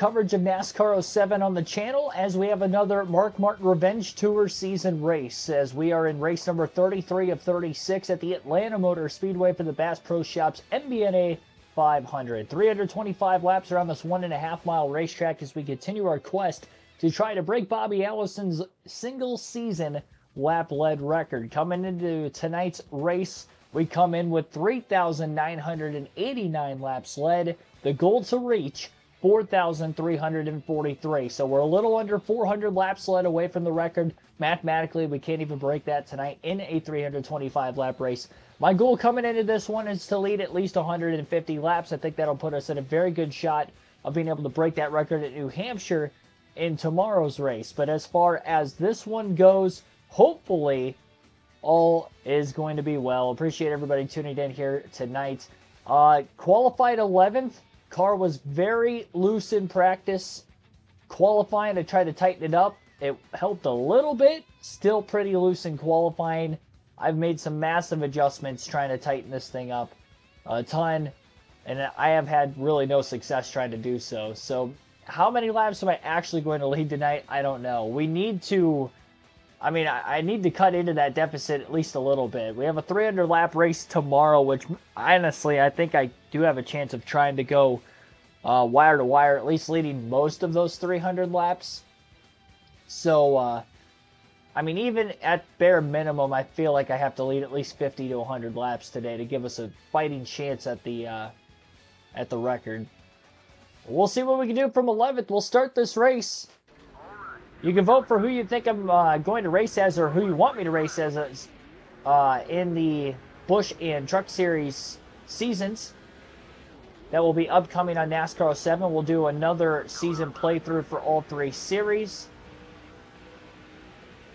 Coverage of NASCAR 07 on the channel as we have another Mark Martin Revenge Tour season race as we are in race number 33 of 36 at the Atlanta Motor Speedway for the Bass Pro Shops MBNA 500. 325 laps around this 1.5 mile racetrack as we continue our quest to try to break Bobby Allison's single season lap lead record. Coming into tonight's race, we come in with 3,989 laps led. The goal to reach 4,343. So we're a little under 400 laps led away from the record. Mathematically, we can't even break that tonight in a 325 lap race. My goal coming into this one is to lead at least 150 laps. I think that'll put us in a very good shot of being able to break that record at New Hampshire in tomorrow's race. But as far as this one goes, hopefully all is going to be well. Appreciate everybody tuning in here tonight. Qualified 11th. Car was very loose in practice. Qualifying, I tried to tighten it up. It helped a little bit. Still pretty loose in qualifying. I've made some massive adjustments trying to tighten this thing up a ton. And I have had really no success trying to do so. So how many laps am I actually going to lead tonight? I don't know. We need to... I need to cut into that deficit at least a little bit. We have a 300 lap race tomorrow, which honestly, I think I do have a chance of trying to go wire to wire, at least leading most of those 300 laps. So, even at bare minimum, I feel like I have to lead at least 50 to 100 laps today to give us a fighting chance at the record. We'll see what we can do from 11th. We'll start this race. You can vote for who you think I'm going to race as or who you want me to race as in the Busch and Truck Series seasons. That will be upcoming on NASCAR 07. We'll do another season playthrough for all three series.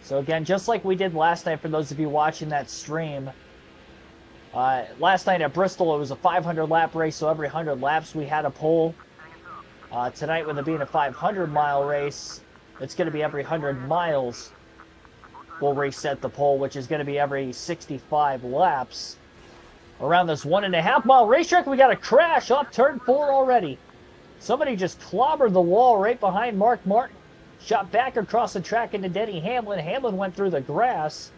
So again, just like we did last night for those of you watching that stream. Last night at Bristol, it was a 500 lap race, so every 100 laps we had a pole. Tonight, with it being a 500 mile race, it's going to be every 100 miles we'll reset the pole, which is going to be every 65 laps. Around this 1.5 mile racetrack, we got a crash off turn 4 already. Somebody just clobbered the wall right behind Mark Martin. Shot back across the track into Denny Hamlin. Hamlin went through the grass.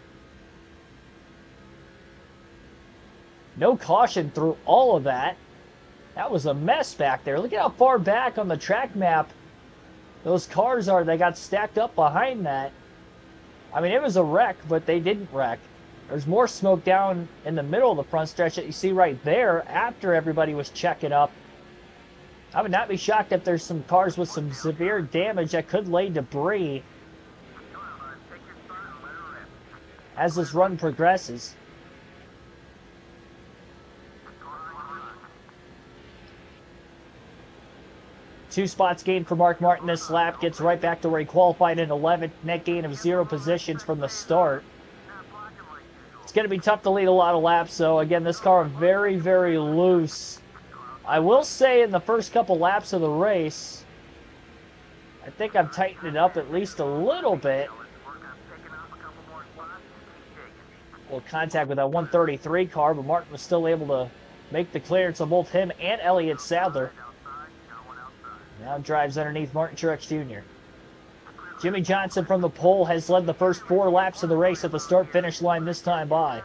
No caution through all of that. That was a mess back there. Look at how far back on the track map those cars are. They got stacked up behind that. It was a wreck, but they didn't wreck. There's more smoke down in the middle of the front stretch that you see right there after everybody was checking up. I would not be shocked if there's some cars with some severe damage that could lay debris as this run progresses. Two spots gained for Mark Martin this lap. Gets right back to where he qualified in 11th. Net gain of 0 positions from the start. It's going to be tough to lead a lot of laps, so again, this car very, very loose. I will say in the first couple laps of the race, I think I've tightened it up at least a little bit. Well, contact with that 133 car, but Martin was still able to make the clearance of both him and Elliott Sadler. Now drives underneath Martin Truex Jr. Jimmy Johnson from the pole has led the first 4 laps of the race at the start-finish line this time by.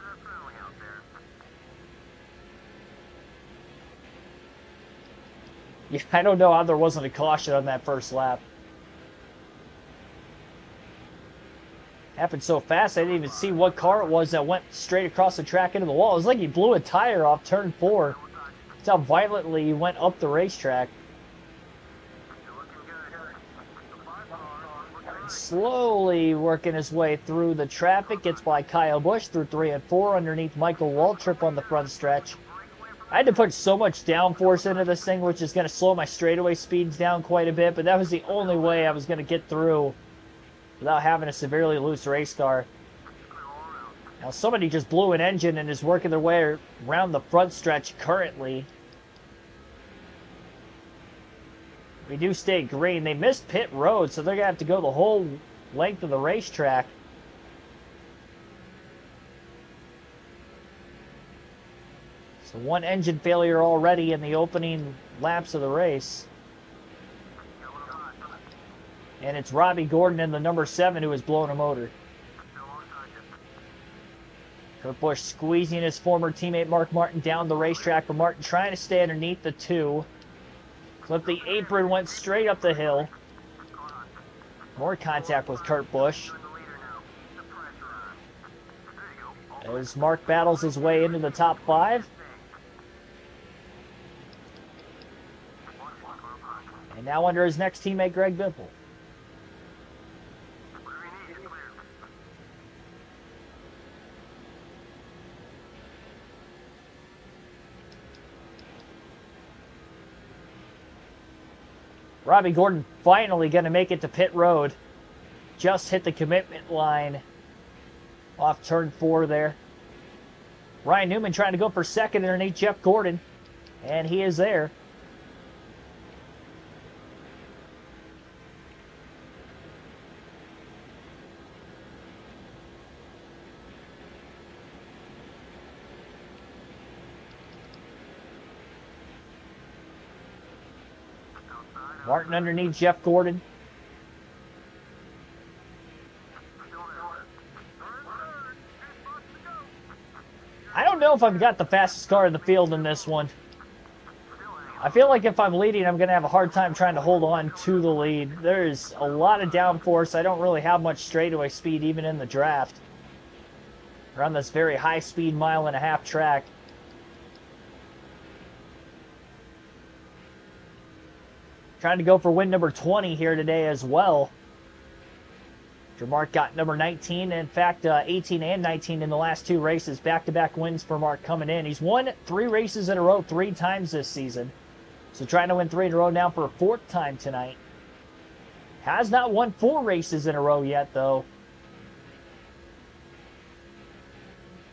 Yeah, I don't know how there wasn't a caution on that first lap. Happened so fast, I didn't even see what car it was that went straight across the track into the wall. It was like he blew a tire off turn 4. That's how violently he went up the racetrack. Slowly working his way through the traffic. Gets by Kyle Busch through 3 and 4 underneath Michael Waltrip on the front stretch. I had to put so much downforce into this thing, which is going to slow my straightaway speeds down quite a bit, but that was the only way I was going to get through without having a severely loose race car. Now somebody just blew an engine and is working their way around the front stretch currently. We do stay green. They missed pit road, so they're going to have to go the whole length of the racetrack. So one engine failure already in the opening laps of the race. And it's Robbie Gordon in the number 7 who is blowing a motor. Kurt Busch squeezing his former teammate Mark Martin down the racetrack, but Martin trying to stay underneath the 2. Clipped the apron, went straight up the hill. More contact with Kurt Busch. As Mark battles his way into the top 5. And now under his next teammate, Greg Biffle. Robbie Gordon finally going to make it to pit road. Just hit the commitment line off turn 4 there. Ryan Newman trying to go for second underneath Jeff Gordon. And he is there. Martin underneath Jeff Gordon. I don't know if I've got the fastest car in the field in this one. I feel like if I'm leading, I'm going to have a hard time trying to hold on to the lead. There's a lot of downforce. I don't really have much straightaway speed even in the draft. We're on this very high-speed mile-and-a-half track. Trying to go for win number 20 here today as well. Mark got number 19. In fact, 18 and 19 in the last 2 races. Back-to-back wins for Mark coming in. He's won 3 races in a row 3 times this season. So trying to win 3 in a row now for a 4th time tonight. Has not won 4 races in a row yet, though.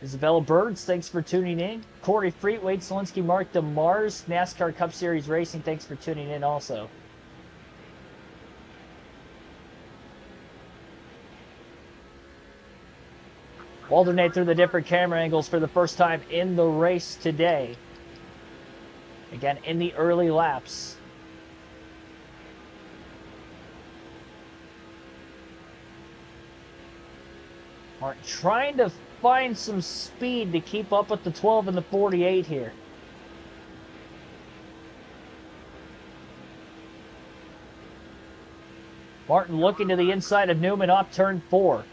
Isabella Birds, thanks for tuning in. Corey Freet, Wade Solinsky, Mark DeMars, NASCAR Cup Series Racing, thanks for tuning in also. Alternate through the different camera angles for the first time in the race today. Again, in the early laps. Martin trying to find some speed to keep up with the 12 and the 48 here. Martin looking to the inside of Newman off turn 4.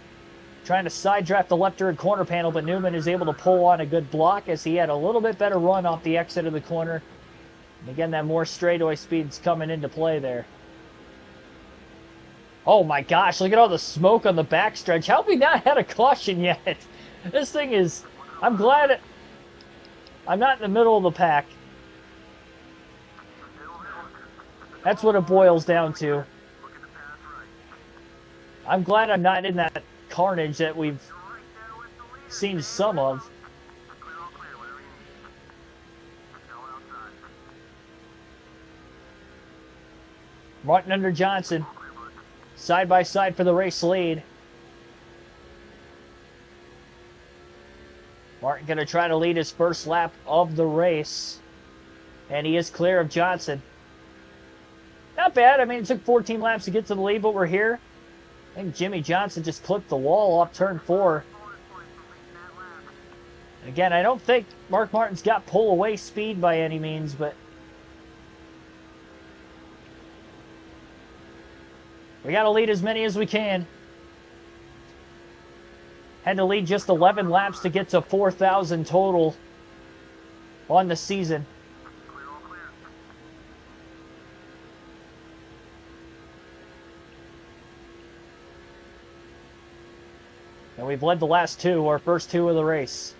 Trying to side draft the left rear corner panel, but Newman is able to pull on a good block as he had a little bit better run off the exit of the corner. And again, that more straightaway speed's coming into play there. Oh my gosh, look at all the smoke on the backstretch. How have we not had a caution yet? This thing is... I'm glad I'm not in the middle of the pack. That's what it boils down to. I'm glad I'm not in that carnage that we've seen some of. Martin under Johnson. Side by side for the race lead. Martin going to try to lead his first lap of the race. And he is clear of Johnson. Not bad. I mean, it took 14 laps to get to the lead, but we're here. I think Jimmy Johnson just clipped the wall off turn 4. Again, I don't think Mark Martin's got pull-away speed by any means, but we got to lead as many as we can. Had to lead just 11 laps to get to 4,000 total on the season. And we've led the last 2, our first 2 of the race.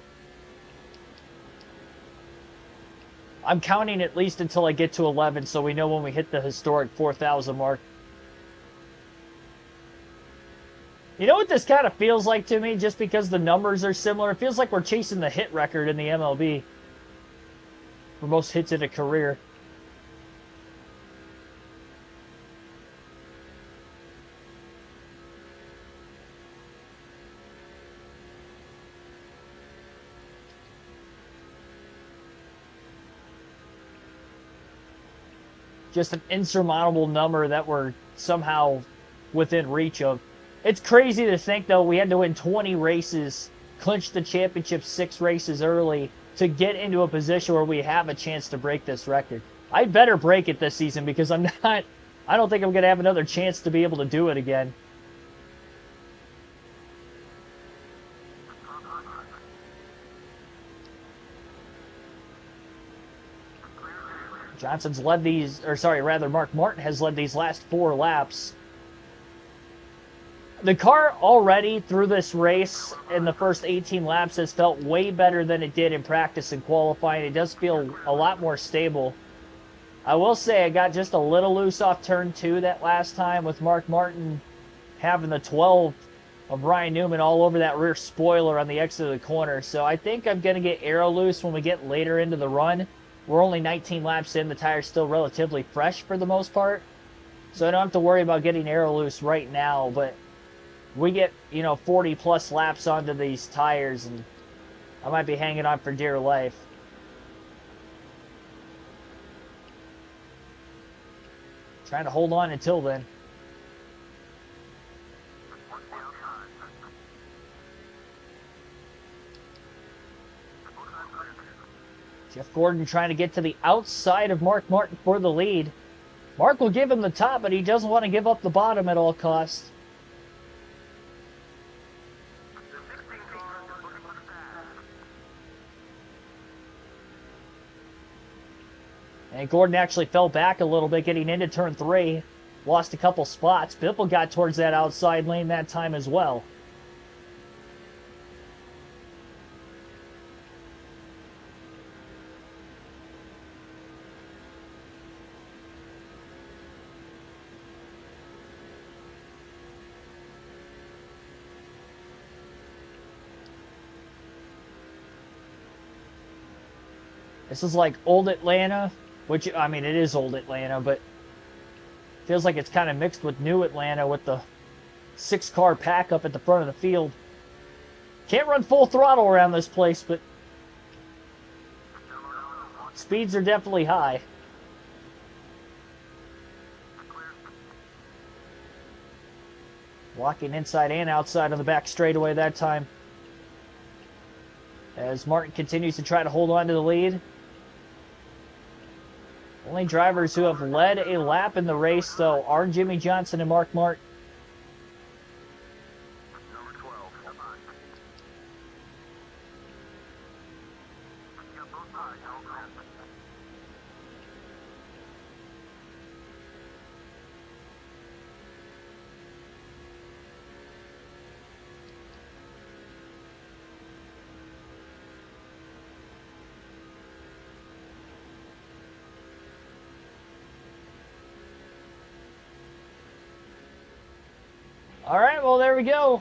I'm counting at least until I get to 11 so we know when we hit the historic 4,000 mark. You know what this kind of feels like to me, just because the numbers are similar? It feels like we're chasing the hit record in the MLB for most hits in a career. Just an insurmountable number that we're somehow within reach of. It's crazy to think, though, we had to win 20 races, clinch the championship 6 races early to get into a position where we have a chance to break this record. I'd better break it this season because I don't think I'm going to have another chance to be able to do it again. Johnson's led these, or sorry, rather Mark Martin has led these last 4 laps. The car already through this race in the first 18 laps has felt way better than it did in practice and qualifying. It does feel a lot more stable. I will say I got just a little loose off turn 2 that last time with Mark Martin having the 12 of Ryan Newman all over that rear spoiler on the exit of the corner. So I think I'm going to get aero loose when we get later into the run. We're only 19 laps in. The tire's still relatively fresh for the most part. So I don't have to worry about getting aero loose right now. But we get, 40 plus laps onto these tires and I might be hanging on for dear life. Trying to hold on until then. Jeff Gordon trying to get to the outside of Mark Martin for the lead. Mark will give him the top, but he doesn't want to give up the bottom at all costs. And Gordon actually fell back a little bit getting into turn 3. Lost a couple spots. Biffle got towards that outside lane that time as well. This is like old Atlanta, which, I mean, it is old Atlanta, but feels like it's kind of mixed with new Atlanta with the 6-car pack up at the front of the field. Can't run full throttle around this place, but speeds are definitely high. Walking inside and outside on the back straightaway that time. As Martin continues to try to hold on to the lead. Only drivers who have led a lap in the race, though, are Jimmy Johnson and Mark Martin. All right, well, there we go.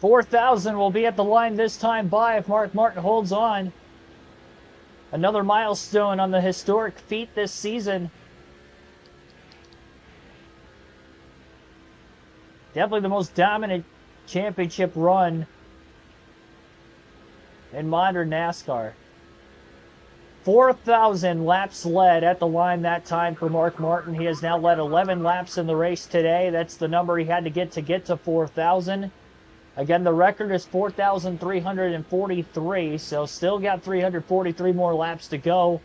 $4,000 will be at the line this time by if Mark Martin holds on. Another milestone on the historic feat this season. Definitely the most dominant championship run in modern NASCAR. 4,000 laps led at the line that time for Mark Martin. He has now led 11 laps in the race today. That's the number he had to get to 4,000. Again, the record is 4,343, so still got 343 more laps to go.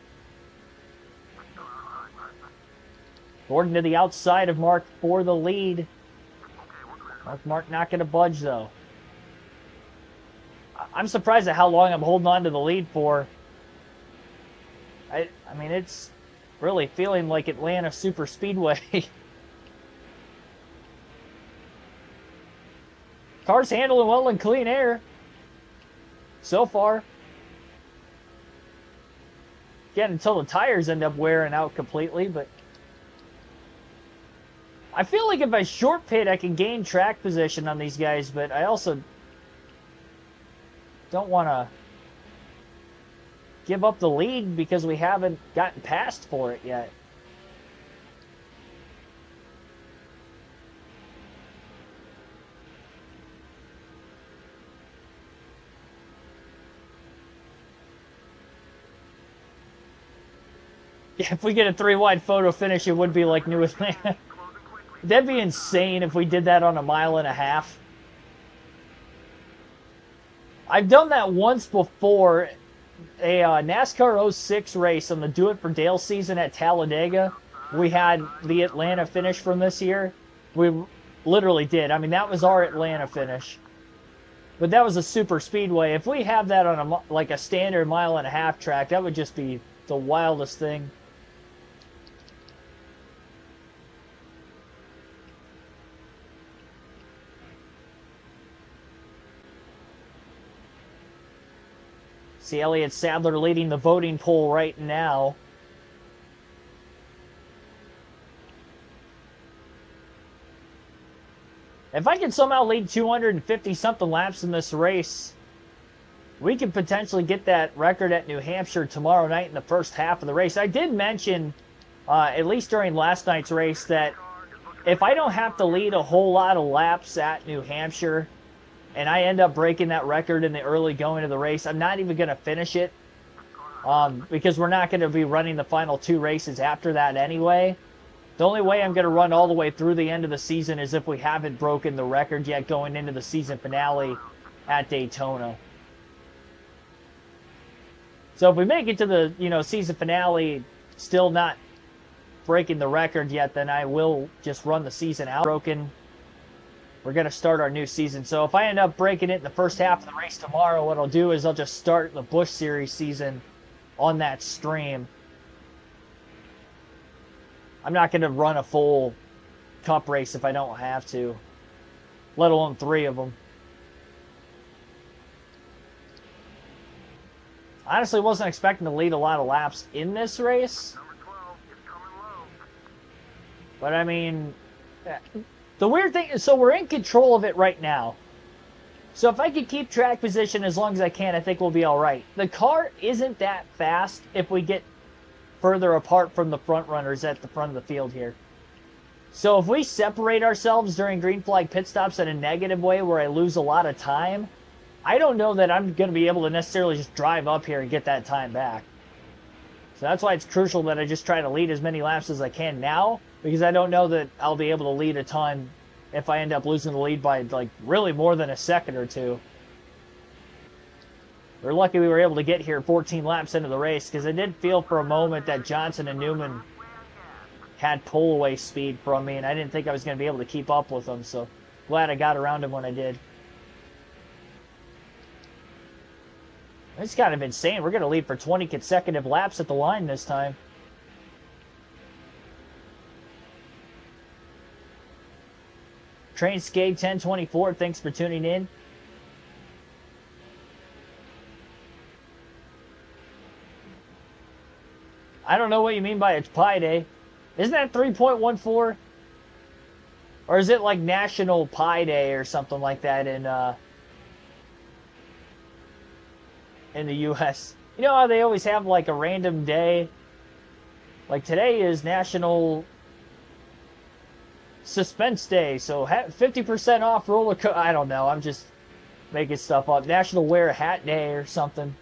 Gordon to the outside of Mark for the lead. Mark not going to budge, though. I'm surprised at how long I'm holding on to the lead for. I mean, it's really feeling like Atlanta Super Speedway. Car's handling well in clean air so far. Again, until the tires end up wearing out completely, but I feel like if I short pit, I can gain track position on these guys, but I also don't want to give up the lead because we haven't gotten past for it yet. If we get a 3-wide photo finish, it would be like New Atlanta. That'd be insane if we did that on a 1.5 miles. I've done that once before. A NASCAR 06 race on the Do It for Dale season at Talladega. We had the Atlanta finish from this year. We literally did. I mean, that was our Atlanta finish. But that was a super speedway. If we have that on a standard 1.5 mile track, that would just be the wildest thing. See Elliott Sadler leading the voting poll right now. If I can somehow lead 250-something laps in this race, we could potentially get that record at New Hampshire tomorrow night in the first half of the race. I did mention, at least during last night's race, that if I don't have to lead a whole lot of laps at New Hampshire, and I end up breaking that record in the early going of the race, I'm not even going to finish it, because we're not going to be running the final 2 races after that anyway. The only way I'm going to run all the way through the end of the season is if we haven't broken the record yet going into the season finale at Daytona. So if we make it to the season finale still not breaking the record yet, then I will just run the season out broken. We're going to start our new season. So if I end up breaking it in the first half of the race tomorrow, what I'll do is I'll just start the Busch Series season on that stream. I'm not going to run a full Cup race if I don't have to, let alone 3 of them. Honestly, wasn't expecting to lead a lot of laps in this race. But I mean, the weird thing is, so we're in control of it right now. So if I could keep track position as long as I can, I think we'll be all right. The car isn't that fast if we get further apart from the front runners at the front of the field here. So if we separate ourselves during green flag pit stops in a negative way where I lose a lot of time, I don't know that I'm going to be able to necessarily just drive up here and get that time back. So that's why it's crucial that I just try to lead as many laps as I can now, because I don't know that I'll be able to lead a ton if I end up losing the lead by really more than a second or 2. We're lucky we were able to get here 14 laps into the race, because I did feel for a moment that Johnson and Newman had pull-away speed from me, and I didn't think I was going to be able to keep up with them, so glad I got around him when I did. It's kind of insane. We're going to lead for 20 consecutive laps at the line this time. Train Skate 1024, thanks for tuning in. I don't know what you mean by it's Pi Day. Isn't that 3.14? Or is it like National Pi Day or something like that in the U.S.? You know how they always have like a random day? Like today is National Suspense Day, so 50% off roller coaster. I don't know. I'm just making stuff up. National Wear a Hat Day or something.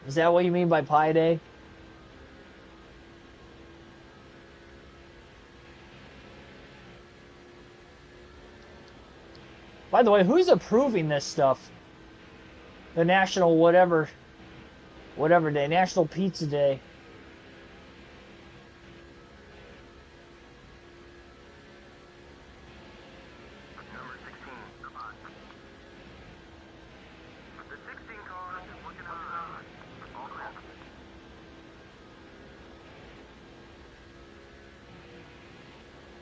Is that what you mean by Pi Day? By the way, who's approving this stuff? The National whatever day. National Pizza Day.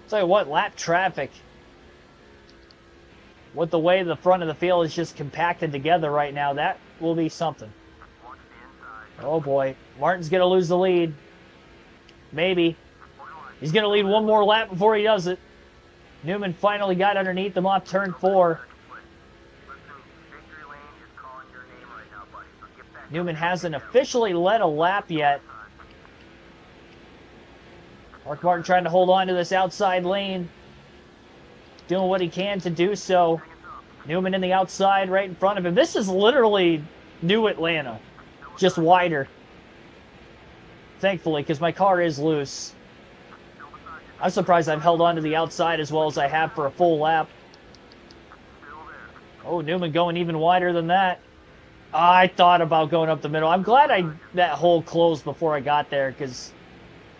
Tell you what, lap traffic, with the way the front of the field is just compacted together right now, that will be something. Oh boy, Martin's going to lose the lead. Maybe. He's going to lead one more lap before he does it. Newman finally got underneath him off turn 4. Newman hasn't officially led a lap yet. Mark Martin trying to hold on to this outside lane. Doing what he can to do so. Newman in the outside right in front of him. This is literally new Atlanta. Just wider. thankfully, because my car is loose. I'm surprised I've held on to the outside as well as I have for a full lap. Oh, Newman going even wider than that. I thought about going up the middle. I'm glad that hole closed before I got there, because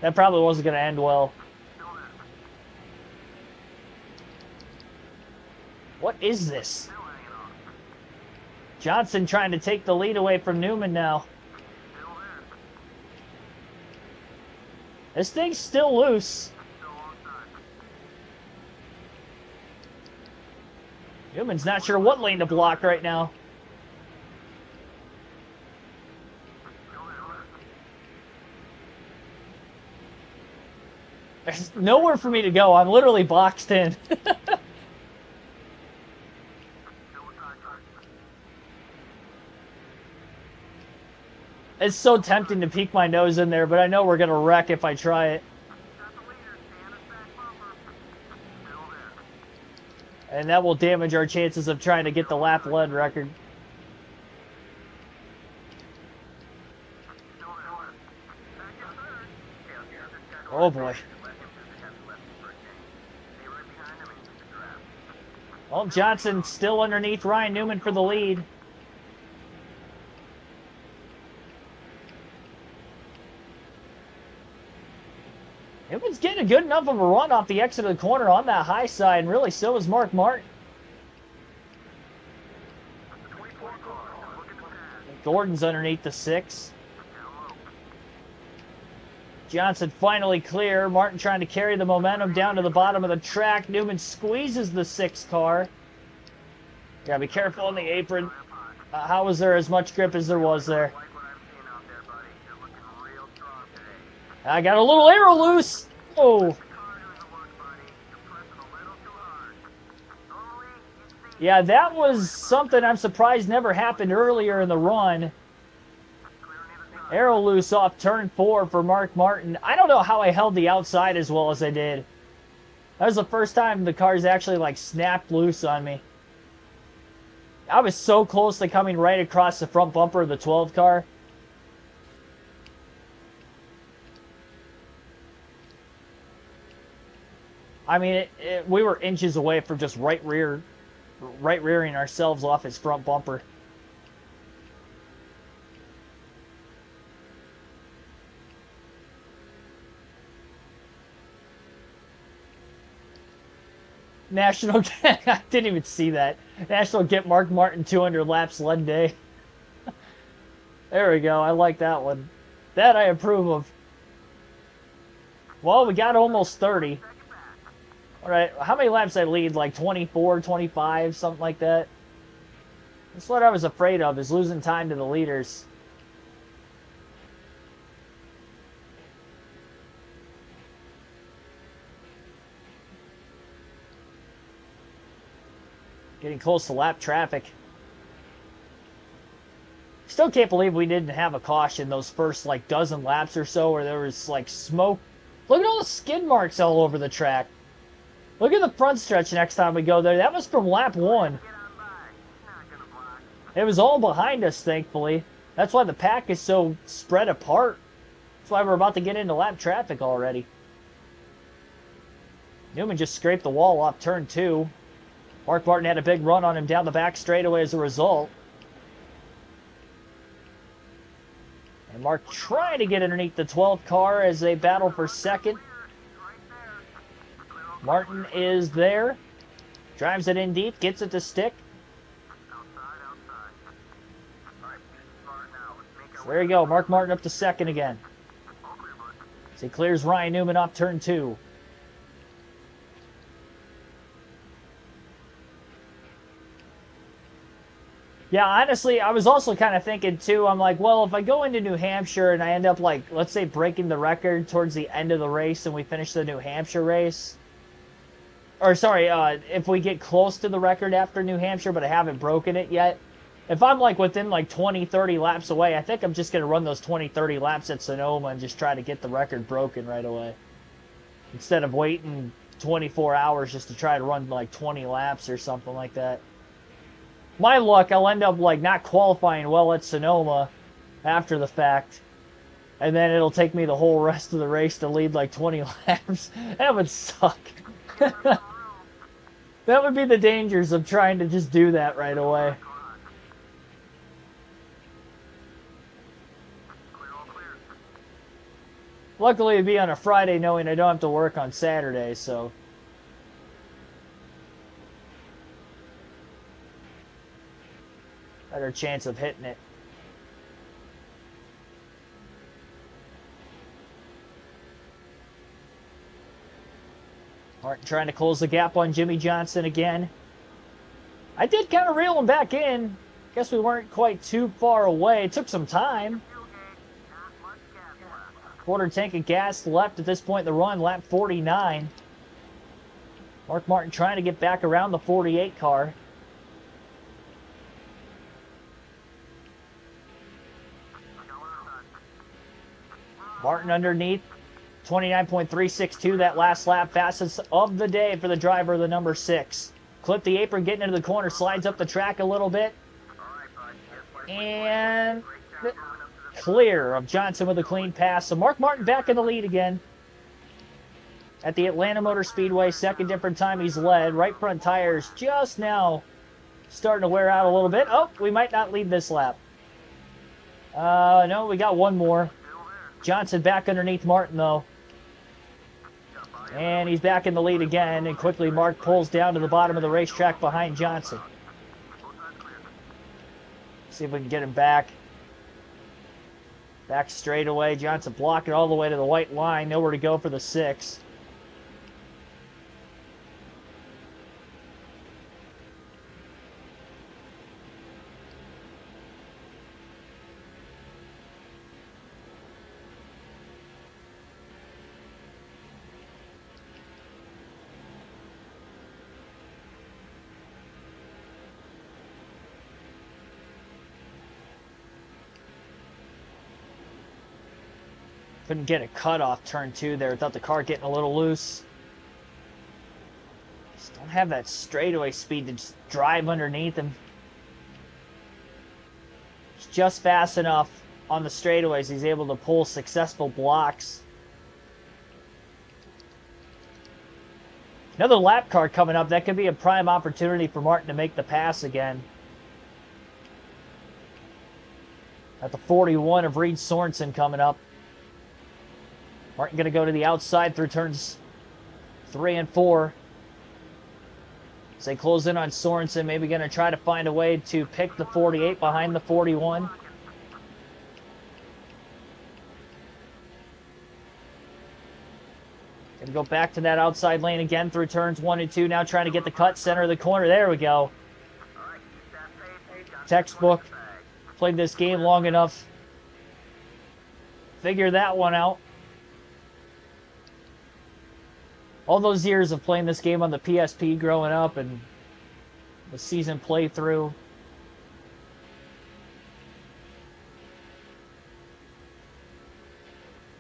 that probably wasn't going to end well. What is this? Johnson trying to take the lead away from Newman now. This thing's still loose. Newman's not sure what lane to block right now. There's nowhere for me to go. I'm literally boxed in. It's so tempting to peek my nose in there, but I know we're going to wreck if I try it. And that will damage our chances of trying to get the lap lead record. Oh boy. Well, Johnson still underneath Ryan Newman for the lead. Newman's getting a good enough of a run off the exit of the corner on that high side, and really so is Mark Martin. Gordon's underneath the 6. Johnson finally clear. Martin trying to carry the momentum down to the bottom of the track. Newman squeezes the 6 car. Gotta be careful on the apron. How was there as much grip as there was there? I got a little arrow loose. Oh. Yeah, that was something I'm surprised never happened earlier in the run. Arrow loose off turn 4 for Mark Martin. I don't know how I held the outside as well as I did. That was the first time the cars actually like snapped loose on me. I was so close to coming right across the front bumper of the 12 car. I mean, we were inches away from just right rearing ourselves off his front bumper. National, I didn't even see that. National get Mark Martin 200 laps lead day. There we go. I like that one. That I approve of. Well, we got almost 30. All right, how many laps did I lead? Like 24, 25, something like that? That's what I was afraid of, is losing time to the leaders. Getting close to lap traffic. Still can't believe we didn't have a caution those first like dozen laps or so where there was like smoke. Look at all the skid marks all over the track. Look at the front stretch next time we go there. That was from lap 1. It was all behind us, thankfully. That's why the pack is so spread apart. That's why we're about to get into lap traffic already. Newman just scraped the wall off turn 2. Mark Martin had a big run on him down the back straightaway as a result. And Mark trying to get underneath the 12th car as they battle for second. Martin is there. Drives it in deep, gets it to stick. So there you go, Mark Martin up to second again. As he clears Ryan Newman off turn 2. Yeah, honestly, I was also kind of thinking, too, I'm like, well, if I go into New Hampshire and I end up, like, let's say breaking the record towards the end of the race and we finish the New Hampshire race, or, sorry, if we get close to the record after New Hampshire but I haven't broken it yet, if I'm, like, within, like, 20, 30 laps away, I think I'm just going to run those 20, 30 laps at Sonoma and just try to get the record broken right away. Instead of waiting 24 hours just to try to run, like, 20 laps or something like that. My luck, I'll end up like not qualifying well at Sonoma after the fact. and then it'll take me the whole rest of the race to lead like 20 laps. That would suck. That would be the dangers of trying to just do that right away. Luckily, it'd be on a Friday knowing I don't have to work on Saturday, so. Better chance of hitting it. Martin trying to close the gap on Jimmy Johnson again. I did kind of reel him back in. Guess we weren't quite too far away. It took some time. Quarter tank of gas left at this point in the run, lap 49. Mark Martin trying to get back around the 48 car. Martin underneath. 29.362, that last lap, fastest of the day for the driver, the number 6. Clip the apron, getting into the corner, slides up the track a little bit. And clear of Johnson with a clean pass. So Mark Martin back in the lead again. At the Atlanta Motor Speedway, second different time he's led. Right front tires just now starting to wear out a little bit. Oh, we might not lead this lap. No, we got one more. Johnson back underneath Martin, though. And he's back in the lead again, and quickly Mark pulls down to the bottom of the racetrack behind Johnson. See if we can get him back. Back straight away. Johnson blocking all the way to the white line. Nowhere to go for the 6. Couldn't get a cut off turn 2 there without the car getting a little loose. Just don't have that straightaway speed to just drive underneath him. He's just fast enough on the straightaways. He's able to pull successful blocks. Another lap car coming up. That could be a prime opportunity for Martin to make the pass again. At the 41 of Reed Sorensen coming up. Martin going to go to the outside through turns 3 and 4. As they close in on Sorensen, maybe going to try to find a way to pick the 48 behind the 41. Going to go back to that outside lane again through turns 1 and 2. Now trying to get the cut center of the corner. There we go. Textbook. Played this game long enough. Figure that one out. All those years of playing this game on the PSP growing up and the season playthrough.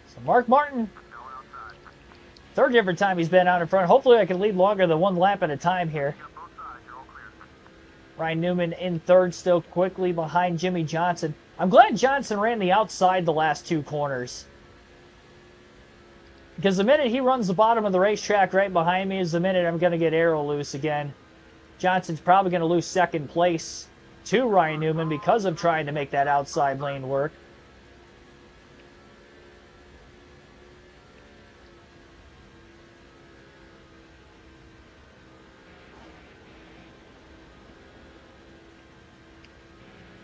So Mark Martin, third different time he's been out in front. Hopefully I can lead longer than one lap at a time here. Ryan Newman in third, still quickly behind Jimmy Johnson. I'm glad Johnson ran the outside the last 2 corners. Because the minute he runs the bottom of the racetrack right behind me is the minute I'm going to get aero loose again. Johnson's probably going to lose second place to Ryan Newman because of trying to make that outside lane work.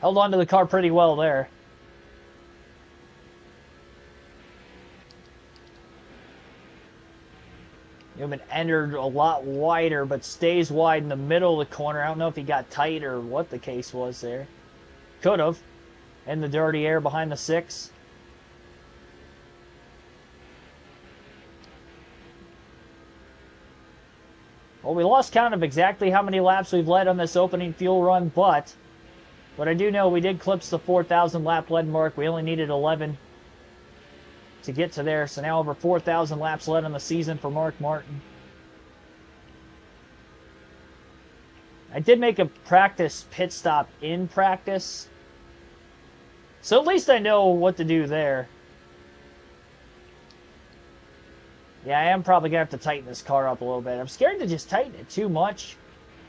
Held onto the car pretty well there. Newman entered a lot wider, but stays wide in the middle of the corner. I don't know if he got tight or what the case was there. Could have. In the dirty air behind the 6. Well, we lost count of exactly how many laps we've led on this opening fuel run, but I do know we did clips the 4,000 lap lead mark. We only needed 11 to get to there. So now over 4,000 laps led on the season for Mark Martin. I did make a practice pit stop in practice. So at least I know what to do there. Yeah, I am probably going to have to tighten this car up a little bit. I'm scared to just tighten it too much.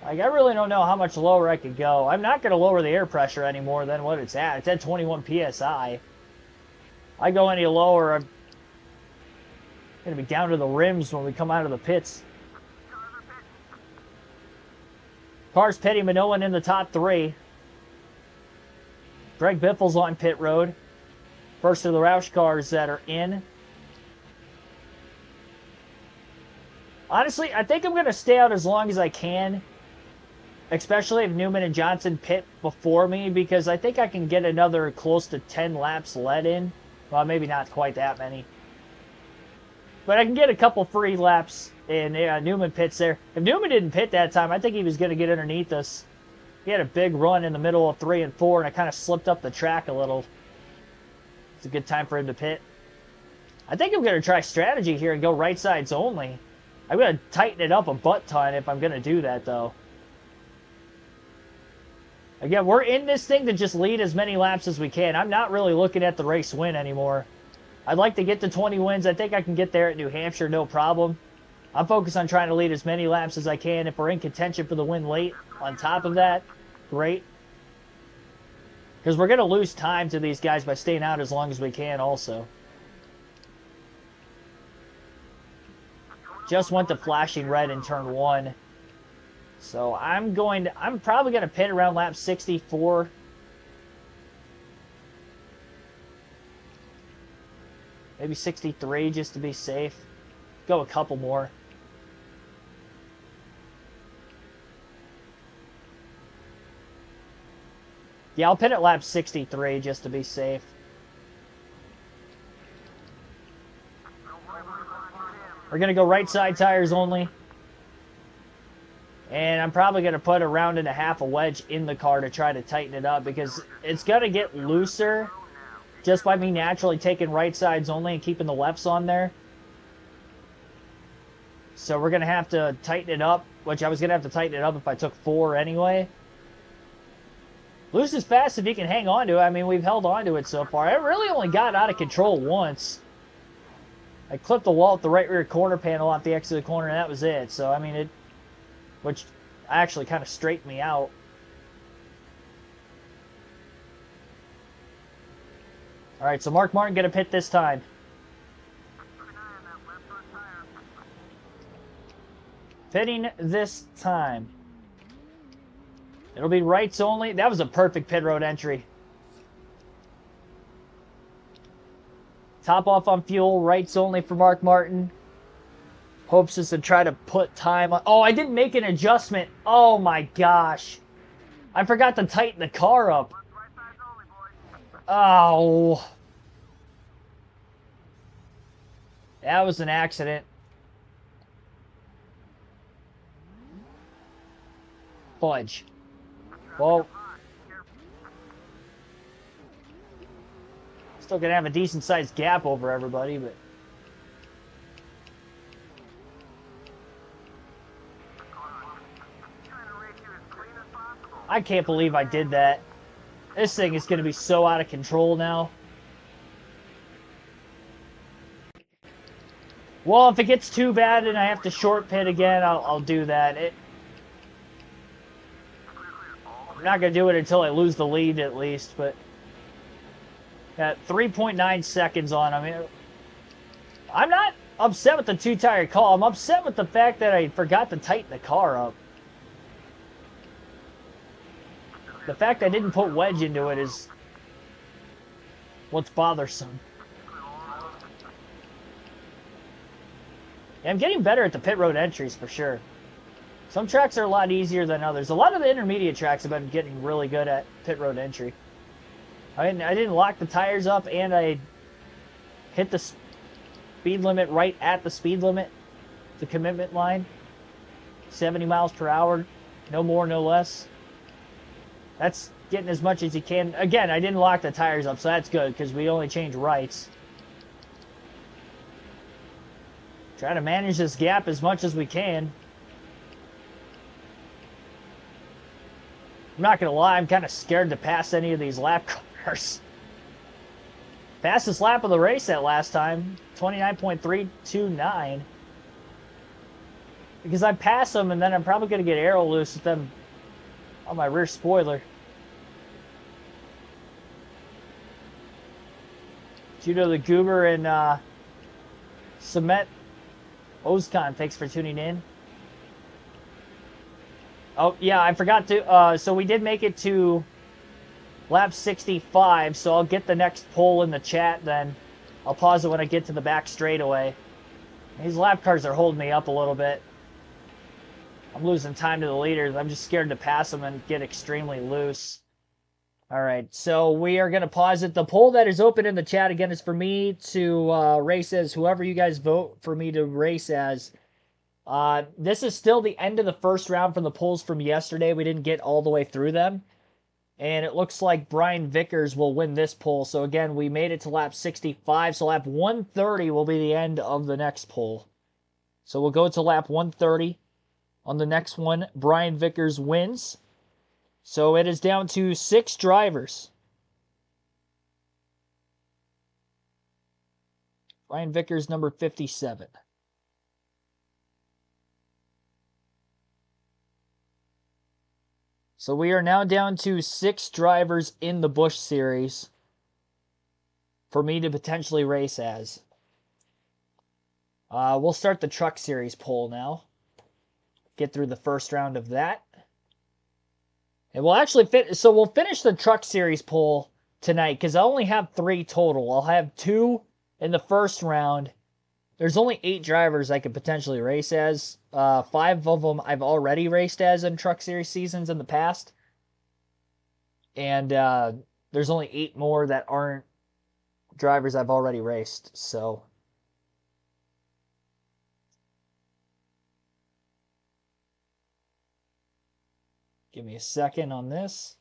Like, I really don't know how much lower I could go. I'm not going to lower the air pressure any more than what it's at. It's at 21 PSI. I go any lower, I'm going to be down to the rims when we come out of the pits. Cars pitting, but no one in the top three. Greg Biffle's on pit road. First of the Roush cars that are in. Honestly, I think I'm going to stay out as long as I can. Especially if Newman and Johnson pit before me, because I think I can get another close to 10 laps let in. Well, maybe not quite that many. But I can get a couple free laps, and Newman pits there. If Newman didn't pit that time, I think he was going to get underneath us. He had a big run in the middle of 3 and 4, and I kind of slipped up the track a little. It's a good time for him to pit. I think I'm going to try strategy here and go right sides only. I'm going to tighten it up a butt ton if I'm going to do that, though. Again, we're in this thing to just lead as many laps as we can. I'm not really looking at the race win anymore. I'd like to get to 20 wins. I think I can get there at New Hampshire, no problem. I'm focused on trying to lead as many laps as I can. If we're in contention for the win late, on top of that, great. Because we're going to lose time to these guys by staying out as long as we can also. Just went to flashing red in turn 1. So I'm probably going to pit around lap 64. Maybe 63 just to be safe. Go a couple more. Yeah, I'll pit at lap 63 just to be safe. We're going to go right side tires only. And I'm probably going to put a round and a half of wedge in the car to try to tighten it up, because it's going to get looser just by me naturally taking right sides only and keeping the lefts on there. So we're going to have to tighten it up, which I was going to have to tighten it up if I took 4 anyway. Loose is fast if you can hang on to it. I mean, we've held on to it so far. It really only got out of control once. I clipped the wall at the right rear quarter panel off the exit of the corner, and that was it. So, I mean, which actually kind of straightened me out. All right, so Mark Martin going to pit this time. Pitting this time. It'll be rights only. That was a perfect pit road entry. Top off on fuel, rights only for Mark Martin. Hopes is to try to put time on. Oh, I didn't make an adjustment. Oh my gosh. I forgot to tighten the car up. Oh. That was an accident. Fudge. Well, still gonna have a decent sized gap over everybody, but I can't believe I did that. This thing is gonna be so out of control now. Well, if it gets too bad and I have to short pit again, I'll do that. I'm not going to do it until I lose the lead at least, but at 3.9 seconds on, I mean, I'm not upset with the two-tire call. I'm upset with the fact that I forgot to tighten the car up. The fact I didn't put wedge into it is what's bothersome. Yeah, I'm getting better at the pit road entries for sure. Some tracks are a lot easier than others. A lot of the intermediate tracks have been getting really good at pit road entry. I didn't lock the tires up, and I hit the speed limit right at the speed limit, the commitment line. 70 miles per hour, no more, no less. That's getting as much as you can. Again, I didn't lock the tires up, so that's good, because we only changed rights. Try to manage this gap as much as we can. I'm not going to lie, I'm kind of scared to pass any of these lap cars. Fastest lap of the race that last time, 29.329. Because I pass them and then I'm probably going to get aero loose with them on my rear spoiler. Judo the Goober and Cement Ozcon, thanks for tuning in. Oh, yeah, I forgot to, so we did make it to lap 65, so I'll get the next poll in the chat then. I'll pause it when I get to the back straightaway. These lap cars are holding me up a little bit. I'm losing time to the leaders. I'm just scared to pass them and get extremely loose. All right, so we are going to pause it. The poll that is open in the chat, again, is for me to race as whoever you guys vote for me to race as. This is still the end of the first round from the polls from yesterday. We didn't get all the way through them. And it looks like Brian Vickers will win this poll. So again, we made it to lap 65. So lap 130 will be the end of the next poll. So we'll go to lap 130. On the next one, Brian Vickers wins. So it is down to 6 drivers. Brian Vickers, number 57. So we are now down to 6 drivers in the Busch Series for me to potentially race as. We'll start the Truck Series poll now. Get through the first round of that. And we'll actually we'll finish the Truck Series poll tonight because I only have 3 total. I'll have 2 in the first round. There's only 8 drivers I could potentially race as. 5 of them I've already raced as in Truck Series seasons in the past. And there's only 8 more that aren't drivers I've already raced. So give me a second on this.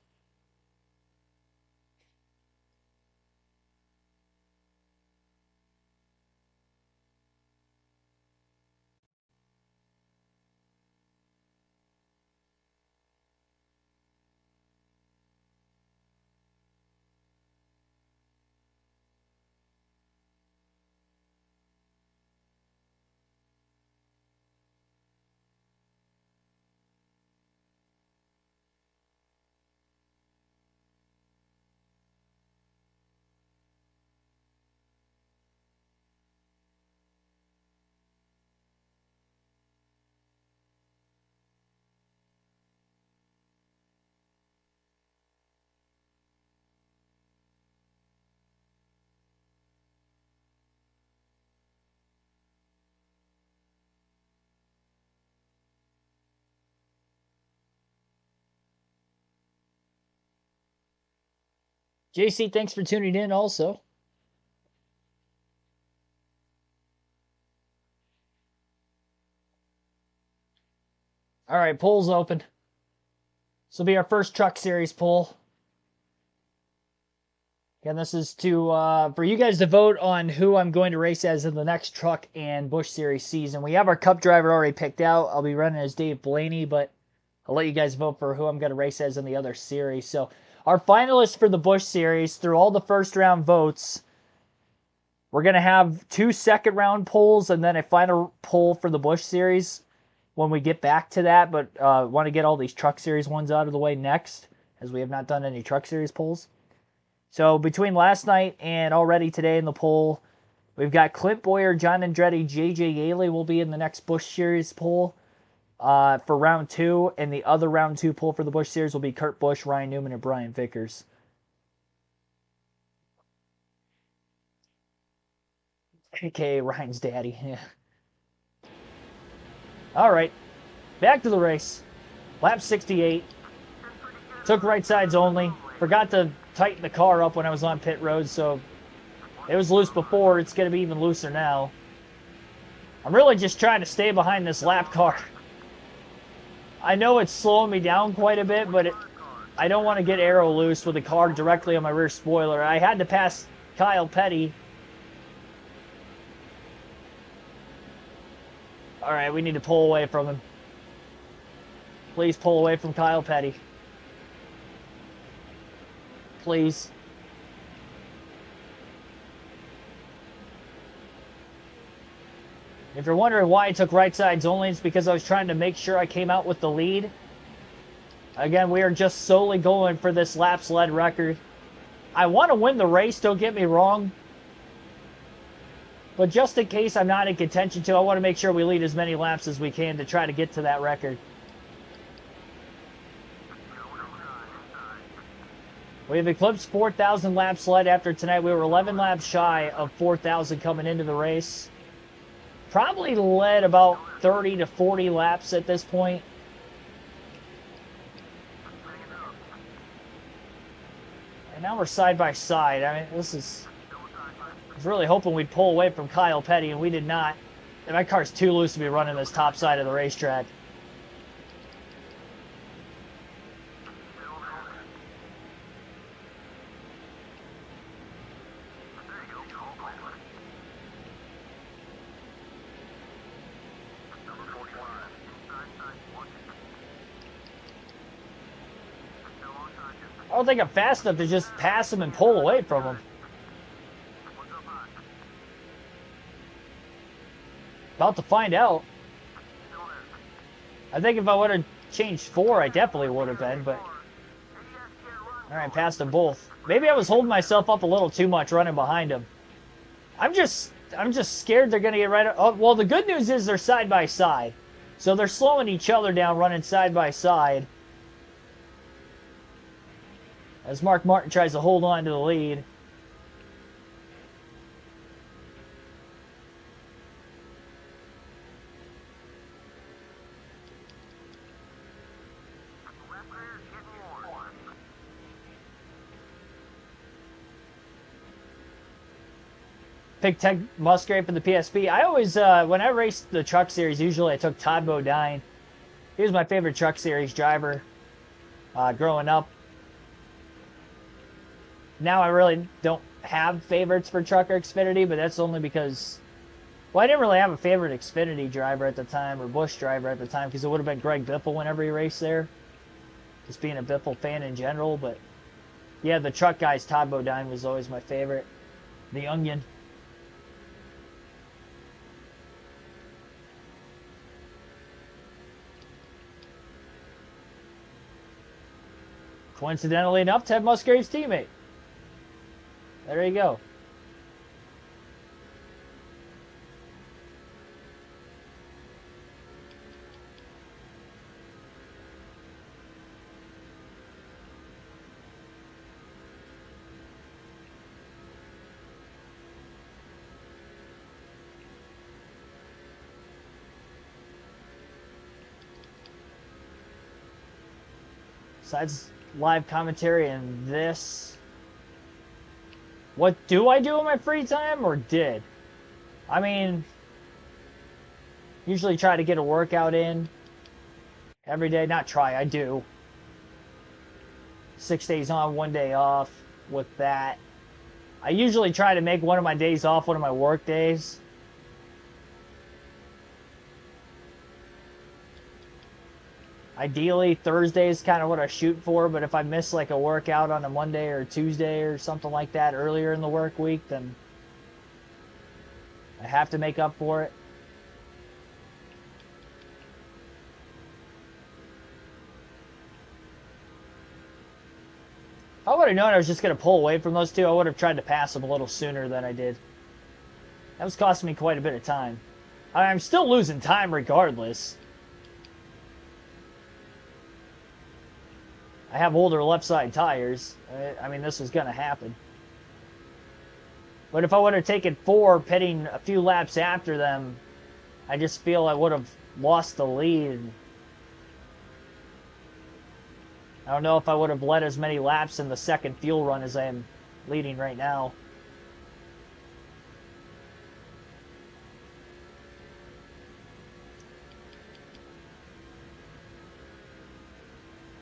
JC, thanks for tuning in also. All right, poll's open. This will be our first Truck Series poll. Again, this is for you guys to vote on who I'm going to race as in the next Truck and Busch Series season. We have our Cup driver already picked out. I'll be running as Dave Blaney, but I'll let you guys vote for who I'm going to race as in the other series. So our finalists for the Busch Series, through all the first round votes, we're going to have 2 second round polls and then a final poll for the Busch Series when we get back to that. But want to get all these Truck Series ones out of the way next, as we have not done any Truck Series polls. So between last night and already today in the poll, we've got Clint Boyer, John Andretti, JJ Yaley will be in the next Busch Series poll for round 2, and the other round 2 poll for the Busch Series will be Kurt Busch, Ryan Newman, and Brian Vickers. AKA Ryan's daddy. Yeah. All right, back to the race. Lap 68. Took right sides only. Forgot to tighten the car up when I was on pit road, so it was loose before. It's going to be even looser now. I'm really just trying to stay behind this lap car. I know it's slowing me down quite a bit, but I don't want to get aero loose with the car directly on my rear spoiler. I had to pass Kyle Petty. All right, we need to pull away from him. Please pull away from Kyle Petty. Please. If you're wondering why I took right sides only, it's because I was trying to make sure I came out with the lead. Again, we are just solely going for this laps led record. I want to win the race, don't get me wrong. But just in case I'm not in contention to, I want to make sure we lead as many laps as we can to try to get to that record. We have eclipsed 4,000 laps led after tonight. We were 11 laps shy of 4,000 coming into the race. Probably led about 30 to 40 laps at this point. And now we're side by side. I mean, this is... I was really hoping we'd pull away from Kyle Petty, and we did not. And my car's too loose to be running this top side of the racetrack. I don't think I'm fast enough to just pass him and pull away from him. About to find out. I think if I would have changed 4, I definitely would have been, but... Alright, passed them both. Maybe I was holding myself up a little too much running behind him. I'm just scared they're going to get right... Oh, well, the good news is they're side by side. So they're slowing each other down, running side by side. As Mark Martin tries to hold on to the lead. Picked Ted Musgrave for the PSP. I always, when I raced the truck series, usually I took Todd Bodine. He was my favorite truck series driver growing up. Now I really don't have favorites for Trucker Xfinity, but that's only because, well, I didn't really have a favorite Xfinity driver at the time, or Busch driver at the time, because it would have been Greg Biffle whenever he raced there. Just being a Biffle fan in general, but yeah, the truck guys, Todd Bodine was always my favorite. The Onion. Coincidentally enough, Ted Musgrave's teammate. There you go. Besides live commentary and this, what do I do in my free time, or did? I mean, usually try to get a workout in every day. Not try, I do. 6 days on, 1 day off with that. I usually try to make one of my days off one of my work days. Ideally, Thursday is kind of what I shoot for, but if I miss like a workout on a Monday or Tuesday or something like that earlier in the work week, then I have to make up for it. If I would have known I was just going to pull away from those two, I would have tried to pass them a little sooner than I did. That was costing me quite a bit of time. I'm still losing time regardless. I have older left side tires. I mean, this was going to happen. But if I would have taken 4, pitting a few laps after them, I just feel I would have lost the lead. I don't know if I would have led as many laps in the second fuel run as I am leading right now.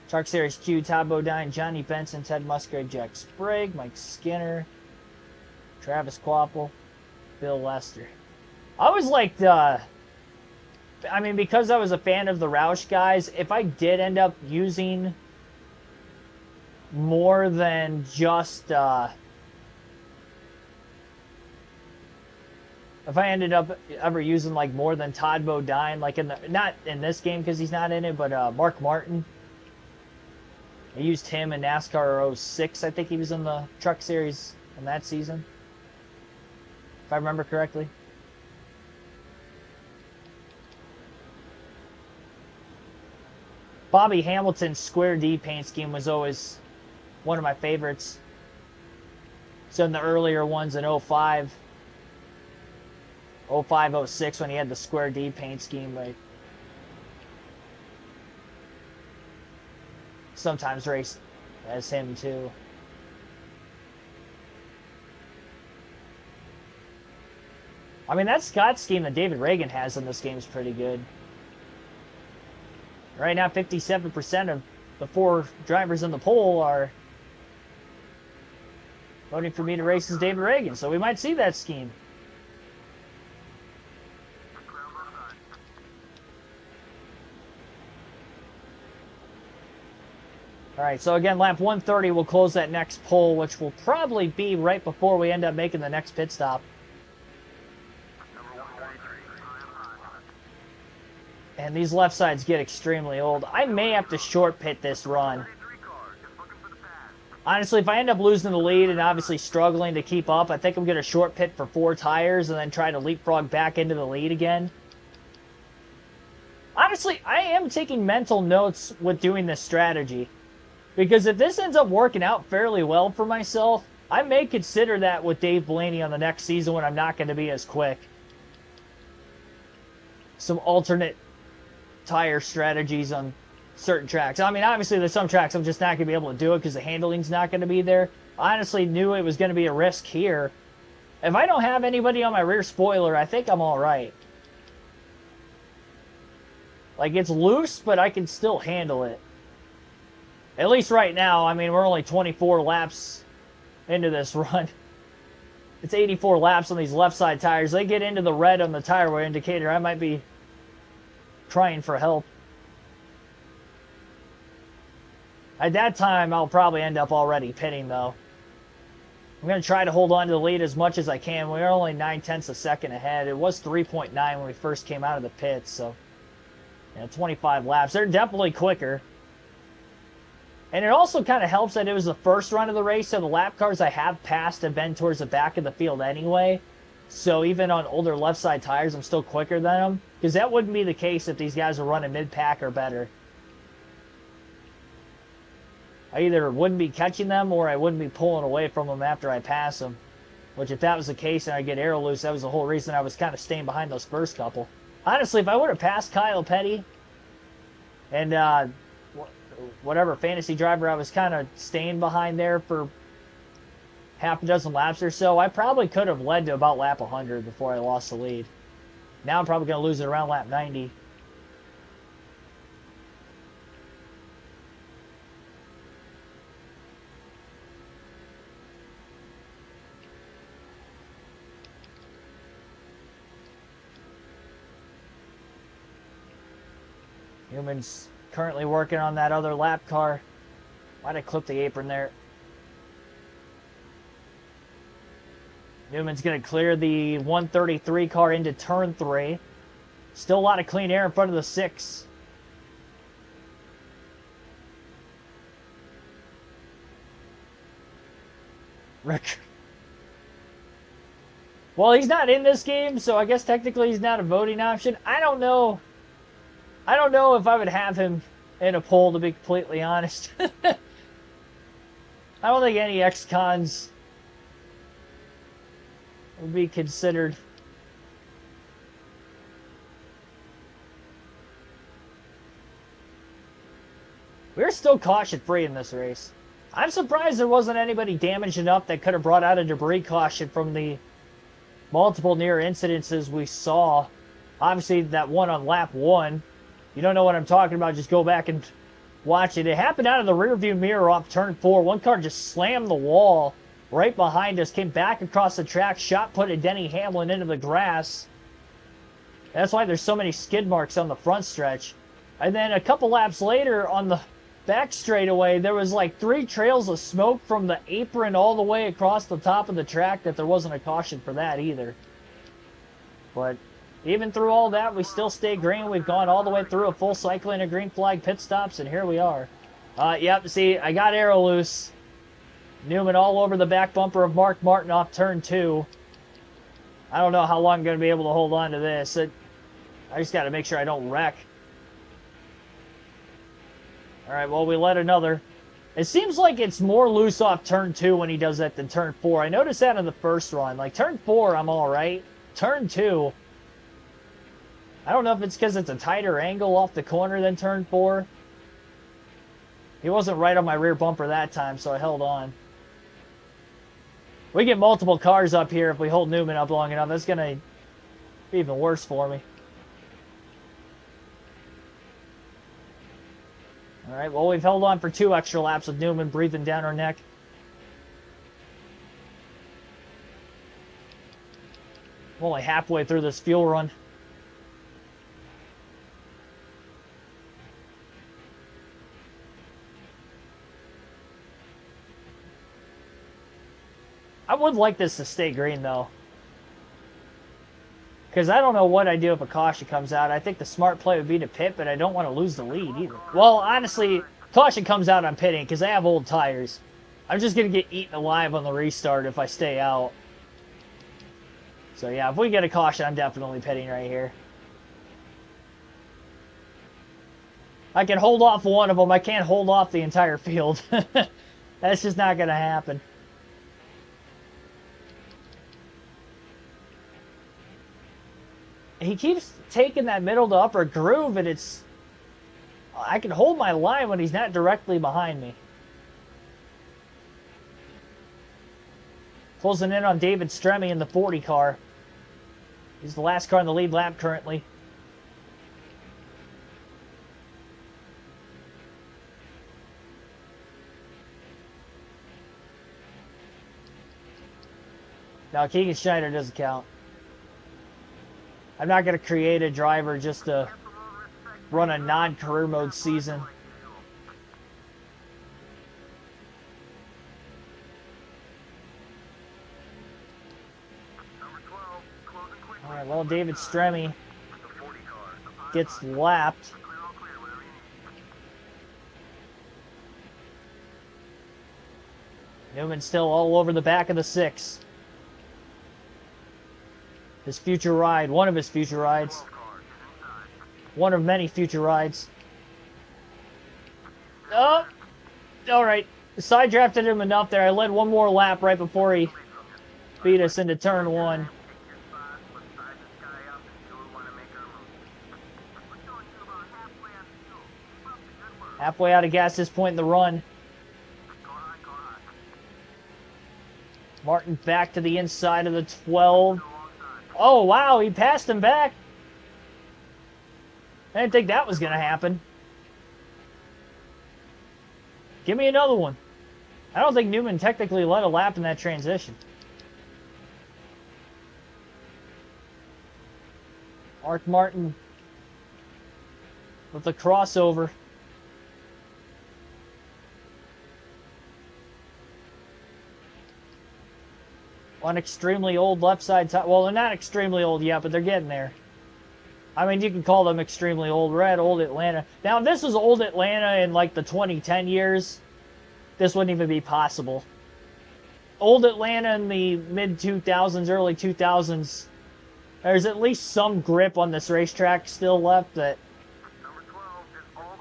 Truck Series Q, Todd Bodine, Johnny Benson, Ted Musgrave, Jack Sprague, Mike Skinner, Travis Quapple, Bill Lester. I always liked, I mean, because I was a fan of the Roush guys, if I did end up using more than just if I ended up ever using like more than Todd Bodine, like in the, not in this game because he's not in it, but Mark Martin. I used him in NASCAR 06. I think he was in the Truck Series in that season, if I remember correctly. Bobby Hamilton's Square D paint scheme was always one of my favorites. So in the earlier ones in 05, 06 when he had the Square D paint scheme, like sometimes raced as him too. I mean, that Scott scheme that David Reagan has in this game is pretty good. Right now, 57% of the 4 drivers in the poll are voting for me to race as David Reagan, so we might see that scheme. All right, so again, lap 130 will close that next pole, which will probably be right before we end up making the next pit stop. And these left sides get extremely old. I may have to short pit this run. Honestly, if I end up losing the lead and obviously struggling to keep up, I think I'm going to short pit for 4 tires and then try to leapfrog back into the lead again. Honestly, I am taking mental notes with doing this strategy. Because if this ends up working out fairly well for myself, I may consider that with Dave Blaney on the next season when I'm not going to be as quick. Some alternate tire strategies on certain tracks. I mean, obviously there's some tracks I'm just not going to be able to do it because the handling's not going to be there. I honestly knew it was going to be a risk here. If I don't have anybody on my rear spoiler, I think I'm alright. Like, it's loose, but I can still handle it. At least right now. I mean, we're only 24 laps into this run. It's 84 laps on these left side tires. They get into the red on the tire wear indicator, I might be crying for help. At that time, I'll probably end up already pitting, though. I'm going to try to hold on to the lead as much as I can. We're only 9/10 a second ahead. It was 3.9 when we first came out of the pits, so yeah, 25 laps. They're definitely quicker. And it also kind of helps that it was the first run of the race, so the lap cars I have passed have been towards the back of the field anyway. So even on older left side tires, I'm still quicker than them. Because that wouldn't be the case if these guys are running mid-pack or better. I either wouldn't be catching them or I wouldn't be pulling away from them after I pass them. Which if that was the case and I get aero loose, that was the whole reason I was kind of staying behind those first couple. Honestly, if I would have passed Kyle Petty and whatever fantasy driver I was kind of staying behind there for half a dozen laps or so, I probably could have led to about lap 100 before I lost the lead. Now I'm probably going to lose it around lap 90. Newman's currently working on that other lap car. Might have clipped the apron there. Newman's going to clear the 133 car into turn 3. Still a lot of clean air in front of the 6. Rick. Well, he's not in this game, so I guess technically he's not a voting option. I don't know. I don't know if I would have him in a poll, to be completely honest. I don't think any ex-cons would be considered. We're still caution-free in this race. I'm surprised there wasn't anybody damaged enough that could have brought out a debris caution from the multiple near incidences we saw. Obviously, that one on lap 1. You don't know what I'm talking about, just go back and watch it. It happened out of the rearview mirror off turn 4. One car just slammed the wall right behind us, came back across the track, shot-putted Denny Hamlin into the grass. That's why there's so many skid marks on the front stretch. And then a couple laps later on the back straightaway, there was like 3 trails of smoke from the apron all the way across the top of the track that there wasn't a caution for that either. But even through all that, we still stay green. We've gone all the way through a full cycling of green flag pit stops, and here we are. Yep, see, I got aero loose. Newman all over the back bumper of Mark Martin off turn 2. I don't know how long I'm going to be able to hold on to this. I just got to make sure I don't wreck. All right, well, we let another. It seems like it's more loose off turn 2 when he does that than turn 4. I noticed that in the first run. Like, turn 4, I'm all right. Turn 2, I don't know if it's because it's a tighter angle off the corner than turn 4. He wasn't right on my rear bumper that time, so I held on. We get multiple cars up here if we hold Newman up long enough. That's going to be even worse for me. All right, well, we've held on for 2 extra laps with Newman breathing down our neck. I'm only halfway through this fuel run. I would like this to stay green, though. Because I don't know what I do if a caution comes out. I think the smart play would be to pit, but I don't want to lose the lead either. Well, honestly, caution comes out, I'm pitting because I have old tires. I'm just going to get eaten alive on the restart if I stay out. So, yeah, if we get a caution, I'm definitely pitting right here. I can hold off one of them. I can't hold off the entire field. That's just not going to happen. He keeps taking that middle to upper groove, and it's... I can hold my line when he's not directly behind me. Closing in on David Stremme in the 40 car. He's the last car in the lead lap currently. Now, Keegan Schneider doesn't count. I'm not going to create a driver just to run a non-career mode season. All right, well, David Stremme gets lapped. Newman still all over the back of the 6. His future ride, one of his future rides. One of many future rides. Oh, all right. Side drafted him enough there. I led one more lap right before he beat us into turn 1. Halfway out of gas this point in the run. Martin back to the inside of the 12. Oh, wow, he passed him back. I didn't think that was going to happen. Give me another one. I don't think Newman technically led a lap in that transition. Mark Martin with the crossover. On extremely old left side tire. Well, they're not extremely old yet, but they're getting there. I mean, you can call them extremely old. We're at old Atlanta. Now, if this was old Atlanta in like the 2010 years, this wouldn't even be possible. Old Atlanta in the mid-2000s, early 2000s, there's at least some grip on this racetrack still left that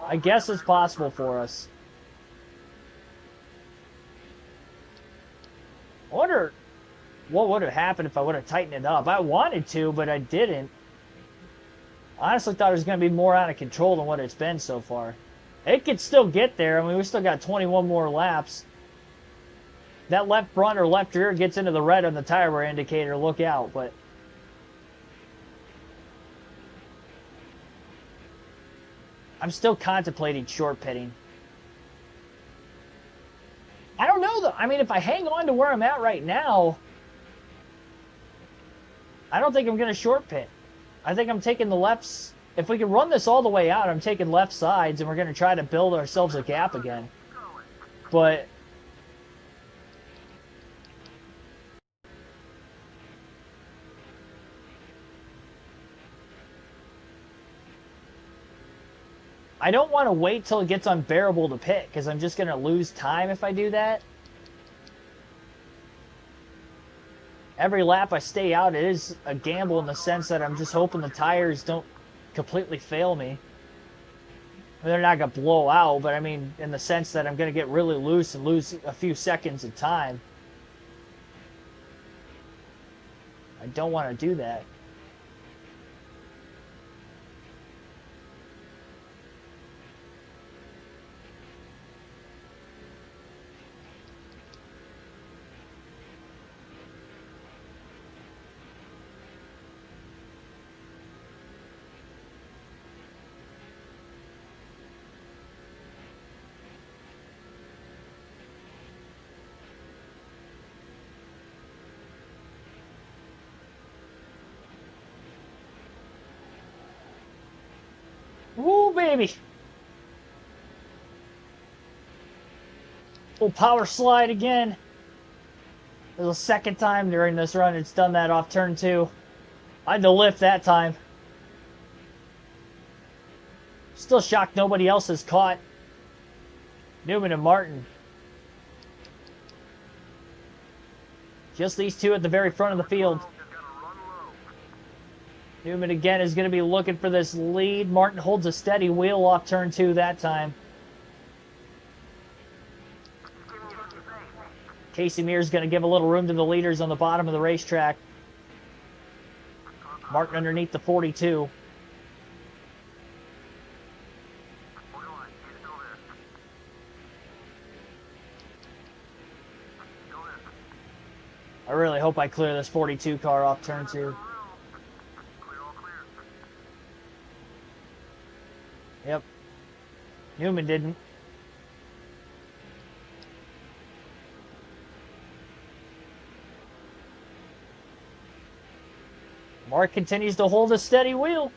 I guess is possible for us. I wonder what would have happened if I would have tightened it up. I wanted to, but I didn't. I honestly thought it was going to be more out of control than what it's been so far. It could still get there. I mean, we still got 21 more laps. That left front or left rear gets into the red on the tire wear indicator. Look out, but... I'm still contemplating short pitting. I don't know, though. I mean, if I hang on to where I'm at right now, I don't think I'm going to short pit. I think I'm taking the lefts. If we can run this all the way out, I'm taking left sides, and we're going to try to build ourselves a gap again. But I don't want to wait till it gets unbearable to pit, because I'm just going to lose time if I do that. Every lap I stay out, it is a gamble in the sense that I'm just hoping the tires don't completely fail me. I mean, they're not going to blow out, but I mean, in the sense that I'm going to get really loose and lose a few seconds of time. I don't want to do that. Woo, baby! Little power slide again. There's a second time during this run it's done that off turn 2. I had to lift that time. Still shocked nobody else has caught Newman and Martin. Just these two at the very front of the field. Newman again is going to be looking for this lead. Martin holds a steady wheel off turn 2 that time. Casey Mears going to give a little room to the leaders on the bottom of the racetrack. Martin underneath the 42. I really hope I clear this 42 car off turn 2. Yep. Newman didn't. Mark continues to hold a steady wheel.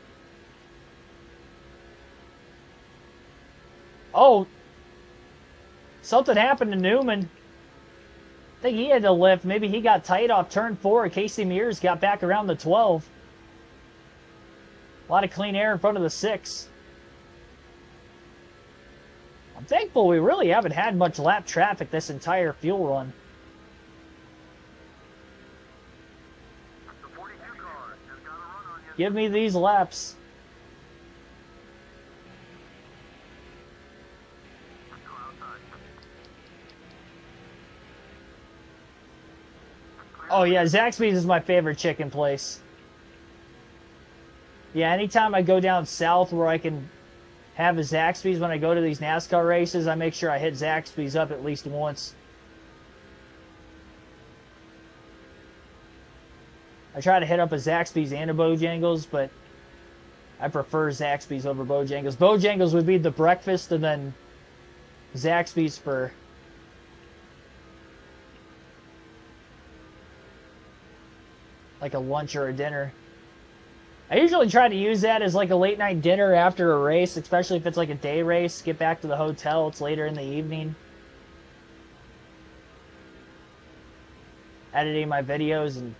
Oh. Something happened to Newman. I think he had to lift. Maybe he got tight off turn 4. Casey Mears got back around the 12. A lot of clean air in front of the 6. I'm thankful we really haven't had much lap traffic this entire fuel run. Give me these laps. Oh yeah, Zaxby's is my favorite chicken place. Yeah, anytime I go down south where I can have a Zaxby's when I go to these NASCAR races, I make sure I hit Zaxby's up at least once. I try to hit up a Zaxby's and a Bojangles, but I prefer Zaxby's over Bojangles. Bojangles would be the breakfast, and then Zaxby's for like a lunch or a dinner. I usually try to use that as like a late night dinner after a race, especially if it's like a day race. Get back to the hotel, it's later in the evening. Editing my videos and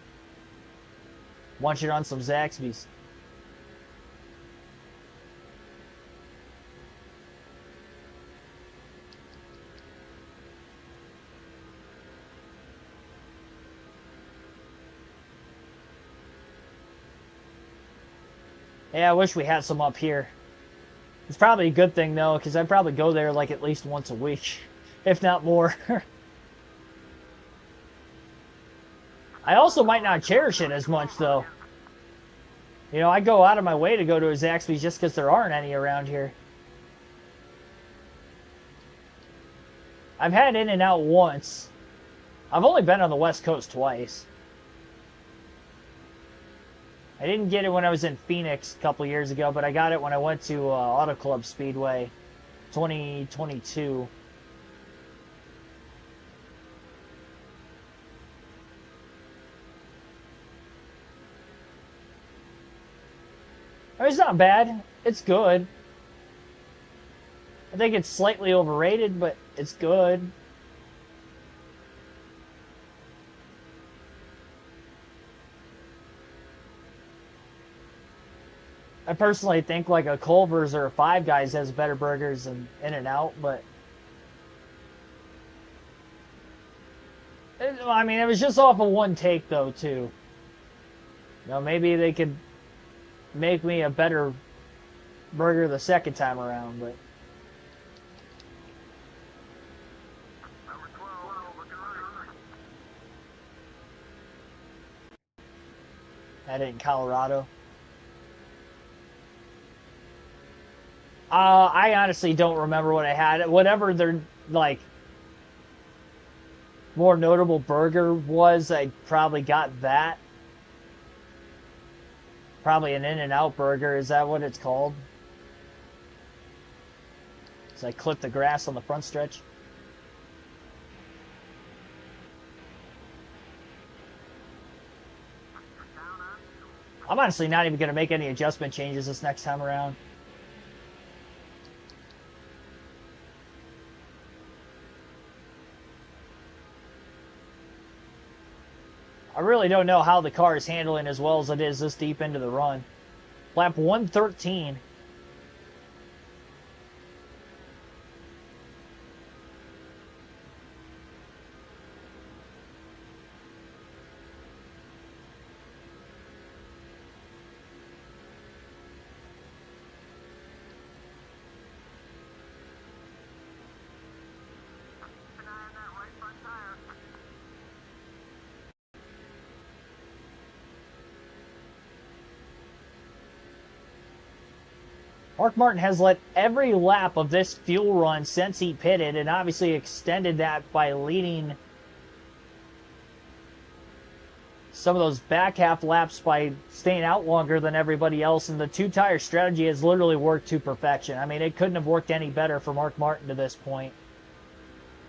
munching on some Zaxby's. Yeah, I wish we had some up here. It's probably a good thing though, because I'd probably go there like at least once a week, if not more. I also might not cherish it as much though. You know, I go out of my way to go to a Zaxby's just because there aren't any around here. I've had In-N-Out once. I've only been on the West Coast twice. I didn't get it when I was in Phoenix a couple years ago, but I got it when I went to Auto Club Speedway 2022. I mean, it's not bad. It's good. I think it's slightly overrated, but it's good. I personally think like a Culver's or a Five Guys has better burgers than In-N-Out, but I mean, it was just off of one take though too. Maybe they could make me a better burger the second time around, but had it in Colorado. I honestly don't remember what I had. Whatever their like more notable burger was, I probably got that. Probably an In-N-Out burger. Is that what it's called? So I clip the grass on the front stretch. I'm honestly not even going to make any adjustment changes this next time around. I really don't know how the car is handling as well as it is this deep into the run. Lap 113. Mark Martin has led every lap of this fuel run since he pitted, and obviously extended that by leading some of those back half laps by staying out longer than everybody else. And the two-tire strategy has literally worked to perfection. I mean, it couldn't have worked any better for Mark Martin to this point.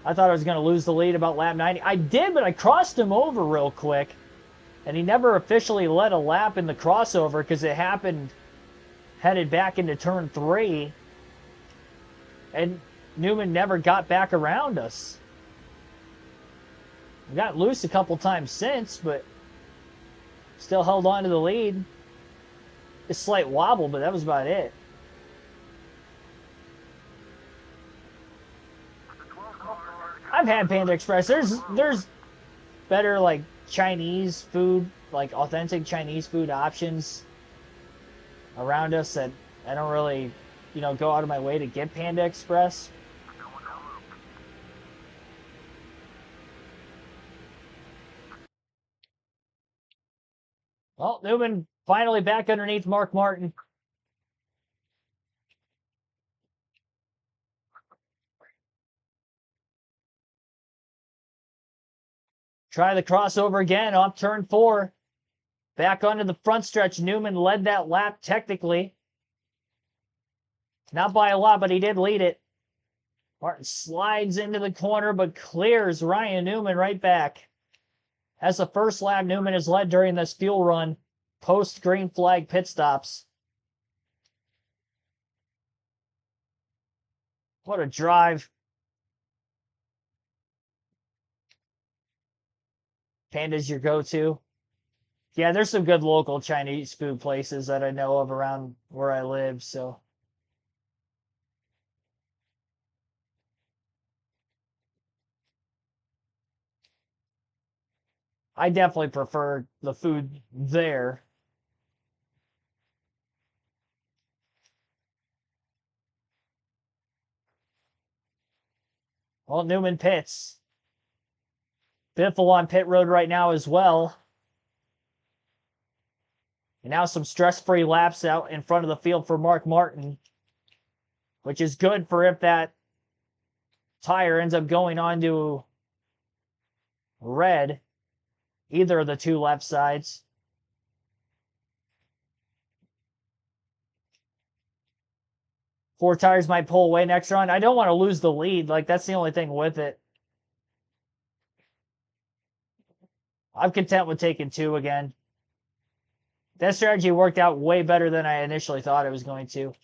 I thought I was going to lose the lead about lap 90. I did, but I crossed him over real quick. And he never officially led a lap in the crossover because it happened headed back into turn 3, and Newman never got back around us. We got loose a couple times since, but still held on to the lead. A slight wobble, but that was about it. I've had Panda Express. There's better like Chinese food, like authentic Chinese food options around us that I don't really, go out of my way to get Panda Express. Well, Newman finally back underneath Mark Martin. Try the crossover again off turn 4. Back onto the front stretch. Newman led that lap technically. Not by a lot, but he did lead it. Martin slides into the corner, but clears Ryan Newman right back. As the first lap Newman has led during this fuel run, post green flag pit stops. What a drive. Panda's your go-to. Yeah, there's some good local Chinese food places that I know of around where I live, so. I definitely prefer the food there. Well, Newman pits. Biffle on pit road right now as well. And now some stress-free laps out in front of the field for Mark Martin, which is good for if that tire ends up going onto red, either of the two left sides. Four tires might pull away next run. I don't want to lose the lead. Like, that's the only thing with it. I'm content with taking 2 again. That strategy worked out way better than I initially thought it was going to.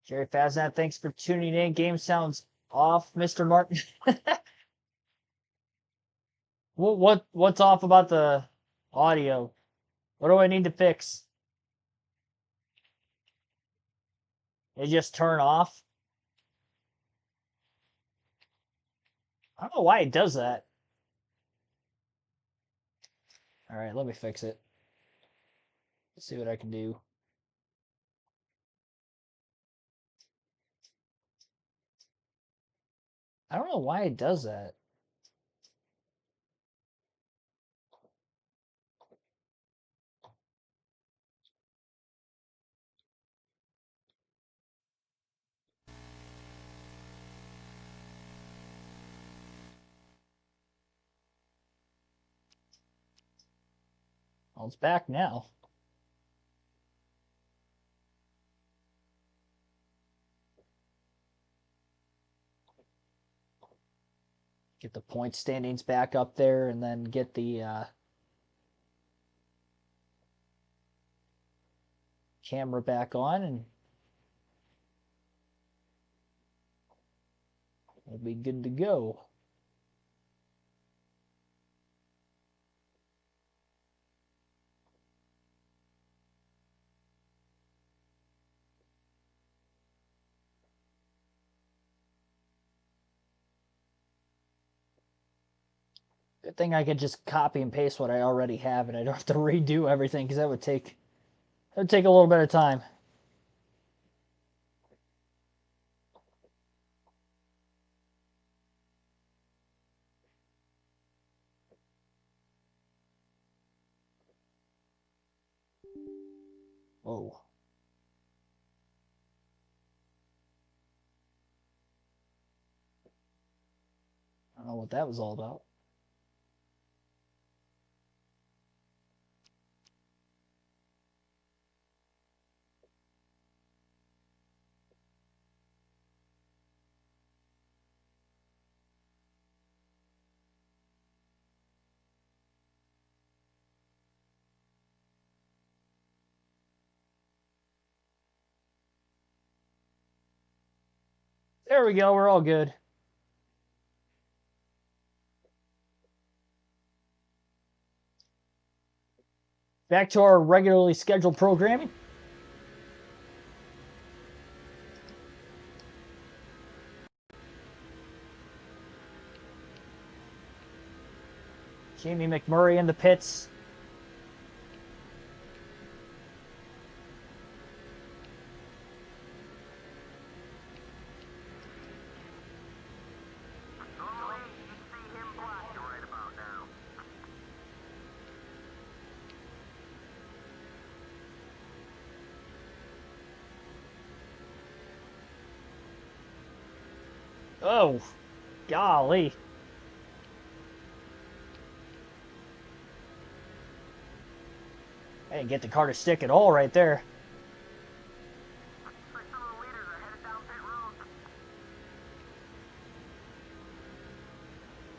Jerry Faznet, thanks for tuning in. Game sounds off, Mr. Martin. What's off about the audio? What do I need to fix? It just turn off? I don't know why it does that. All right, let me fix it. Let's see what I can do. I don't know why it does that. Well, it's back now. Get the point standings back up there, and then get the camera back on, and we'll be good to go. Good thing I could just copy and paste what I already have, and I don't have to redo everything, because that would take a little bit of time. Whoa. I don't know what that was all about. There we go. We're all good. Back to our regularly scheduled programming. Jamie McMurray in the pits. Oh, golly. I didn't get the car to stick at all right there.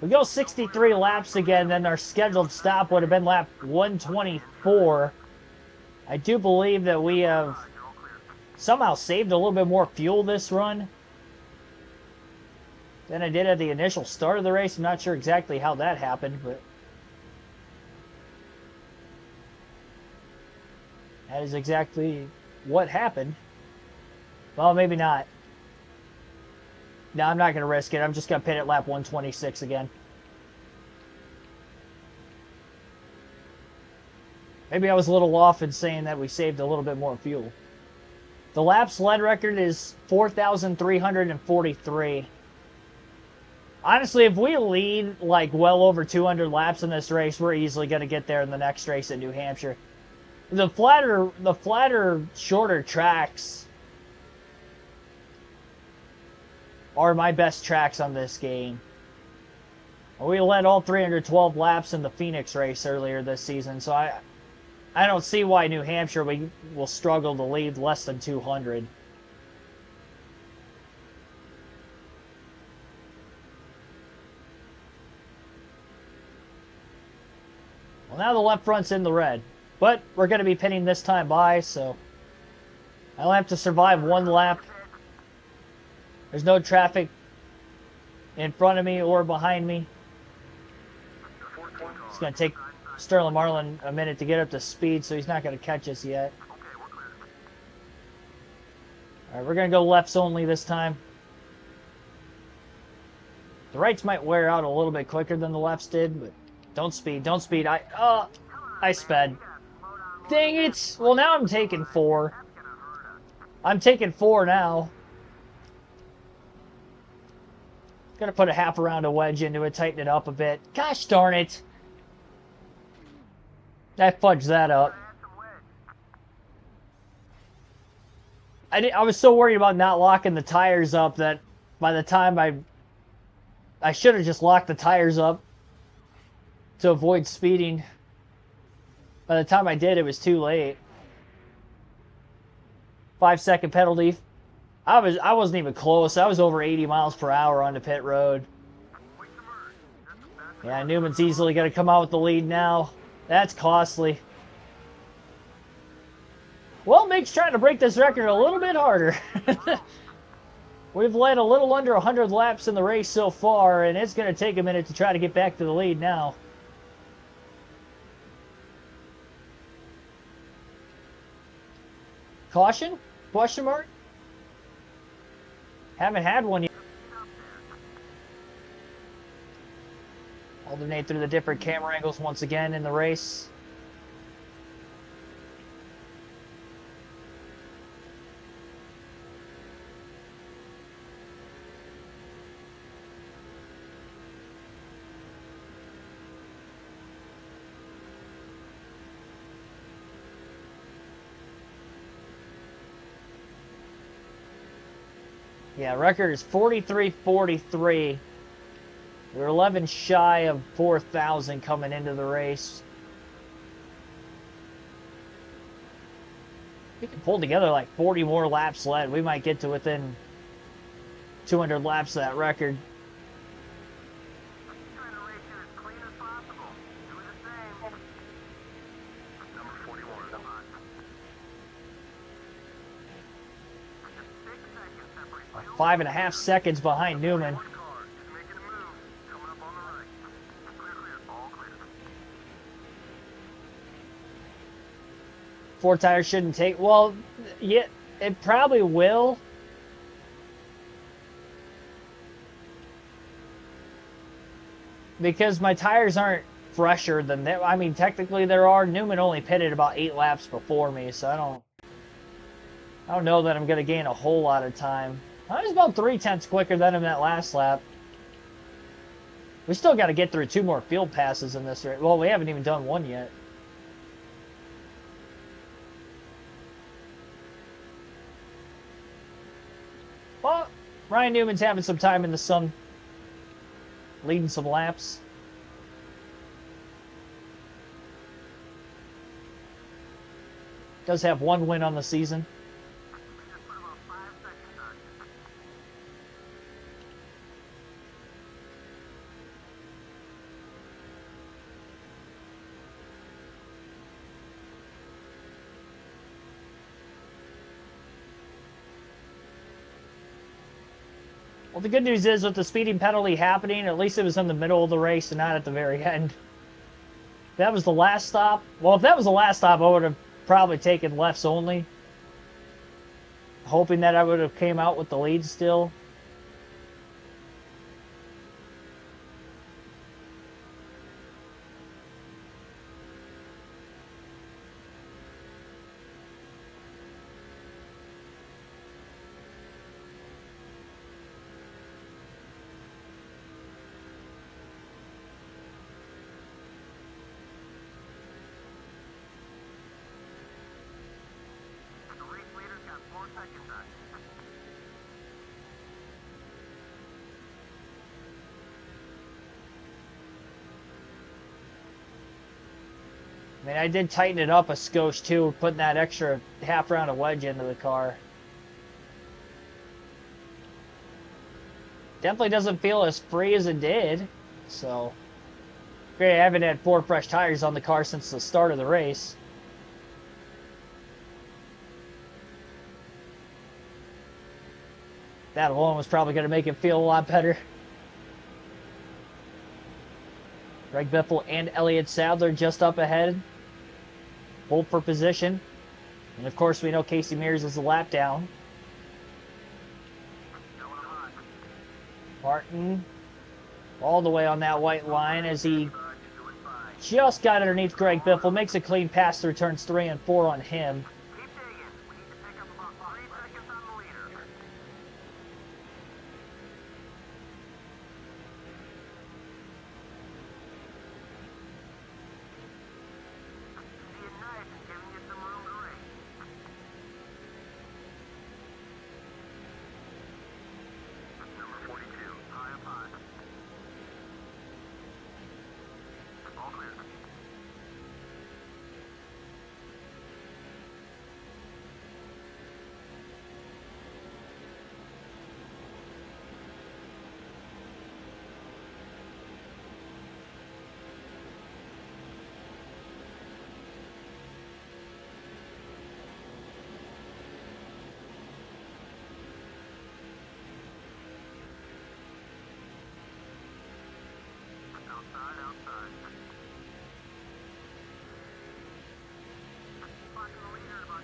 We go 63 laps again, then our scheduled stop would have been lap 124. I do believe that we have somehow saved a little bit more fuel this run than I did at the initial start of the race. I'm not sure exactly how that happened, but that is exactly what happened. Well, maybe not. No, I'm not going to risk it. I'm just going to pit at lap 126 again. Maybe I was a little off in saying that we saved a little bit more fuel. The laps led record is 4,343. Honestly, if we lead like well over 200 laps in this race, we're easily going to get there in the next race at New Hampshire. The flatter, shorter tracks are my best tracks on this game. We led all 312 laps in the Phoenix race earlier this season, so I don't see why New Hampshire we will struggle to lead less than 200. Well, now the left front's in the red, but we're going to be pitting this time by, so I'll have to survive one lap There's no traffic in front of me or behind me. It's going to take Sterling Marlin a minute to get up to speed, so he's not going to catch us yet. All right, we're going to go lefts only this time. The rights might wear out a little bit quicker than the lefts did, but don't speed, don't speed. I sped. Dang it! Well, now I'm taking 4. I'm taking 4 now. Gonna put a half around a wedge into it, tighten it up a bit. Gosh darn it! I fudged that up. I was so worried about not locking the tires up that by the time I should have just locked the tires up to avoid speeding. By the time I did, it was too late. 5-second penalty. I wasn't even close. I was over 80 miles per hour on the pit road. Yeah, Newman's easily going to come out with the lead now. That's costly. Well, Mick's trying to break this record a little bit harder. We've led a little under 100 laps in the race so far, and it's going to take a minute to try to get back to the lead now. Caution? Question mark? Haven't had one yet. Alternate through the different camera angles once again in the race. Yeah, record is 43-43. We're 11 shy of 4,000 coming into the race. We can pull together like 40 more laps led. We might get to within 200 laps of that record. Five and a half seconds behind Newman. Four tires shouldn't take. Well, yeah, it probably will. Because my tires aren't fresher than that. I mean, technically there are. Newman only pitted about 8 laps before me, so I don't know that I'm going to gain a whole lot of time. I was about 0.3 quicker than him that last lap. We still got to get through 2 more field passes in this race. Well, we haven't even done one yet. Well, Ryan Newman's having some time in the sun, leading some laps. Does have 1 win on the season. Well, the good news is with the speeding penalty happening, at least it was in the middle of the race and not at the very end. If that was the last stop, well, if that was the last stop, I would have probably taken lefts only, hoping that I would have came out with the lead still. I mean, I did tighten it up a skosh too, putting that extra half round of wedge into the car. Definitely doesn't feel as free as it did. So, great, I haven't had 4 fresh tires on the car since the start of the race. That alone was probably going to make it feel a lot better. Greg Biffle and Elliott Sadler just up ahead. Both for position. And of course, we know Casey Mears is a lap down. Martin all the way on that white line as he just got underneath Greg Biffle. Makes a clean pass through turns 3 and 4 on him.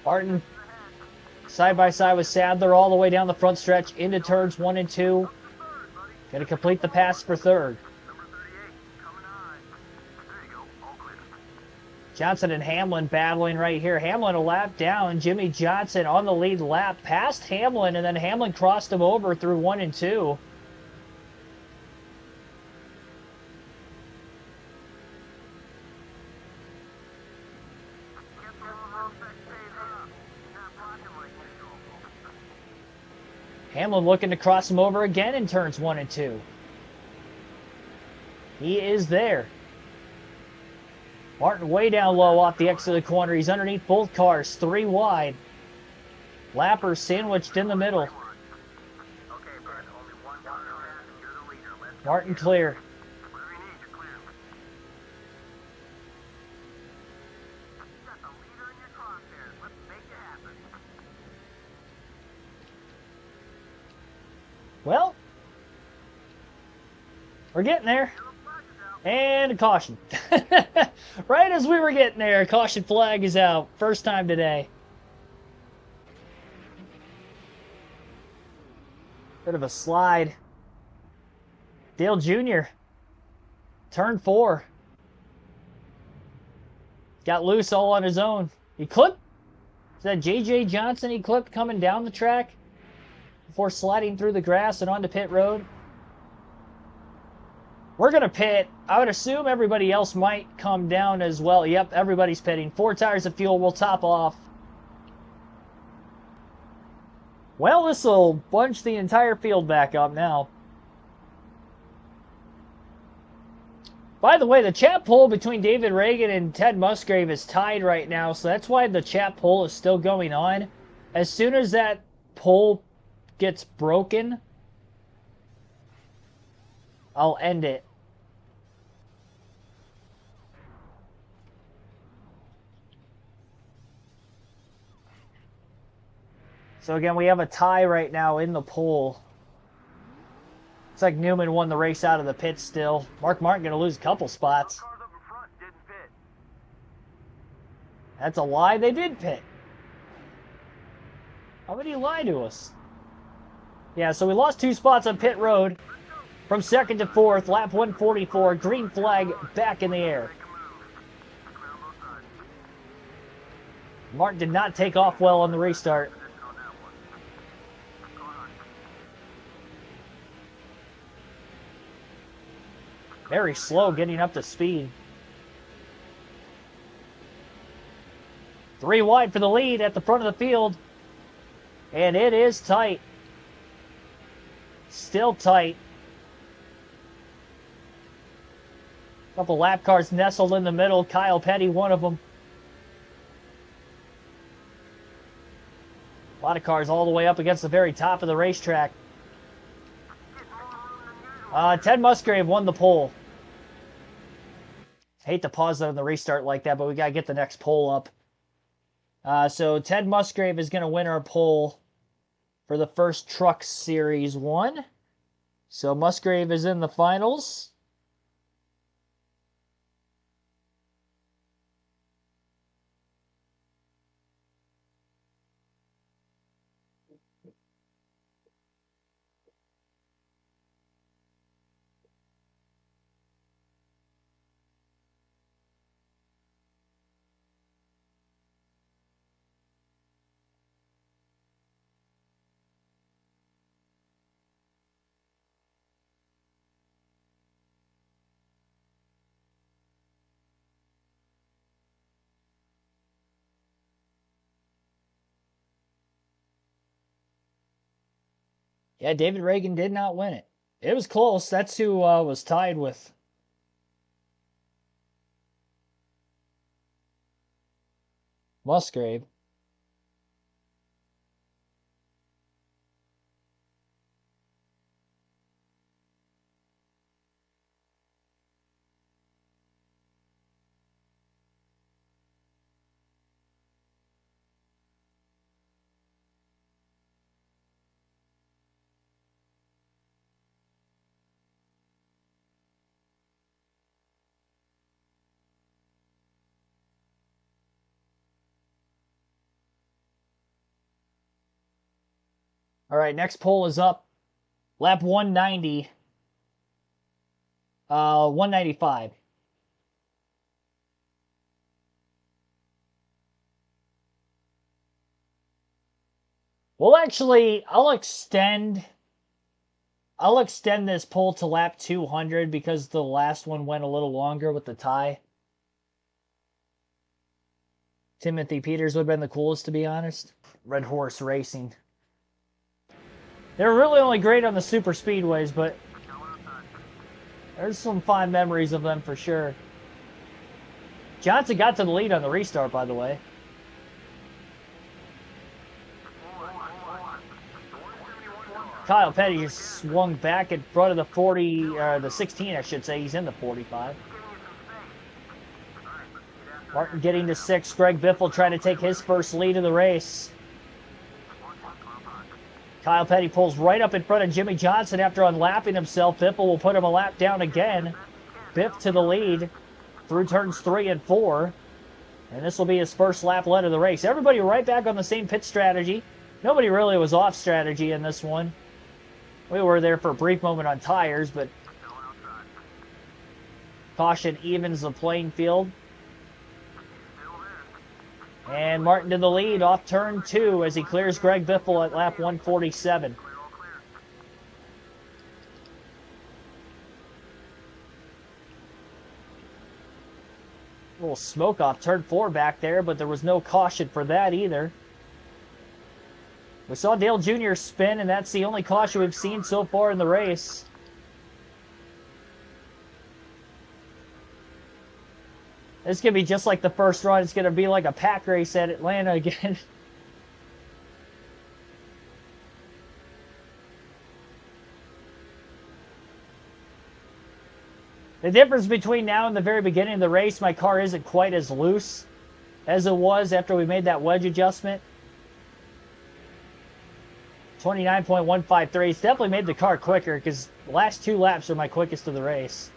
Martin side by side with Sadler all the way down the front stretch into turns 1 and 2. Going to complete the pass for third. Johnson and Hamlin battling right here. Hamlin a lap down. Jimmy Johnson on the lead lap past Hamlin, and then Hamlin crossed him over through 1 and 2. Hamlin looking to cross him over again in turns 1 and 2. He is there. Martin way down low off the exit of the corner. He's underneath both cars, 3 wide. Lapper sandwiched in the middle. Martin clear. Well, we're getting there. And a caution. Right as we were getting there, a caution flag is out. First time today. Bit of a slide. Dale Jr. Turn 4. Got loose all on his own. He clipped. Is that J.J. Johnson he clipped coming down the track before sliding through the grass and onto pit road? We're going to pit. I would assume everybody else might come down as well. Yep, everybody's pitting. 4 tires of fuel. We'll top off. Well, this will bunch the entire field back up now. By the way, the chat poll between David Reagan and Ted Musgrave is tied right now, so that's why the chat poll is still going on. As soon as that poll gets broken, I'll end it. So again, we have a tie right now in the poll. Looks like Newman won the race out of the pit still. Mark Martin going to lose a couple spots. That's a lie. They did pit. How would he lie to us? Yeah, so we lost 2 spots on pit road. From 2nd to 4th, lap 144, green flag back in the air. Martin did not take off well on the restart. Very slow getting up to speed. 3 wide for the lead at the front of the field. And it is tight. Still tight. Couple lap cars nestled in the middle. Kyle Petty, one of them. A lot of cars all the way up against the very top of the racetrack. Ted Musgrave won the pole. Hate to pause it on the restart like that, but we got to get the next pole up. So Ted Musgrave is going to win our pole. for the first Truck Series 1. So Musgrave is in the finals. Yeah, David Reagan did not win it. It was close. That's who was tied with Musgrave. All right, next poll is up. Lap 190. 195. Well, actually, I'll extend this poll to lap 200 because the last one went a little longer with the tie. Timothy Peters would have been the coolest, to be honest. Red Horse Racing. They're really only great on the super speedways, but there's some fond memories of them for sure. Johnson got to the lead on the restart, by the way. Kyle Petty swung back in front of the 40, or the 16, I should say. He's in the 45. Martin getting to 6. Greg Biffle trying to take his first lead of the race. Kyle Petty pulls right up in front of Jimmy Johnson after unlapping himself. Biffle will put him a lap down again. Biff to the lead through turns 3 and 4. And this will be his first lap led of the race. Everybody right back on the same pit strategy. Nobody really was off strategy in this one. We were there for a brief moment on tires, but caution evens the playing field. And Martin to the lead off turn 2 as he clears Greg Biffle at lap 147. A little smoke off turn 4 back there, but there was no caution for that either. We saw Dale Jr. spin, and that's the only caution we've seen so far in the race. This is going to be just like the first run. It's going to be like a pack race at Atlanta again. The difference between now and the very beginning of the race, my car isn't quite as loose as it was after we made that wedge adjustment. 29.153. It's definitely made the car quicker because the last 2 laps are my quickest of the race.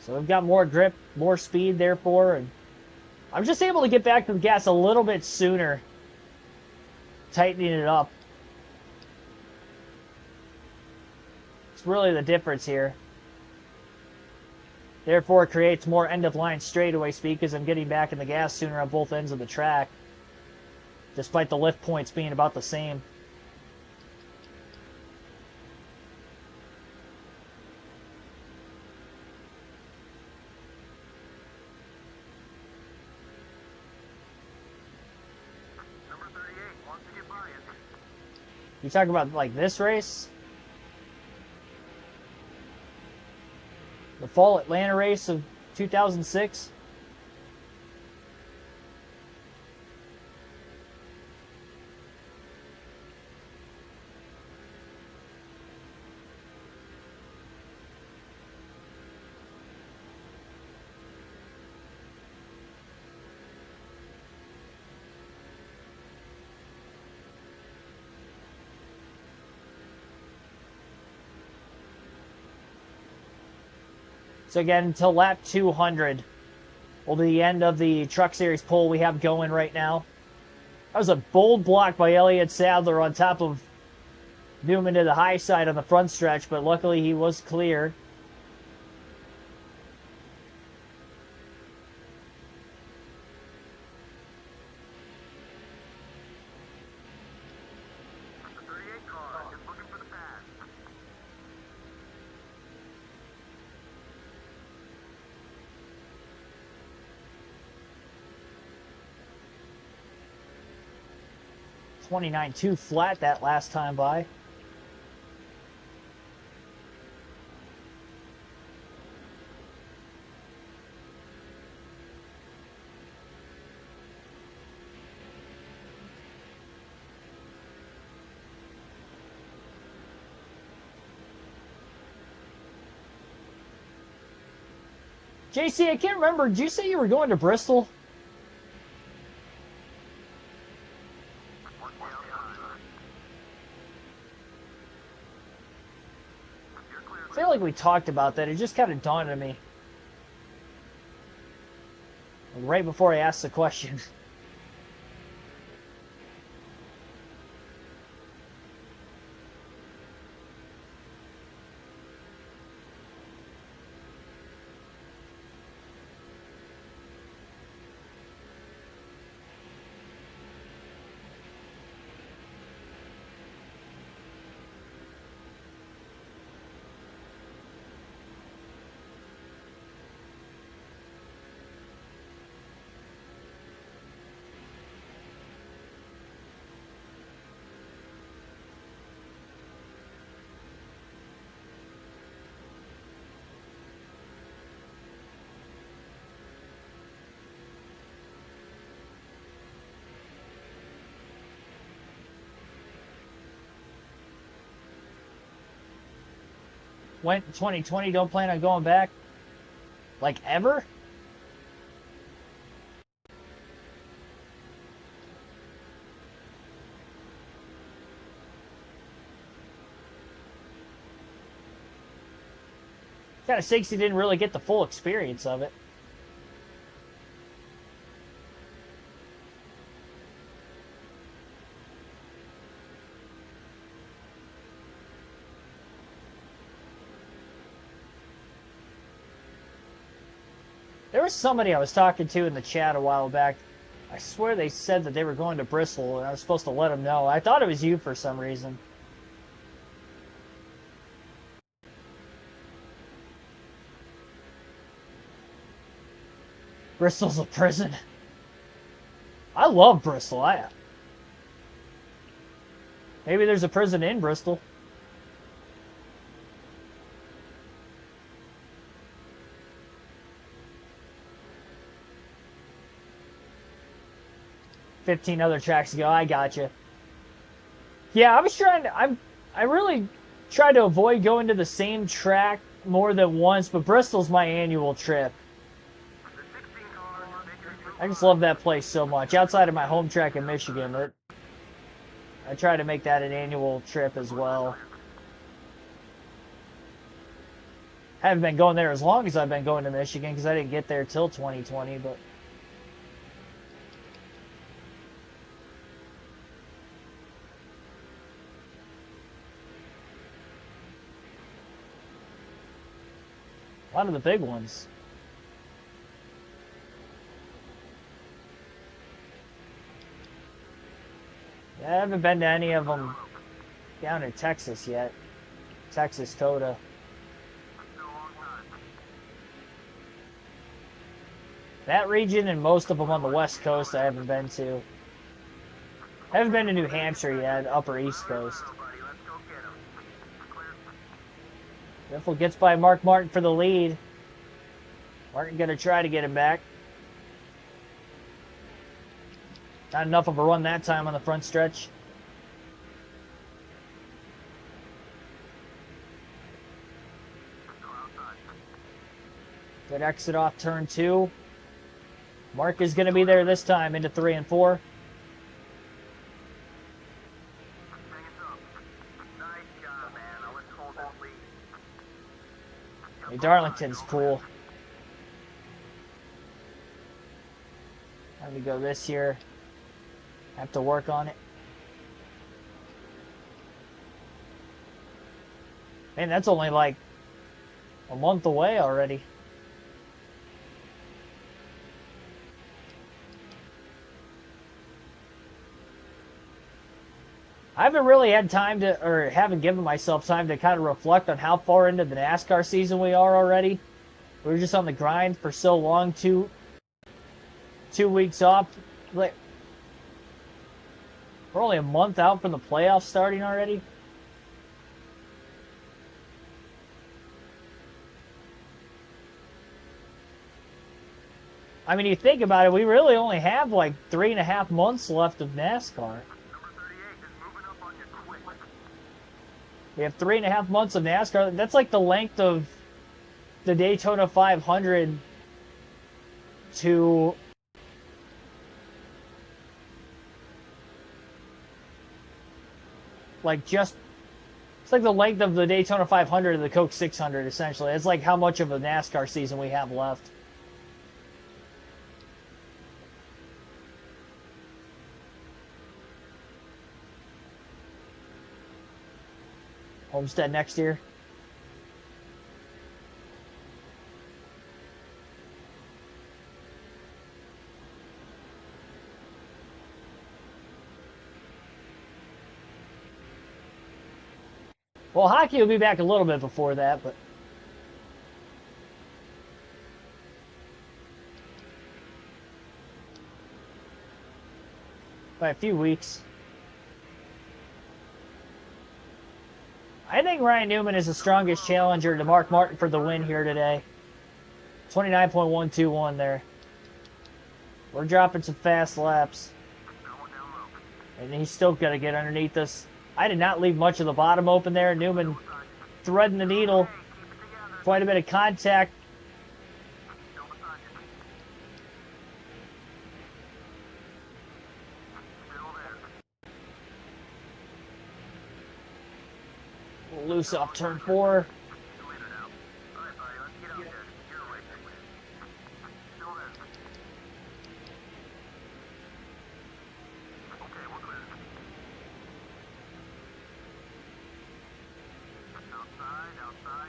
So we've got more grip, more speed, therefore, and I'm just able to get back to the gas a little bit sooner, tightening it up. It's really the difference here. Therefore, it creates more end-of-line straightaway speed because I'm getting back in the gas sooner on both ends of the track, despite the lift points being about the same. You talk about like this race? The fall Atlanta race of 2006? So again, until lap 200 will be the end of the Truck Series poll we have going right now. That was a bold block by Elliott Sadler on top of Newman to the high side on the front stretch, but luckily he was clear. .29 too flat that last time by. JC, I can't remember. Did you say you were going to Bristol? I feel like we talked about that. It just kind of dawned on me. Right before I asked the question. Went in 2020, don't plan on going back? Like ever? Kind of stinks he didn't really get the full experience of it. There was somebody I was talking to in the chat a while back. I swear they said that they were going to Bristol, and I was supposed to let them know. I thought it was you for some reason. Bristol's a prison. I love Bristol. Maybe there's a prison in Bristol. $15 other tracks to go. I gotcha. Yeah, I was trying to. I really try to avoid going to the same track more than once, but Bristol's my annual trip. I just love that place so much. Outside of my home track in Michigan, but I try to make that an annual trip as well. Haven't been going there as long as I've been going to Michigan because I didn't get there till 2020, but. A lot of the big ones. Yeah, I haven't been to any of them down in Texas yet. Texas, Coda. That region and most of them on the West Coast I haven't been to. I haven't been to New Hampshire yet, Upper East Coast. Riffle gets by Mark Martin for the lead. Martin going to try to get him back. Not enough of a run that time on the front stretch. Good exit off turn 2. Mark is going to be there this time into 3 and 4. He Darlington's cool. Let me go this year. Have to work on it. Man, that's only like a month away already. I haven't really had time to, or haven't given myself time to kind of reflect on how far into the NASCAR season we are already. We were just on the grind for so long, two weeks off. Like, we're only a month out from the playoffs starting already. I mean, you think about it, we really only have like 3.5 months left of NASCAR. We have 3.5 months of NASCAR. That's like the length of the Daytona 500 to like just, it's like the length of the Daytona 500 to the Coke 600 essentially. It's like how much of a NASCAR season we have left. Homestead next year. Well, hockey will be back a little bit before that, but by a few weeks. I think Ryan Newman is the strongest challenger to Mark Martin for the win here today. 29.121 there. We're dropping some fast laps. And he's still got to get underneath us. I did not leave much of the bottom open there. Newman threading the needle. Quite a bit of contact. Loose off turn 4.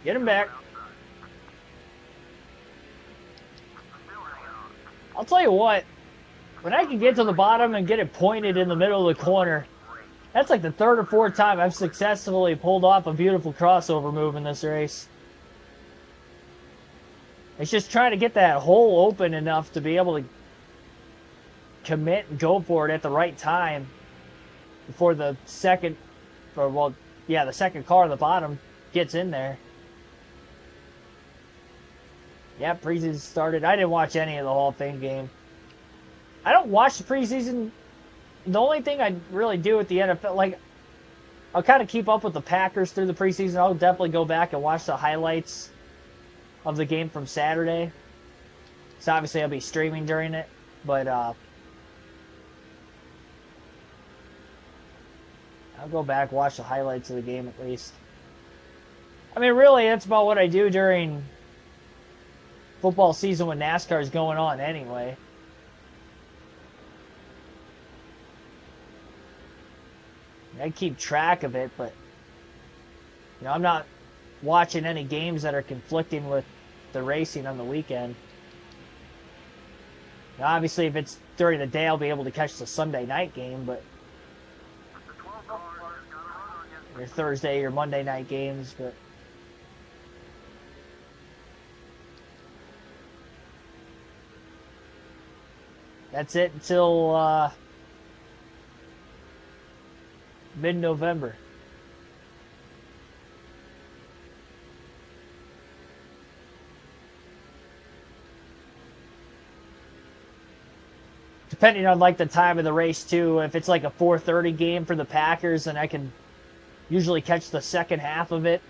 Get him back. I'll tell you what, when I can get to the bottom and get it pointed in the middle of the corner, that's like the third or fourth time I've successfully pulled off a beautiful crossover move in this race. It's just trying to get that hole open enough to be able to commit and go for it at the right time before the second, or well, yeah, the second car at the bottom gets in there. Yeah, preseason started. I didn't watch any of the Hall of Fame game. I don't watch the preseason. The only thing I really do with the NFL, like, I'll kind of keep up with the Packers through the preseason. I'll definitely go back and watch the highlights of the game from Saturday. So obviously I'll be streaming during it, but I'll go back, watch the highlights of the game at least. I mean, really, that's about what I do during football season when NASCAR is going on anyway. I keep track of it, but you know, I'm not watching any games that are conflicting with the racing on the weekend. Now, obviously, if it's during the day, I'll be able to catch the Sunday night game, but your Thursday or Monday night games, but that's it until mid-November. Depending on like the time of the race too, if it's like a 4:30 game for the Packers, then I can usually catch the second half of it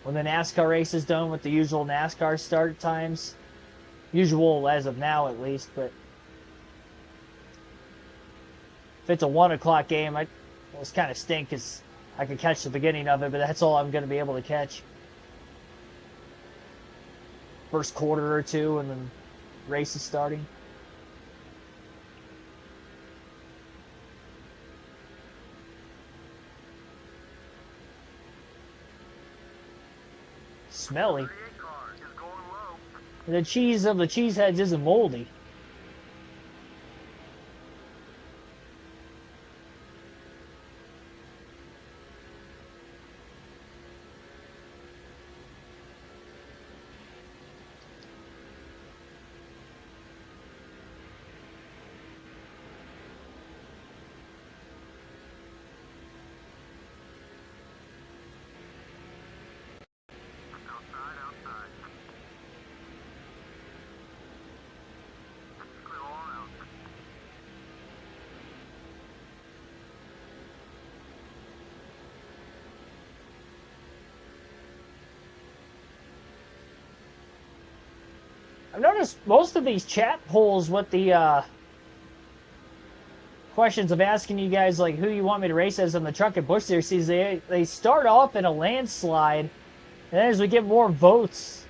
when the NASCAR race is done with the usual NASCAR start times. Usual as of now at least, but if it's a 1 o'clock game, it's kind of stink because I could catch the beginning of it, but that's all I'm going to be able to catch. first quarter or two, and then race is starting. Smelly. The cheese of the cheeseheads isn't moldy. I've noticed most of these chat polls with the questions of asking you guys like who you want me to race as in the Truck and Busch Series, they start off in a landslide, and then as we get more votes,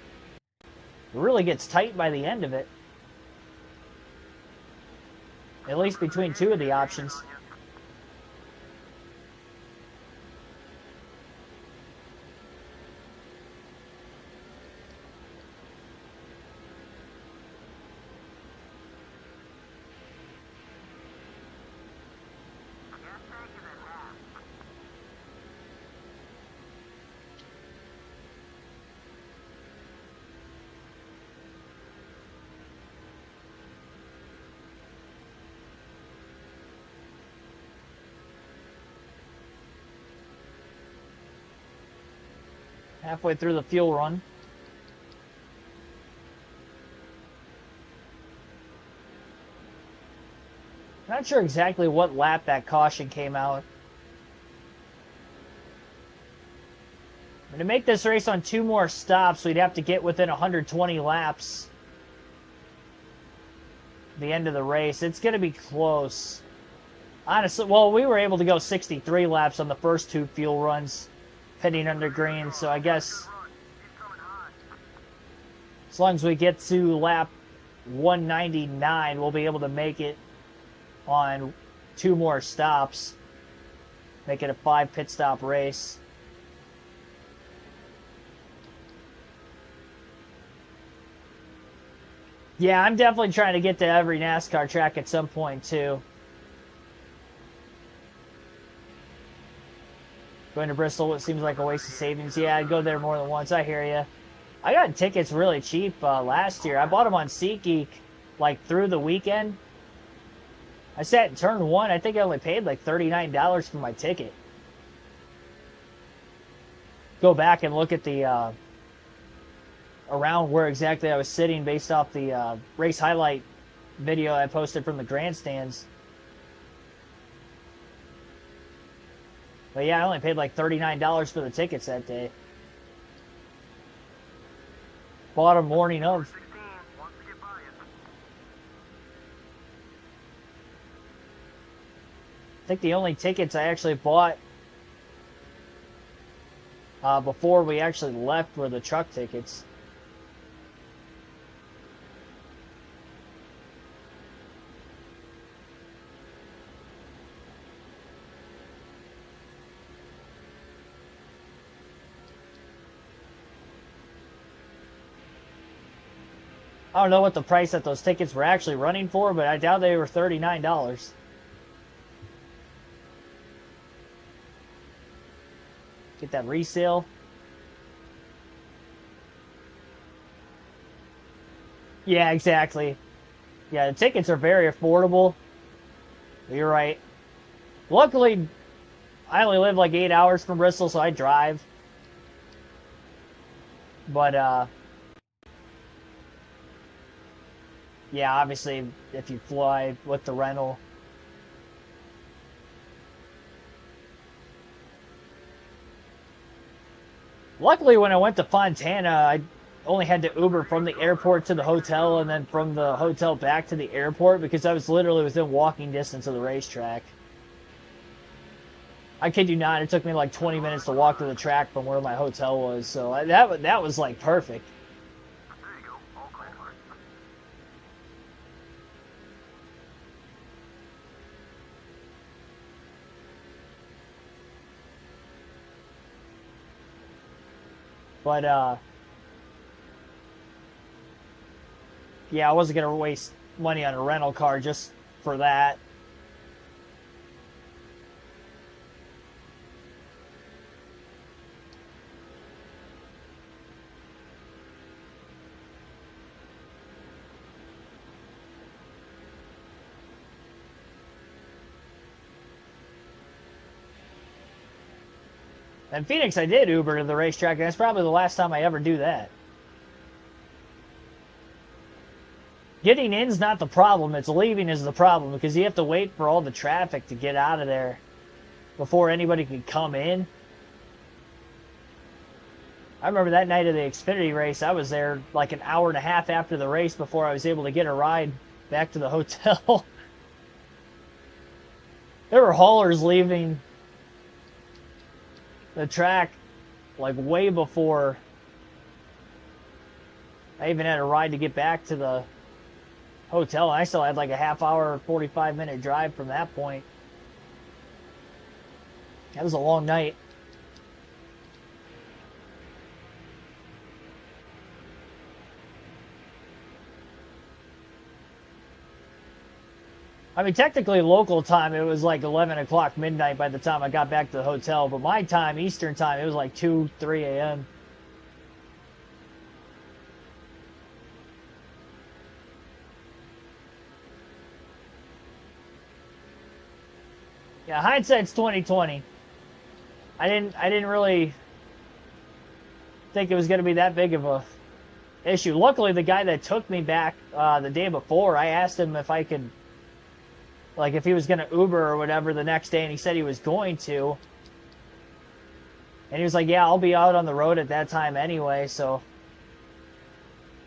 it really gets tight by the end of it. At least between two of the options. Halfway through the fuel run. Not sure exactly what lap that caution came out. And to make this race on 2 more stops, we'd have to get within 120 laps. The end of the race. It's going to be close. Honestly, well, we were able to go 63 laps on the first 2 fuel runs. Pitting under green, so I guess as long as we get to lap 199, we'll be able to make it on 2 more stops. Make it a 5 pit stop race. Yeah, I'm definitely trying to get to every NASCAR track at some point, too. Going to Bristol, it seems like a waste of savings. Yeah, I'd go there more than once. I hear you. I got tickets really cheap last year. I bought them on SeatGeek, like, through the weekend. I sat in turn 1. I think I only paid, like, $39 for my ticket. Go back and look at the, around where exactly I was sitting based off the race highlight video I posted from the grandstands. But yeah, I only paid like $39 for the tickets that day. Bought them morning of. I think the only tickets I actually bought before we actually left were the truck tickets. I don't know what the price that those tickets were actually running for, but I doubt they were $39. Get that resale. Yeah, exactly. Yeah, the tickets are very affordable. You're right. Luckily, I only live like 8 hours from Bristol, so I drive. But, yeah, obviously, if you fly with the rental. Luckily, when I went to Fontana, I only had to Uber from the airport to the hotel and then from the hotel back to the airport because I was literally within walking distance of the racetrack. I kid you not, it took me like 20 minutes to walk to the track from where my hotel was, so that was like perfect. There you go. But, yeah, I wasn't going to waste money on a rental car just for that. In Phoenix, I did Uber to the racetrack, and that's probably the last time I ever do that. Getting in's not the problem, it's leaving is the problem, because you have to wait for all the traffic to get out of there before anybody can come in. I remember that night of the Xfinity race, I was there like an hour and a half after the race before I was able to get a ride back to the hotel. There were haulers leaving the track like way before I even had a ride to get back to the hotel. I still had like a half hour, 45-minute drive from that point. That was a long night. I mean, technically local time, it was like 11 o'clock midnight by the time I got back to the hotel. But my time, Eastern time, it was like 2, 3 a.m. Yeah, hindsight's 2020. I didn't really think it was going to be that big of a issue. Luckily, the guy that took me back the day before, I asked him if I could, like, if he was going to Uber or whatever the next day, and he said he was going to. And he was like, yeah, I'll be out on the road at that time anyway, so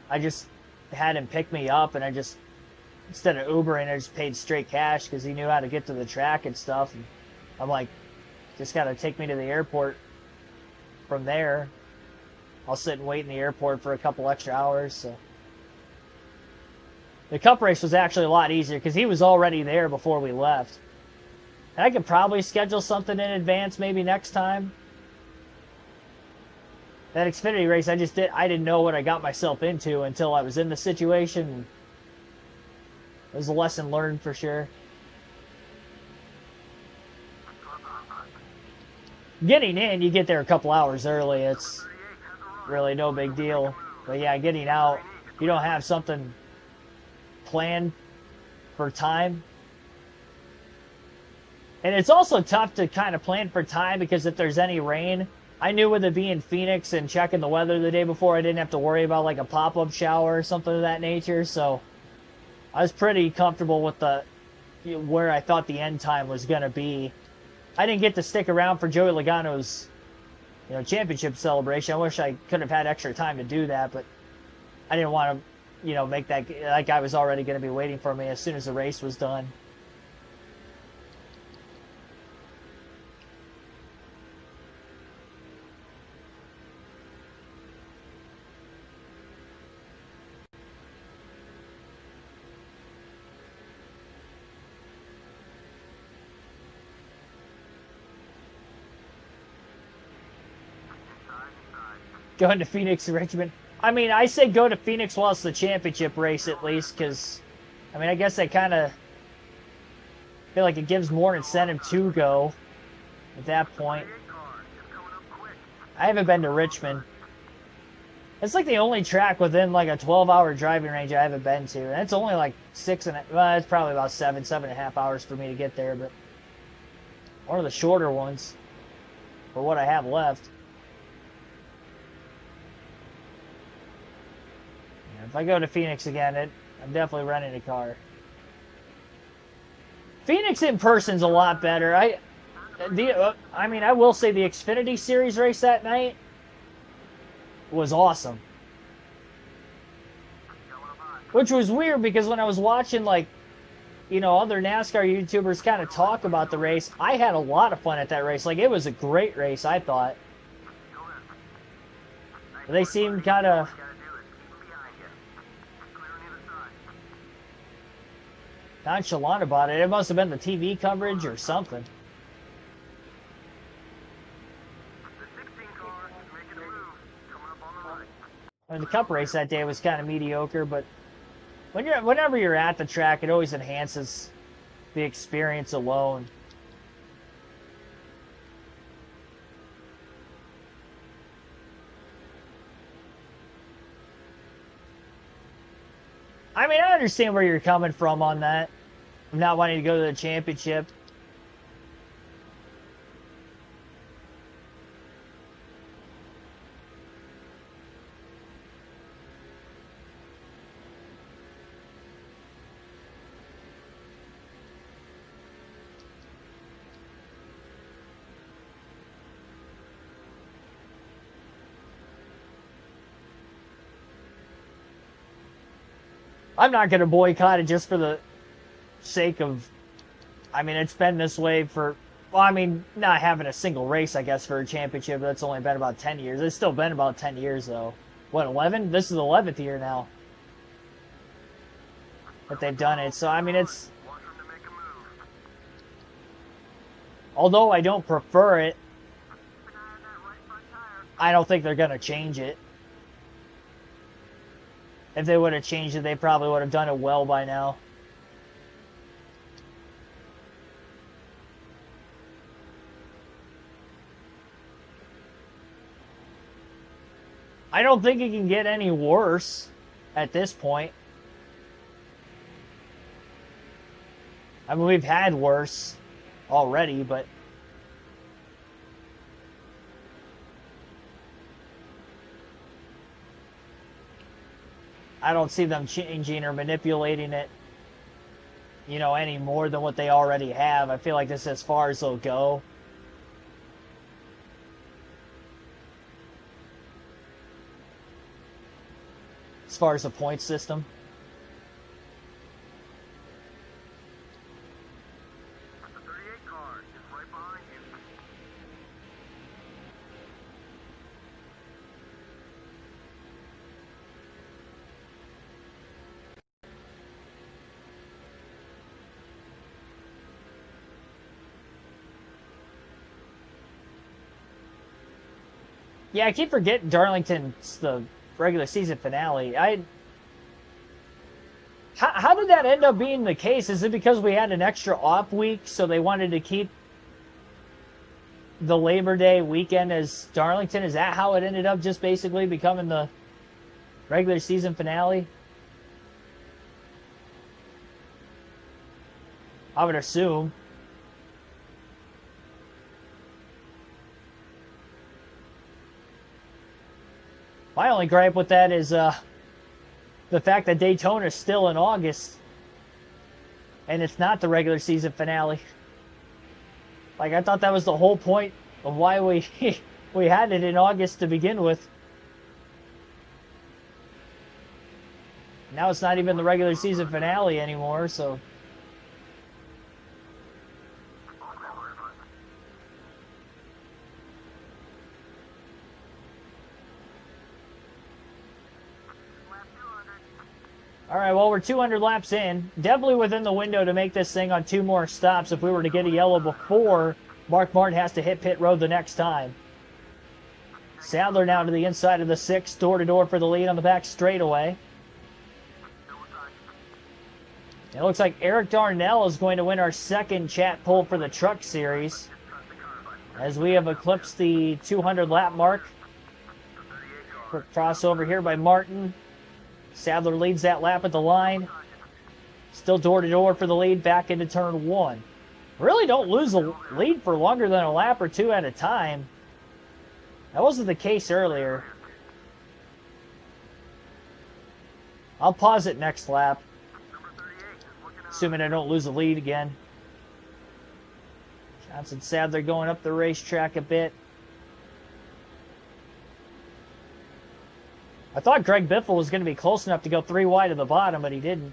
I just had him pick me up, and I just, instead of Ubering, I just paid straight cash because he knew how to get to the track and stuff. And I'm like, just got to take me to the airport from there. I'll sit and wait in the airport for a couple extra hours, so. The Cup race was actually a lot easier because he was already there before we left. And I could probably schedule something in advance maybe next time. That Xfinity race, I didn't know what I got myself into until I was in the situation. It was a lesson learned for sure. Getting in, you get there a couple hours early. It's really no big deal. But yeah, getting out, you don't have something planned for time. And it's also tough to kind of plan for time because if there's any rain, I knew with it being Phoenix and checking the weather the day before, I didn't have to worry about like a pop-up shower or something of that nature. So I was pretty comfortable with where I thought the end time was going to be. I didn't get to stick around for Joey Logano's championship celebration. I wish I could have had extra time to do that, but I didn't want to make that like I was already going to be waiting for me as soon as the race was done. Going to Phoenix and Richmond. I mean, I say go to Phoenix while it's the championship race at least, because, I mean, I guess I kind of feel like it gives more incentive to go at that point. I haven't been to Richmond. It's like the only track within like a 12-hour driving range I haven't been to. And it's only like it's probably about 7.5 hours for me to get there, but one of the shorter ones for what I have left. If I go to Phoenix again, I'm definitely renting a car. Phoenix in person's a lot better. I will say the Xfinity Series race that night was awesome. Which was weird because when I was watching other NASCAR YouTubers kind of talk about the race, I had a lot of fun at that race. Like, it was a great race, I thought. They seemed kind of nonchalant about it. It must have been the TV coverage or something. And the Cup race that day was kind of mediocre, but whenever you're at the track, it always enhances the experience alone. I mean, I understand where you're coming from on that. Not wanting to go to the championship. I'm not going to boycott it just for the sake of, I mean, it's been this way for, well, I mean, not having a single race, I guess, for a championship. That's only been about 10 years. It's still been about 10 years, though. What, 11? This is the 11th year now that they've done it. So, I mean, it's, although I don't prefer it, I don't think they're going to change it. If they would have changed it, they probably would have done it well by now. I don't think it can get any worse at this point. I mean, we've had worse already, but I don't see them changing or manipulating it, you know, any more than what they already have. I feel like this is as far as they'll go. As far as the point system. The 38 car is right behind you. Yeah, I keep forgetting Darlington's the regular season finale. How did that end up being the case? Is it because we had an extra off week, so they wanted to keep the Labor Day weekend as Darlington? Is that how it ended up just basically becoming the regular season finale? I would assume. My only gripe with that is the fact that Daytona is still in August and it's not the regular season finale. Like, I thought that was the whole point of why we we had it in August to begin with. Now it's not even the regular season finale anymore, so all right, well, we're 200 laps in. Definitely within the window to make this thing on 2 more stops. If we were to get a yellow before, Mark Martin has to hit pit road the next time. Sadler now to the inside of the 6, door-to-door for the lead on the back straightaway. It looks like Eric Darnell is going to win our second chat pull for the Truck Series, as we have eclipsed the 200 lap mark. Quick crossover here by Martin. Sadler leads that lap at the line. Still door-to-door for the lead back into turn 1. Really don't lose the lead for longer than a lap or 2 at a time. That wasn't the case earlier. I'll pause it next lap, assuming I don't lose the lead again. Johnson Sadler going up the racetrack a bit. I thought Greg Biffle was going to be close enough to go 3 wide at the bottom, but he didn't.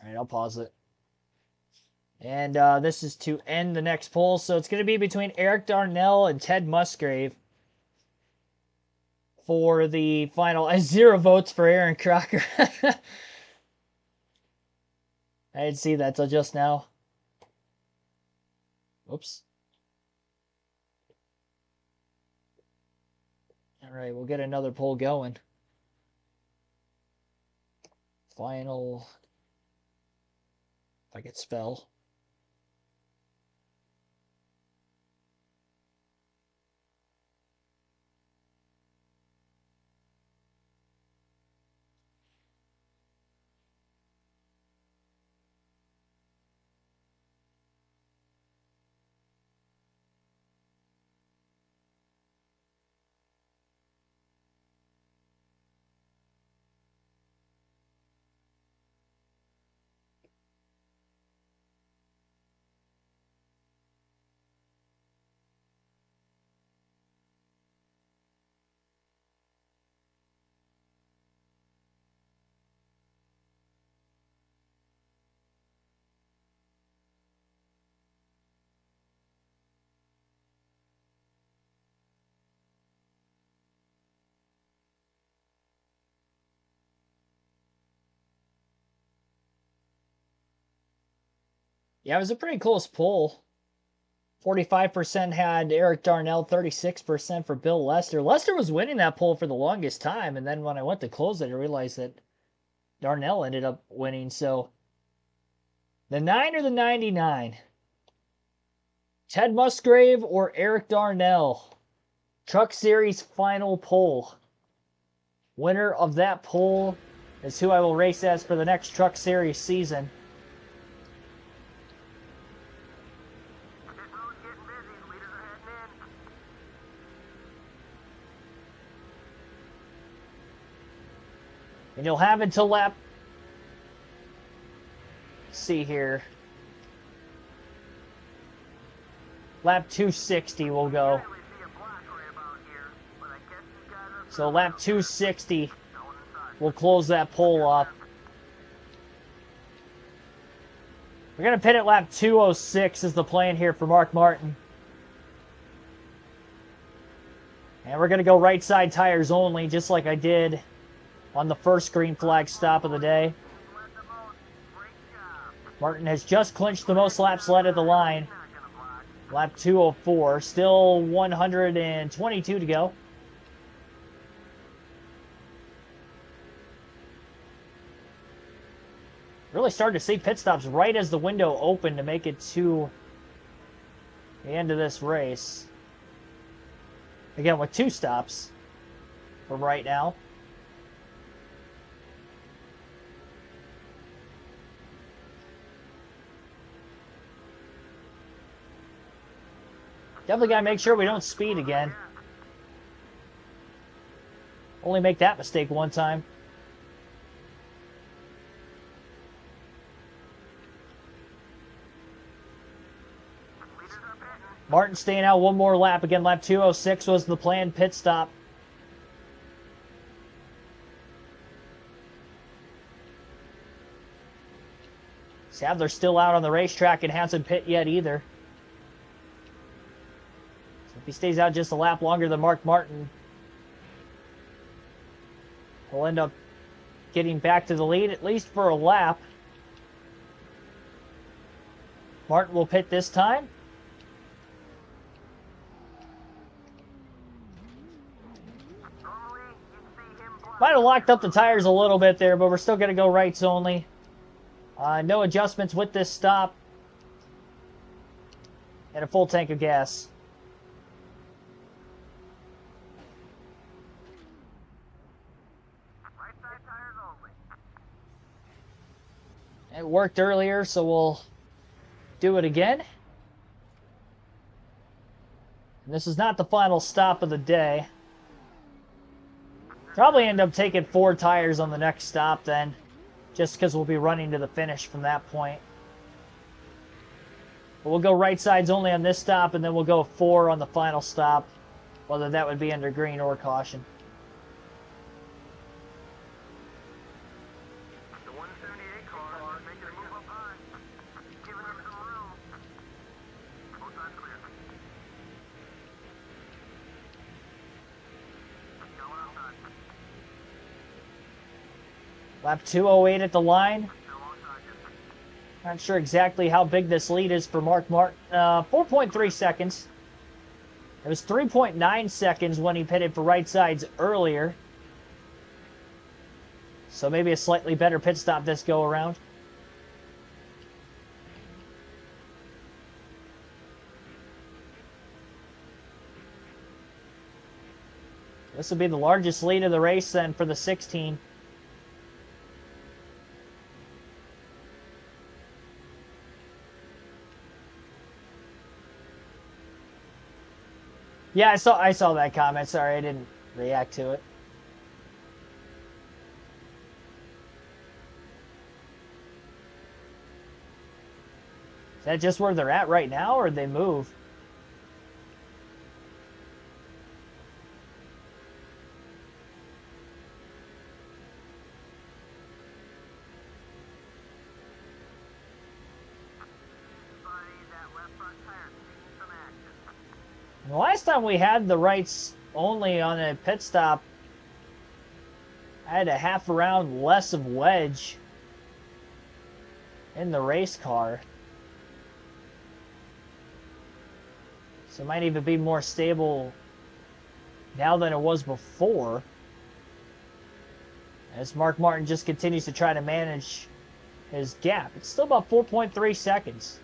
All right, I'll pause it. And this is to end the next poll. So it's going to be between Eric Darnell and Ted Musgrave for the final. 0 votes for Aaron Crocker. I didn't see that till just now. Oops. All right, we'll get another poll going. Final. If I could spell. Yeah, it was a pretty close poll. 45% had Eric Darnell, 36% for Bill Lester. Lester was winning that poll for the longest time, and then when I went to close it, I realized that Darnell ended up winning. So, the 9 or the 99? Ted Musgrave or Eric Darnell? Truck Series final poll. Winner of that poll is who I will race as for the next Truck Series season. And you'll have until lap, see here, lap 260 will go. So lap 260 will close that poll off. We're going to pit at lap 206 is the plan here for Mark Martin. And we're going to go right side tires only, just like I did on the first green flag stop of the day. Martin has just clinched the most laps led at the line. Lap 204. Still 122 to go. Really started to see pit stops right as the window opened to make it to the end of this race. Again, with 2 stops from right now. Definitely got to make sure we don't speed again. Only make that mistake one time. Martin staying out one more lap. Again, lap 206 was the planned pit stop. Sadler's still out on the racetrack and hasn't pit yet either. If he stays out just a lap longer than Mark Martin, he'll end up getting back to the lead, at least for a lap. Martin will pit this time. Might have locked up the tires a little bit there, but we're still going to go rights only. No adjustments with this stop. And a full tank of gas. It worked earlier, so we'll do it again. And this is not the final stop of the day. Probably end up taking 4 tires on the next stop then, just because we'll be running to the finish from that point. But we'll go right sides only on this stop, and then we'll go 4 on the final stop, whether that would be under green or caution. Lap 208 at the line. Not sure exactly how big this lead is for Mark Martin. 4.3 seconds. It was 3.9 seconds when he pitted for right sides earlier. So maybe a slightly better pit stop this go around. This will be the largest lead of the race then for the 16. Yeah, I saw that comment. Sorry, I didn't react to it. Is that just where they're at right now, or did they move? The last time we had the rights only on a pit stop, I had a half a round less of wedge in the race car. So it might even be more stable now than it was before, as Mark Martin just continues to try to manage his gap. It's still about 4.3 seconds.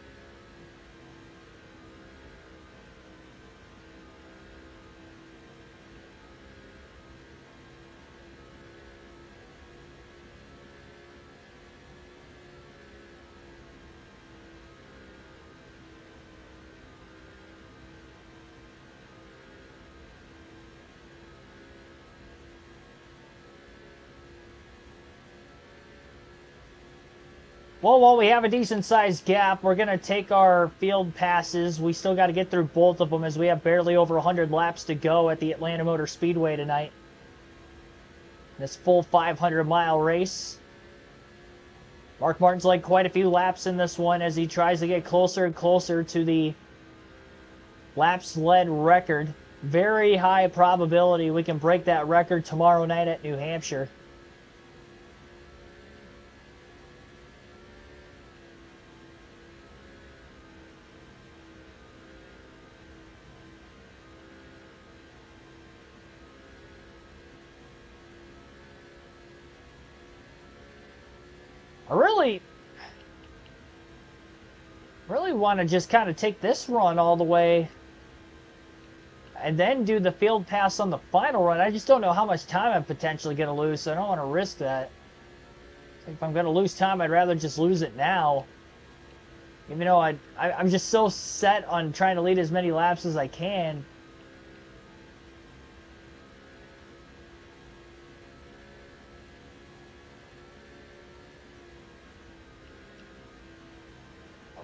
Well, while we have a decent-sized gap, we're going to take our field passes. We still got to get through both of them as we have barely over 100 laps to go at the Atlanta Motor Speedway tonight. This full 500-mile race. Mark Martin's like quite a few laps in this one as he tries to get closer and closer to the laps led record. Very high probability we can break that record tomorrow night at New Hampshire. I really want to just kind of take this run all the way and then do the field pass on the final run. I just don't know how much time I'm potentially going to lose, so I don't want to risk that. If I'm going to lose time, I'd rather just lose it now. Even though I'm just so set on trying to lead as many laps as I can.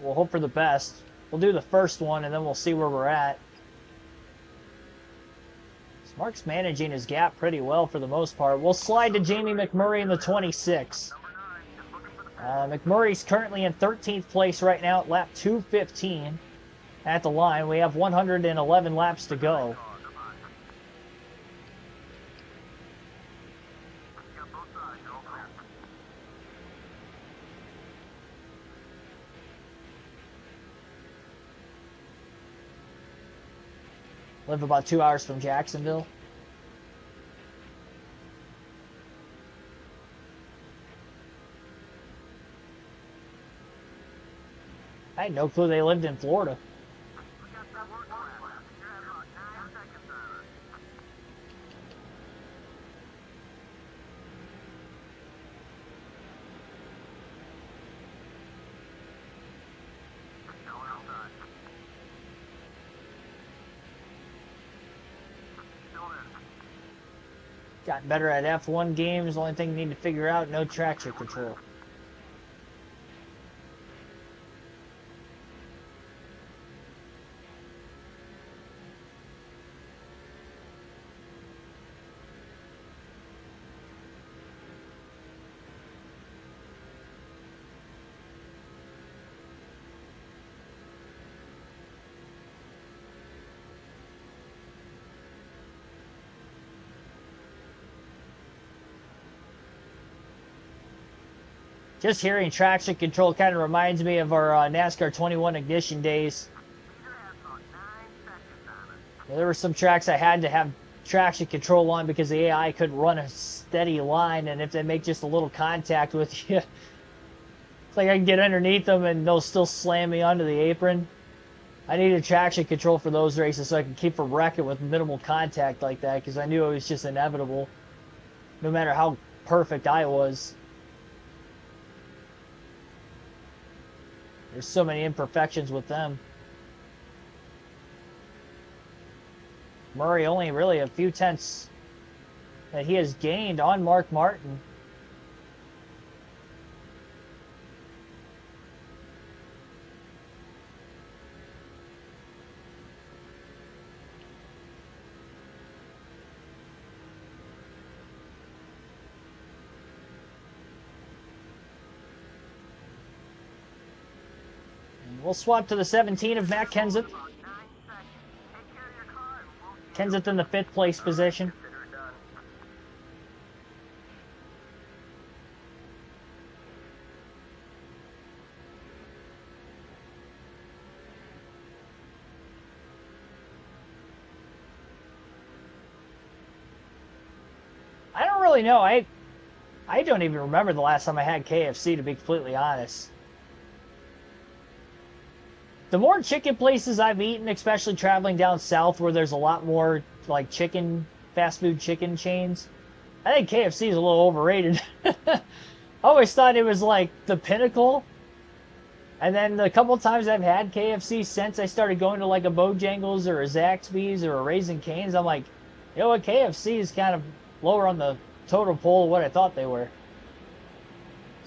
We'll hope for the best. We'll do the first one, and then we'll see where we're at. Mark's managing his gap pretty well for the most part. We'll slide to Jamie McMurray in the 26. McMurray's currently in 13th place right now at lap 215 at the line. We have 111 laps to go. Live about 2 hours from Jacksonville. I had no clue they lived in Florida. Gotten better at F1 games. The only thing you need to figure out, no traction control. Just hearing traction control kind of reminds me of our NASCAR 21 ignition days. There were some tracks I had to have traction control on because the AI couldn't run a steady line, and if they make just a little contact with you, it's like I can get underneath them and they'll still slam me onto the apron. I needed traction control for those races so I could keep from wrecking with minimal contact like that, because I knew it was just inevitable, no matter how perfect I was. There's so many imperfections with them. Murray only really a few tenths that he has gained on Mark Martin. We'll swap to the 17 of Matt Kenseth. Kenseth in the 5th place position. I don't really know. I don't even remember the last time I had KFC, to be completely honest. The more chicken places I've eaten, especially traveling down south where there's a lot more like fast food chicken chains, I think KFC is a little overrated. I always thought it was like the pinnacle. And then the couple times I've had KFC since I started going to like a Bojangles or a Zaxby's or a Raising Cane's, I'm like, you know what, KFC is kind of lower on the totem pole of what I thought they were.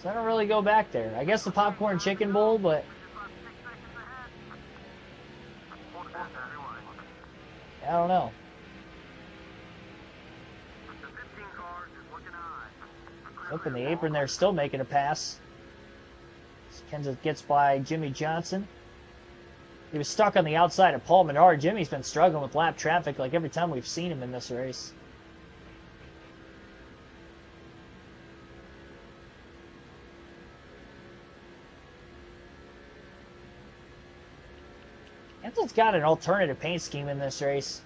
So I don't really go back there. I guess the popcorn chicken bowl, but I don't know. Up in the apron there, still making a pass. Kenseth gets by Jimmy Johnson. He was stuck on the outside of Paul Menard. Jimmy's been struggling with lap traffic like every time we've seen him in this race. Kenseth's got an alternative paint scheme in this race.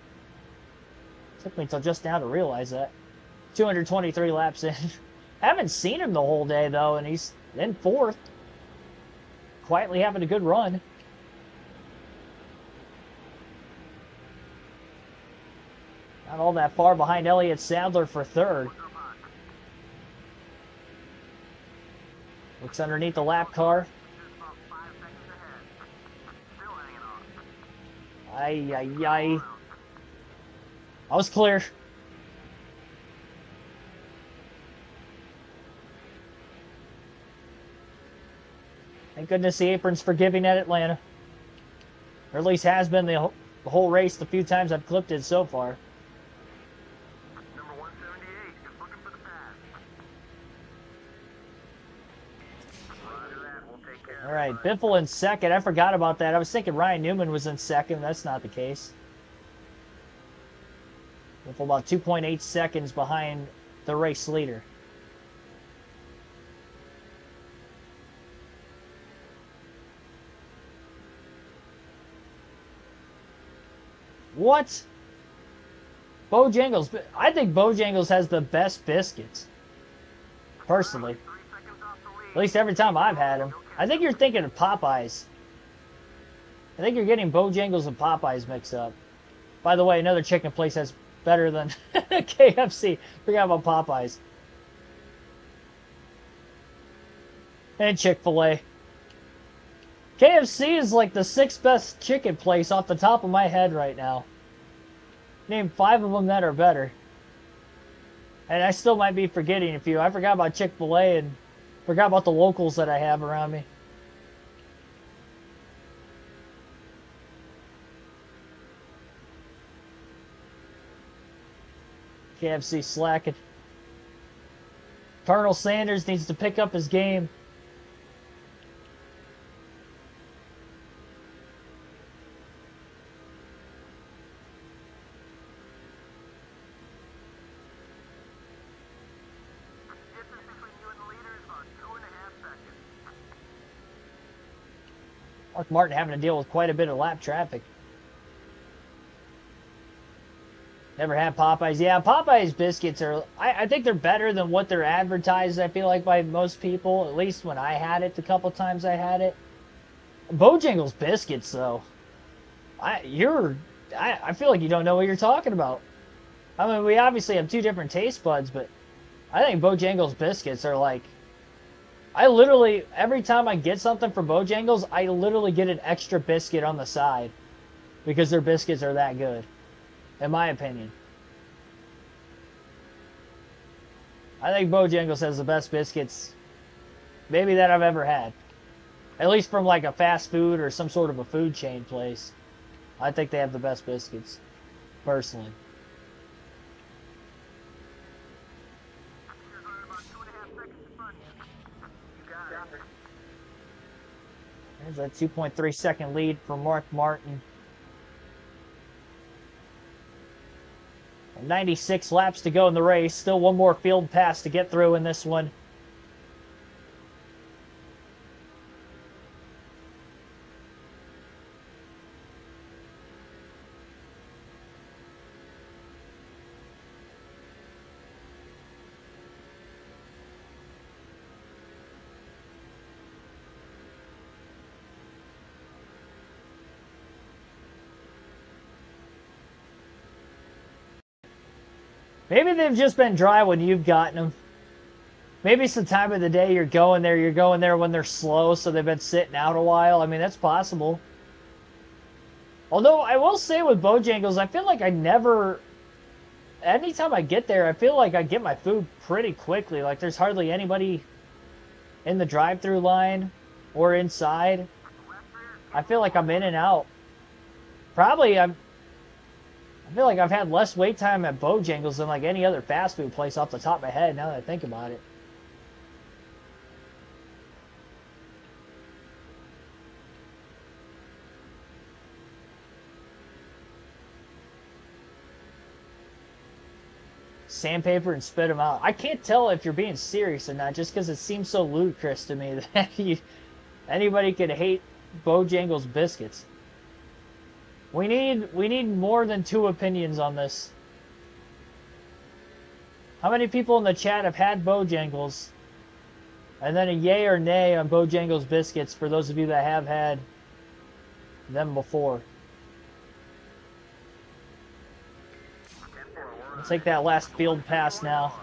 Took me until just now to realize that. 223 laps in. Haven't seen him the whole day, though, and he's in 4th. Quietly having a good run. Not all that far behind Elliott Sadler for 3rd. Looks underneath the lap car. Ay. I was clear. Thank goodness the apron's forgiving at Atlanta. Or at least has been the whole race the few times I've clipped it so far. Number 178 is looking for the pass. Roger that. We'll take care of it. All right, Biffle in 2nd. I forgot about that. I was thinking Ryan Newman was in 2nd. That's not the case. Biffle about 2.8 seconds behind the race leader. What? Bojangles. I think Bojangles has the best biscuits. Personally. At least every time I've had them. I think you're thinking of Popeyes. I think you're getting Bojangles and Popeyes mixed up. By the way, another chicken place that's better than KFC. Forgot about Popeyes. And Chick-fil-A. KFC is like the 6th best chicken place off the top of my head right now. Name 5 of them that are better. And I still might be forgetting a few. I forgot about Chick-fil-A and forgot about the locals that I have around me. KFC slacking. Colonel Sanders needs to pick up his game. Mark Martin having to deal with quite a bit of lap traffic. Never had Popeyes. Yeah, Popeyes biscuits are, I think they're better than what they're advertised, I feel like, by most people. At least when I had it, the couple times I had it. Bojangles biscuits, though. I feel like you don't know what you're talking about. I mean, we obviously have two different taste buds, but I think Bojangles biscuits are like, I literally, every time I get something from Bojangles, I literally get an extra biscuit on the side because their biscuits are that good, in my opinion. I think Bojangles has the best biscuits maybe that I've ever had. At least from like a fast food or some sort of a food chain place. I think they have the best biscuits, personally. There's a 2.3 second lead for Mark Martin. 96 laps to go in the race. Still one more field pass to get through in this one. Maybe they've just been dry when you've gotten them. Maybe it's the time of the day you're going there when they're slow, so they've been sitting out a while. I mean, that's possible. Although, I will say with Bojangles, I feel like I never... Anytime I get there, I feel like I get my food pretty quickly. Like, there's hardly anybody in the drive-thru line or inside. I feel like I'm in and out. Probably, I feel like I've had less wait time at Bojangles than like any other fast food place off the top of my head now that I think about it. Sandpaper and spit them out. I can't tell if you're being serious or not just because it seems so ludicrous to me that anybody could hate Bojangles biscuits. We need more than two opinions on this. How many people in the chat have had Bojangles? And then a yay or nay on Bojangles biscuits for those of you that have had them before. We'll take that last field pass now.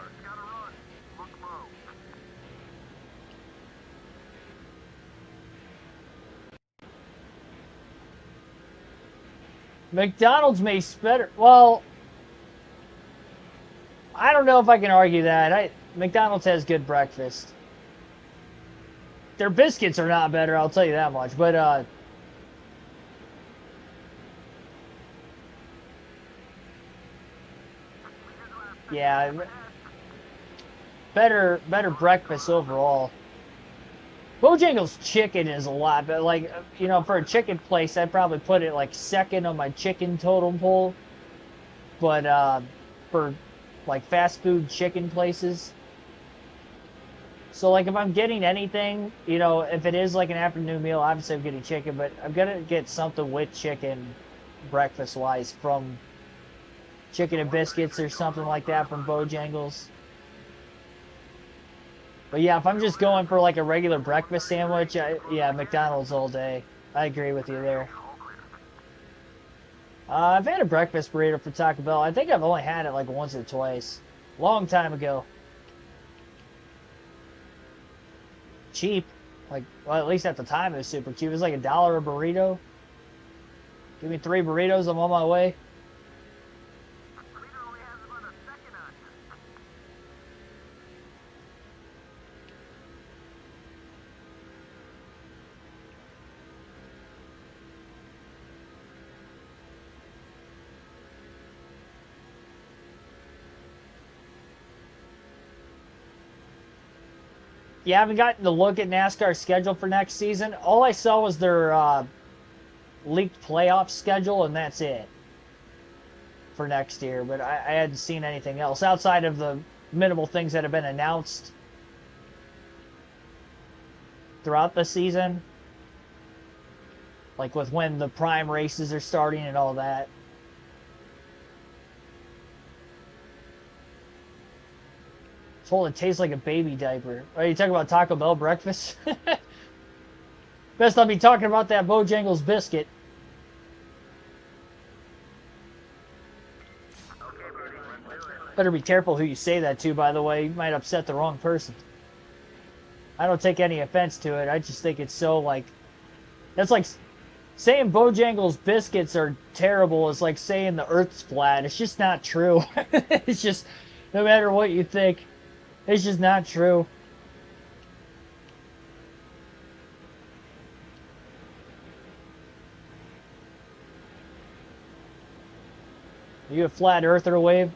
McDonald's makes better. Well, I don't know if I can argue that. McDonald's has good breakfast. Their biscuits are not better, I'll tell you that much. But yeah, better breakfast overall. Bojangles chicken is a lot, but like, you know, for a chicken place, I'd probably put it like second on my chicken totem pole. But for like fast food chicken places, so like if I'm getting anything, you know, if it is like an afternoon meal, obviously I'm getting chicken, but I'm gonna get something with chicken breakfast wise from Chicken and Biscuits or something like that from Bojangles. But yeah, if I'm just going for like a regular breakfast sandwich, yeah, McDonald's all day. I agree with you there. I've had a breakfast burrito for Taco Bell. I think I've only had it like once or twice. Long time ago. Cheap. Like, well, at least at the time it was super cheap. It was like $1 a burrito. Give me 3 burritos, I'm on my way. You haven't gotten to look at NASCAR's schedule for next season. All I saw was their leaked playoff schedule, and that's it for next year. But I hadn't seen anything else outside of the minimal things that have been announced throughout the season. Like with when the prime races are starting and all that. It's all it tastes like a baby diaper. Are you talking about Taco Bell breakfast? Best not be talking about that Bojangles biscuit. Better be careful who you say that to, by the way. You might upset the wrong person. I don't take any offense to it. I just think it's so, like... That's like saying Bojangles biscuits are terrible is like saying the Earth's flat. It's just not true. It's just, no matter what you think, it's just not true. Are you a flat earther, Wave?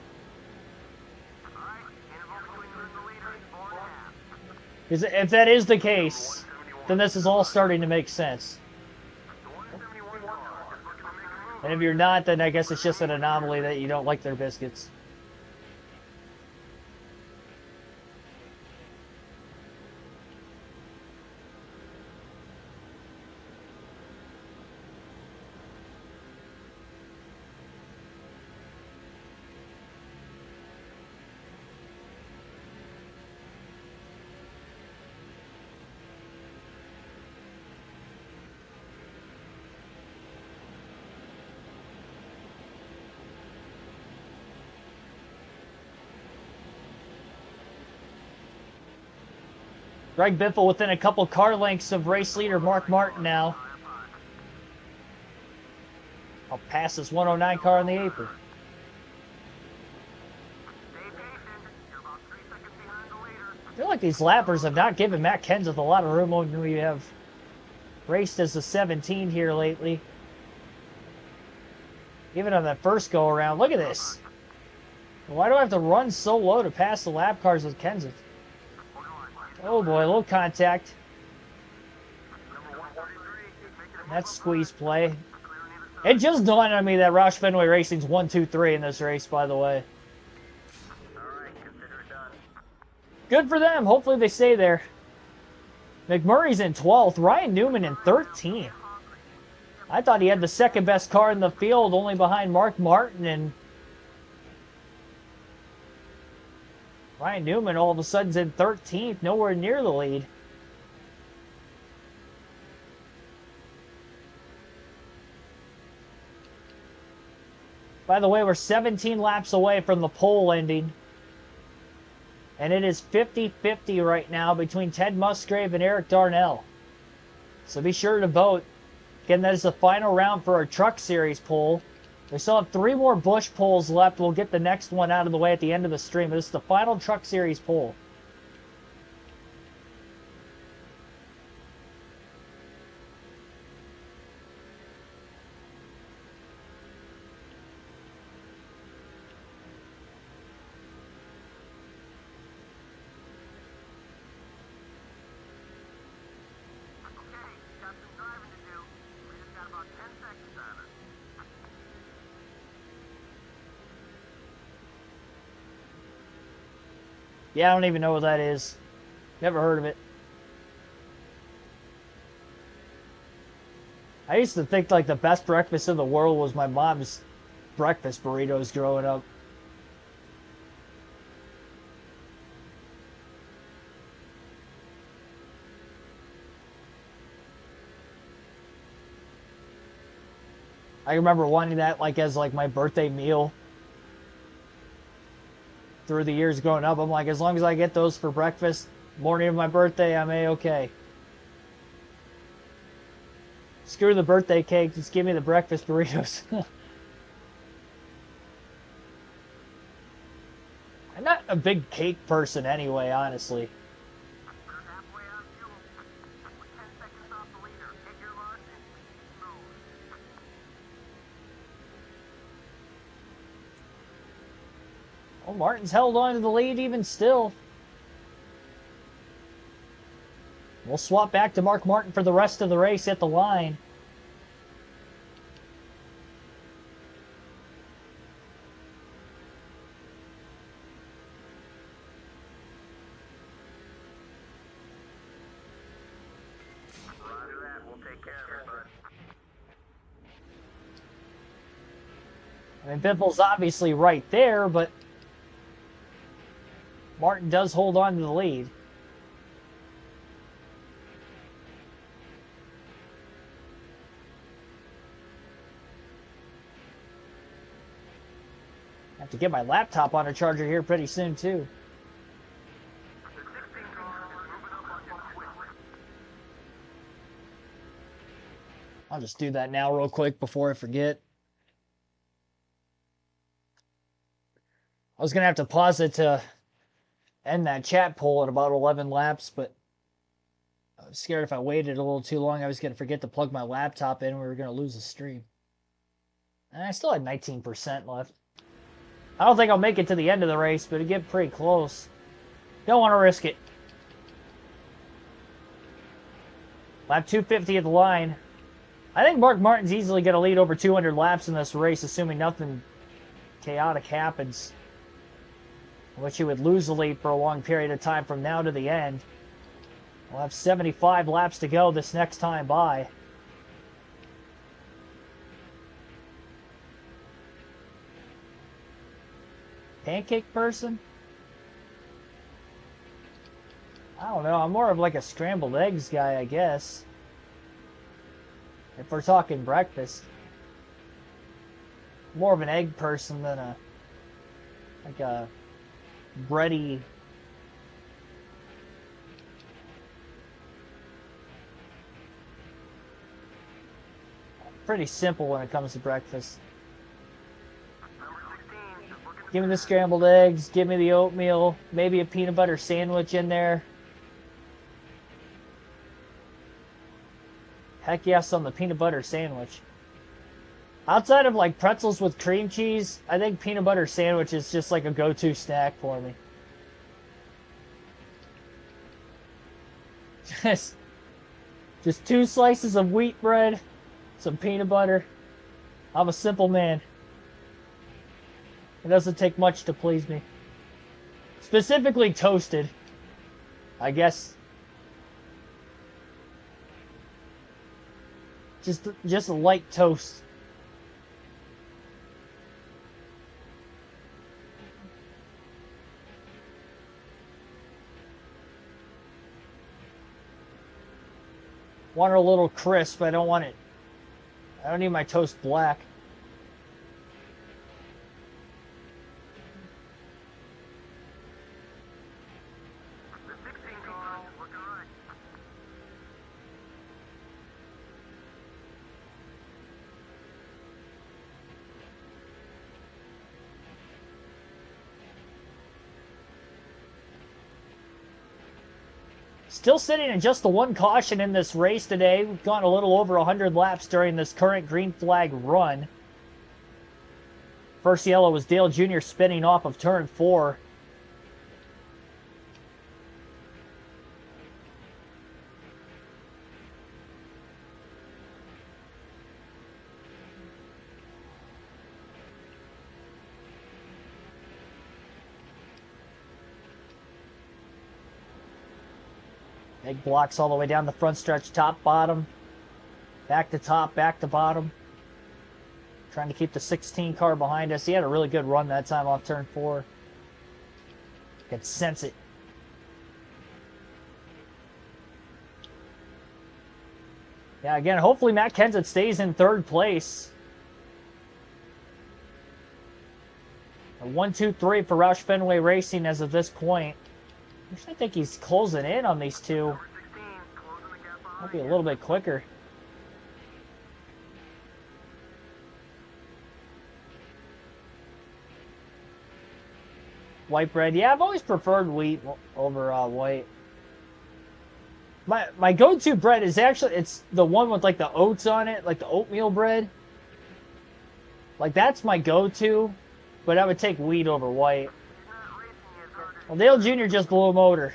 Because if that is the case, then this is all starting to make sense. And if you're not, then I guess it's just an anomaly that you don't like their biscuits. Greg Biffle within a couple car lengths of race leader Mark Martin now. I'll pass this 109 car on the apron. I feel like these lappers have not given Matt Kenseth a lot of room when we have raced as a 17 here lately. Even on that first go around. Look at this. Why do I have to run so low to pass the lap cars with Kenseth? Oh boy, a little contact. That's squeeze play. It just dawned on me that Roush Fenway Racing's 1-2-3 in this race, by the way. Good for them. Hopefully they stay there. McMurray's in 12th. Ryan Newman in 13th. I thought he had the second best car in the field, only behind Mark Martin, and Ryan Newman all of a sudden's in 13th, nowhere near the lead. By the way, we're 17 laps away from the pole ending. And it is 50-50 right now between Ted Musgrave and Eric Darnell. So be sure to vote. Again, that is the final round for our Truck Series poll. We still have 3 more Busch polls left. We'll get the next one out of the way at the end of the stream. This is the final Truck Series poll. Yeah, I don't even know what that is. Never heard of it. I used to think like the best breakfast in the world was my mom's breakfast burritos growing up. I remember wanting that like as like my birthday meal. Through the years growing up, I'm like, as long as I get those for breakfast, morning of my birthday, I'm A-okay. Screw the birthday cake, just give me the breakfast burritos. I'm not a big cake person anyway, honestly. Oh, Martin's held on to the lead even still. We'll swap back to Mark Martin for the rest of the race at the line. mean, Biffle's obviously right there, but Martin does hold on to the lead. I have to get my laptop on a charger here pretty soon, too. I'll just do that now real quick before I forget. I was going to have to pause it to end that chat poll at about 11 laps, but I was scared if I waited a little too long, I was going to forget to plug my laptop in and we were going to lose the stream. And I still had 19% left. I don't think I'll make it to the end of the race, but it'd get pretty close. Don't want to risk it. Lap 250 at the line. I think Mark Martin's easily going to lead over 200 laps in this race, assuming nothing chaotic happens, in which he would lose the lead for a long period of time from now to the end. We'll have 75 laps to go this next time by. Pancake person? I don't know. I'm more of like a scrambled eggs guy, I guess. If we're talking breakfast. More of an egg person than a bready. Pretty simple when it comes to breakfast. Give me the scrambled eggs, give me the oatmeal, maybe a peanut butter sandwich in there. Heck yes on the peanut butter sandwich. Outside of like pretzels with cream cheese, I think peanut butter sandwich is just like a go-to snack for me. Just 2 slices of wheat bread, some peanut butter. I'm a simple man. It doesn't take much to please me. Specifically toasted, I guess. Just a light toast. Want it a little crisp. I don't want it. I don't need my toast black. Still sitting in just the 1 caution in this race today. We've gone a little over 100 laps during this current green flag run. First yellow was Dale Jr. spinning off of turn 4. Big blocks all the way down the front stretch, top, bottom, back to top, back to bottom. Trying to keep the 16 car behind us. He had a really good run that time off turn 4. Could sense it. Yeah, again, hopefully Matt Kenseth stays in 3rd place. A 1-2-3 for Roush Fenway Racing as of this point. I think he's closing in on these two. Might be a little bit quicker. White bread. Yeah, I've always preferred wheat over white. My go-to bread is actually, it's the one with like the oats on it, like the oatmeal bread. Like that's my go-to, but I would take wheat over white. Well, Dale Jr. just blew a motor.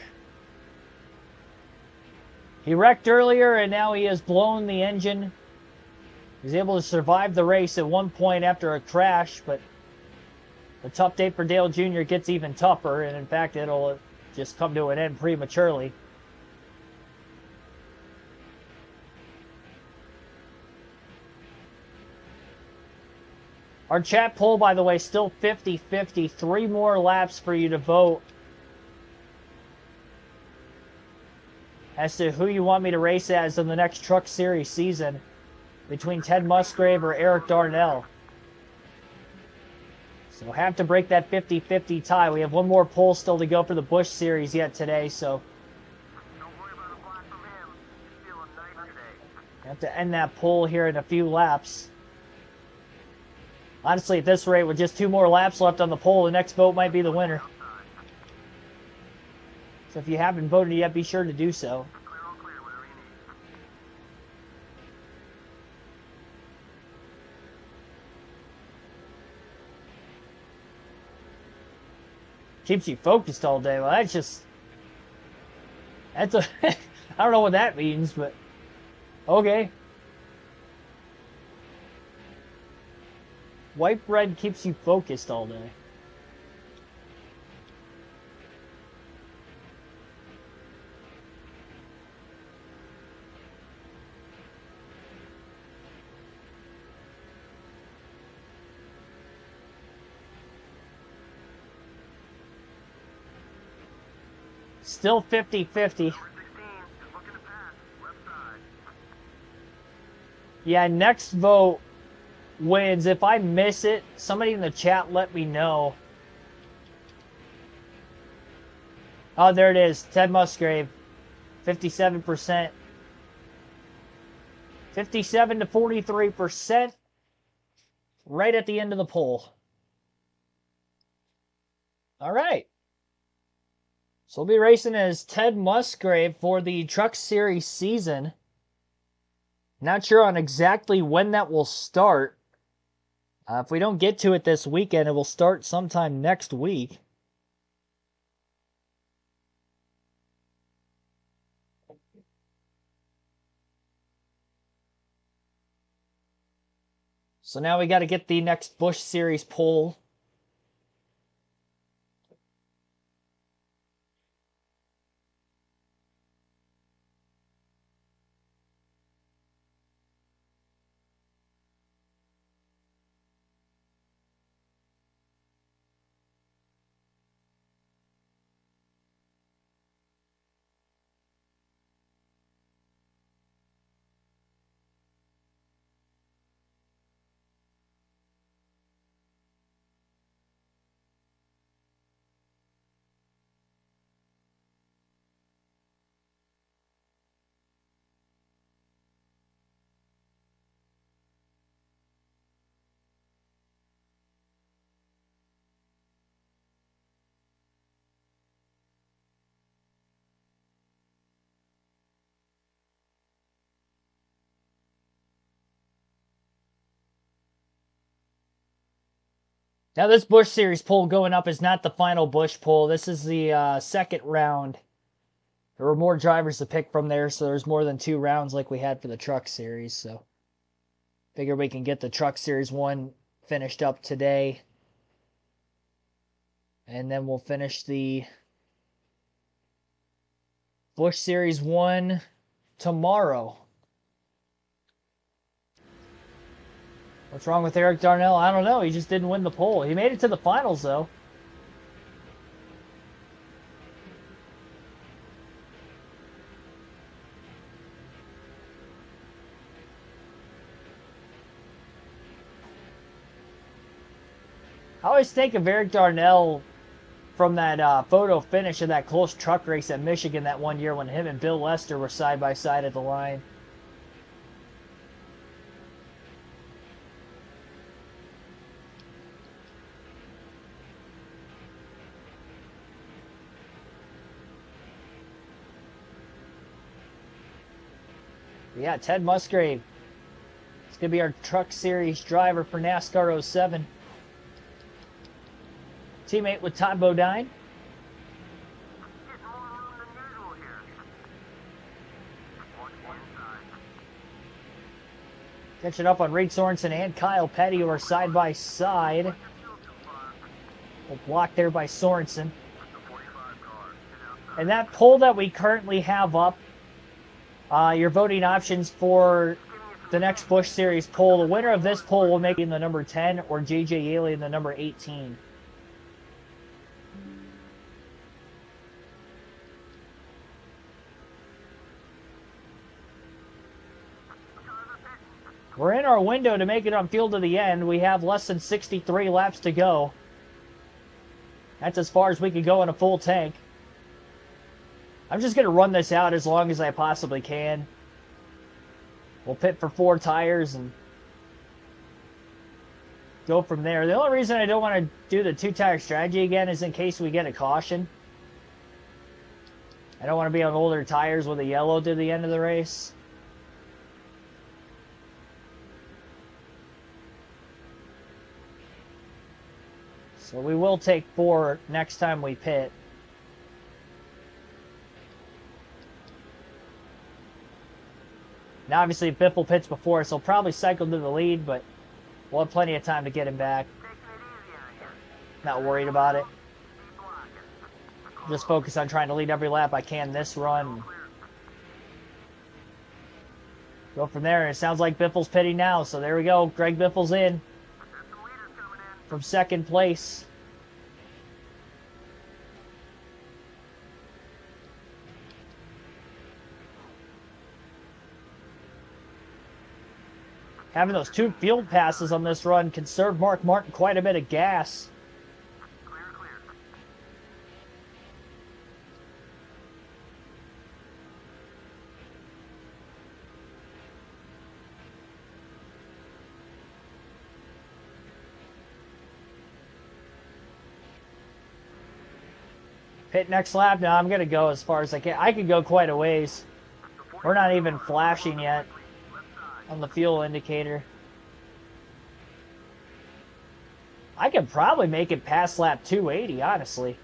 He wrecked earlier, and now he has blown the engine. He's able to survive the race at one point after a crash, but the tough date for Dale Jr. gets even tougher, and in fact, it'll just come to an end prematurely. Our chat poll, by the way, still 50-50. 3 more laps for you to vote as to who you want me to race as in the next Truck Series season between Ted Musgrave or Eric Darnell. So have to break that 50-50 tie. We have one more poll still to go for the Busch Series yet today, so Don't worry about a block from him. He's feeling nice today. have to end that poll here in a few laps. Honestly, at this rate, with just 2 more laps left on the poll, the next vote might be the winner. So if you haven't voted yet, be sure to do so. Clear all clear, whatever you need. Keeps you focused all day. Well, that's a, I don't know what that means, but okay. White bread keeps you focused all day. Still 50-50. Number 16 is looking to pass. Left side. Yeah, next vote wins. If I miss it, somebody in the chat let me know. Oh, there it is. Ted Musgrave. 57%. 57 to 43%. Right at the end of the poll. All right. So we'll be racing as Ted Musgrave for the Truck Series season. Not sure on exactly when that will start. If we don't get to it this weekend, it will start sometime next week. So now we got to get the next Busch Series poll. Now, this Busch Series poll going up is not the final Busch poll. This is the second round. There were more drivers to pick from there, so there's more than 2 rounds like we had for the Truck Series. So, figure we can get the Truck Series 1 finished up today. And then we'll finish the Busch Series 1 tomorrow. What's wrong with Eric Darnell? I don't know. He just didn't win the poll. He made it to the finals, though. I always think of Eric Darnell from that photo finish of that close truck race at Michigan that one year when him and Bill Lester were side by side at the line. Yeah, Ted Musgrave. It's going to be our Truck Series driver for NASCAR 07. Teammate with Todd Bodine. Get more room than usual here. Watch the inside. Catching up on Reed Sorensen and Kyle Petty, who are side by side. You're still too far. Well, blocked there by Sorensen. The 45 car. Get outside. And that poll that we currently have up, your voting options for Give me a the next Busch Series pole. The winner of this pole will make it in the number 10 or JJ Yaley in the number 18. We're in our window to make it on field to the end. We have less than 63 laps to go. That's as far as we can go in a full tank. I'm just going to run this out as long as I possibly can. We'll pit for 4 tires and go from there. The only reason I don't want to do the 2-tire strategy again is in case we get a caution. I don't want to be on older tires with a yellow to the end of the race. So we will take 4 next time we pit. Now obviously Biffle pits before us, so he'll probably cycle to the lead, but we'll have plenty of time to get him back. Not worried about it. Just focus on trying to lead every lap I can this run. Go from there, and it sounds like Biffle's pitting now, so there we go. Greg Biffle's in from second place. Having those 2 field passes on this run can serve Mark Martin quite a bit of gas. Pit next lap. Now I'm going to go as far as I can. I could go quite a ways. We're not even flashing yet on the fuel indicator. I could probably make it past lap 280, honestly.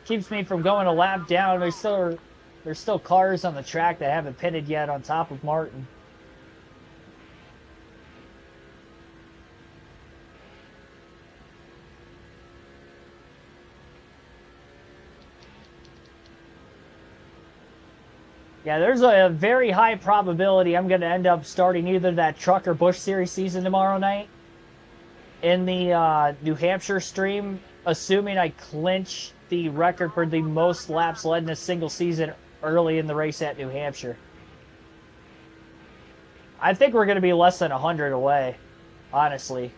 Keeps me from going a lap down. There's still cars on the track that haven't pitted yet on top of Martin. Yeah, there's a very high probability I'm going to end up starting either that Truck or Busch Series season tomorrow night in the New Hampshire stream, assuming I clinch the record for the most laps led in a single season early in the race at New Hampshire. I think we're going to be less than 100 away, honestly.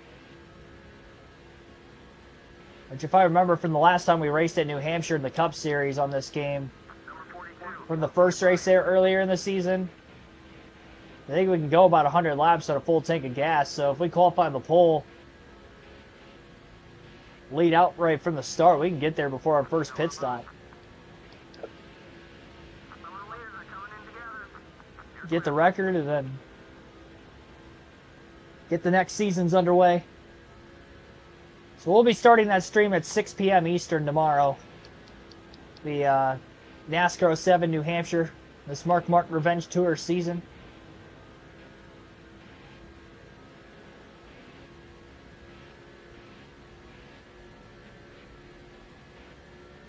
Which, if I remember from the last time we raced at New Hampshire in the Cup Series on this game, from the first race there earlier in the season, I think we can go about 100 laps on a full tank of gas. So if we qualify the pole, lead out right from the start, we can get there before our first pit stop. Get the record and then get the next seasons underway. So we'll be starting that stream at 6 p.m. Eastern tomorrow. The NASCAR 07 New Hampshire, this Mark Martin Revenge Tour season.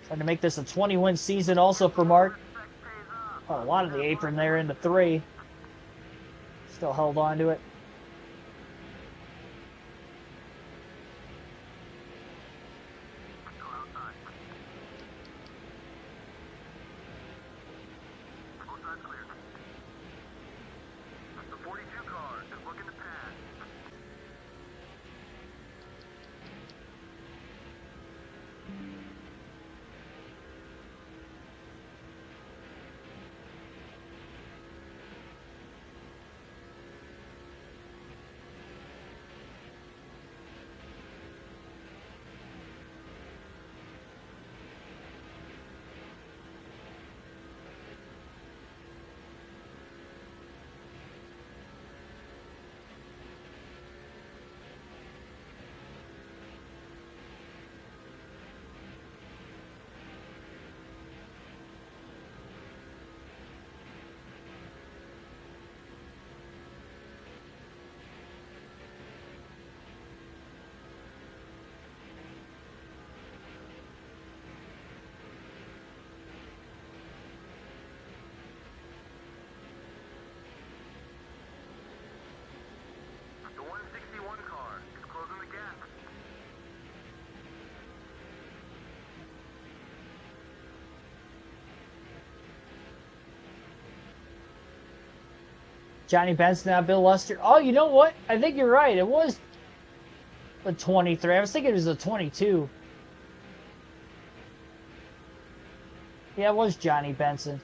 Trying to make this a 20-win season also for Mark. Oh, a lot of the apron there into 3. Still held on to it. Johnny Benson, not Bill Luster. Oh, you know what? I think you're right. It was the 23. I was thinking it was the 22. Yeah, it was Johnny Benson.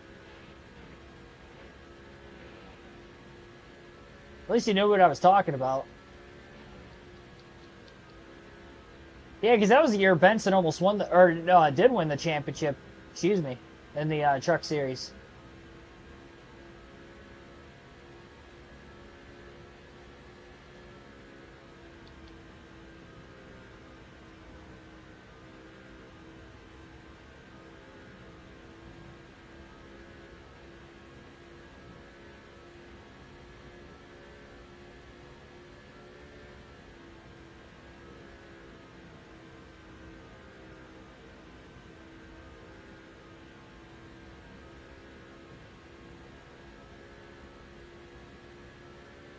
At least you knew what I was talking about. Yeah, because that was the year Benson almost won the, or no, did win the championship. Excuse me, in the Truck Series.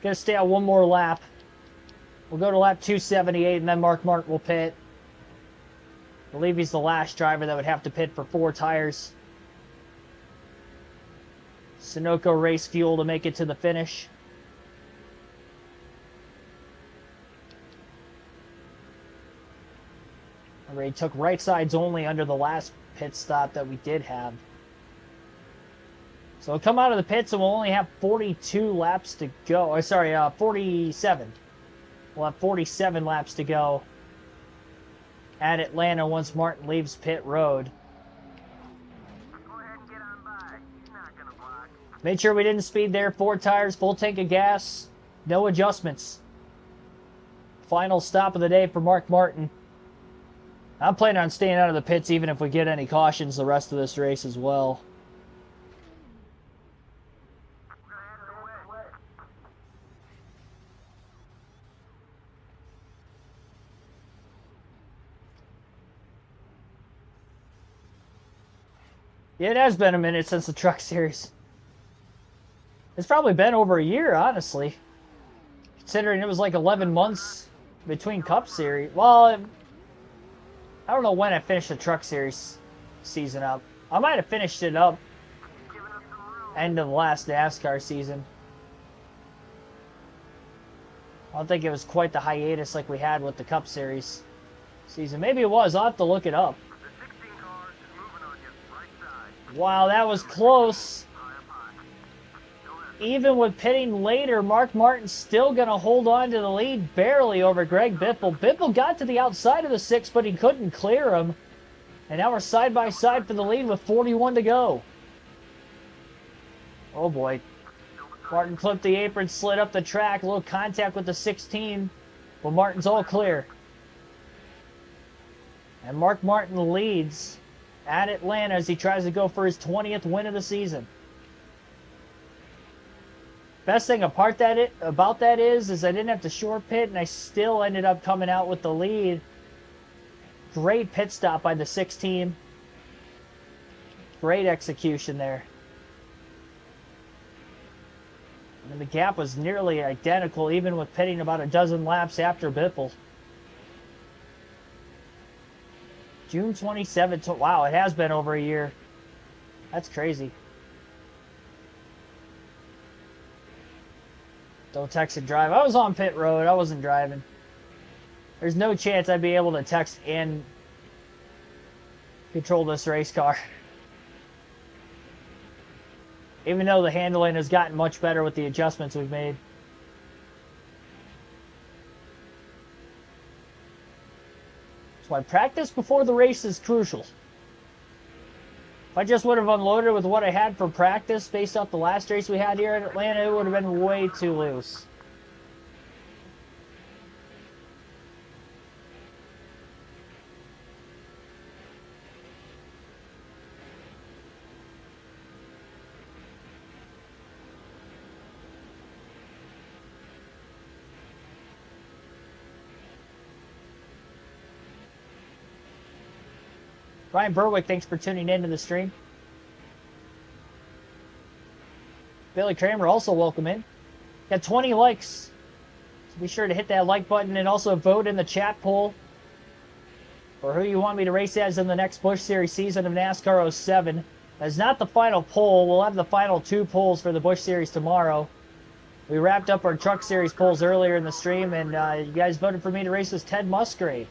Gonna stay on one more lap. We'll go to lap 278, and then Mark Martin will pit. I believe he's the last driver that would have to pit for 4 tires. Sunoco race fuel to make it to the finish. He took right sides only under the last pit stop that we did have. So we'll come out of the pits and we'll only have 42 laps to go. Or sorry, 47. We'll have 47 laps to go at Atlanta once Martin leaves pit road. Go ahead and get on by. He's not gonna block. Made sure we didn't speed there. 4 tires, full tank of gas, no adjustments. Final stop of the day for Mark Martin. I'm planning on staying out of the pits even if we get any cautions the rest of this race as well. Yeah, it has been a minute since the Truck Series. It's probably been over a year, honestly. Considering it was like 11 months between Cup Series. Well, I don't know when I finished the Truck Series season up. I might have finished it up end of the last NASCAR season. I don't think it was quite the hiatus like we had with the Cup Series season. Maybe it was. I'll have to look it up. Wow, that was close. Even with pitting later, Mark Martin's still going to hold on to the lead barely over Greg Biffle. Biffle got to the outside of the 6, but he couldn't clear him. And now we're side by side for the lead with 41 to go. Oh boy. Martin clipped the apron, slid up the track, a little contact with the 16. But Martin's all clear. And Mark Martin leads at Atlanta as he tries to go for his 20th win of the season. Best thing about that is I didn't have to short pit and I still ended up coming out with the lead. Great pit stop by the 16. Great execution there. And the gap was nearly identical even with pitting about a dozen laps after Biffle. June 27th. Wow, it has been over a year. That's crazy. Don't text and drive. I was on pit road. I wasn't driving. There's no chance I'd be able to text and control this race car. Even though the handling has gotten much better with the adjustments we've made. That's why practice before the race is crucial. If I just would have unloaded with what I had for practice based off the last race we had here in Atlanta, it would have been way too loose. Ryan Berwick, thanks for tuning in to the stream. Billy Kramer, also welcome in. Got 20 likes. So be sure to hit that like button and also vote in the chat poll for who you want me to race as in the next Busch Series season of NASCAR 07. That's not the final poll. We'll have the final 2 polls for the Busch Series tomorrow. We wrapped up our Truck Series polls earlier in the stream, and you guys voted for me to race as Ted Musgrave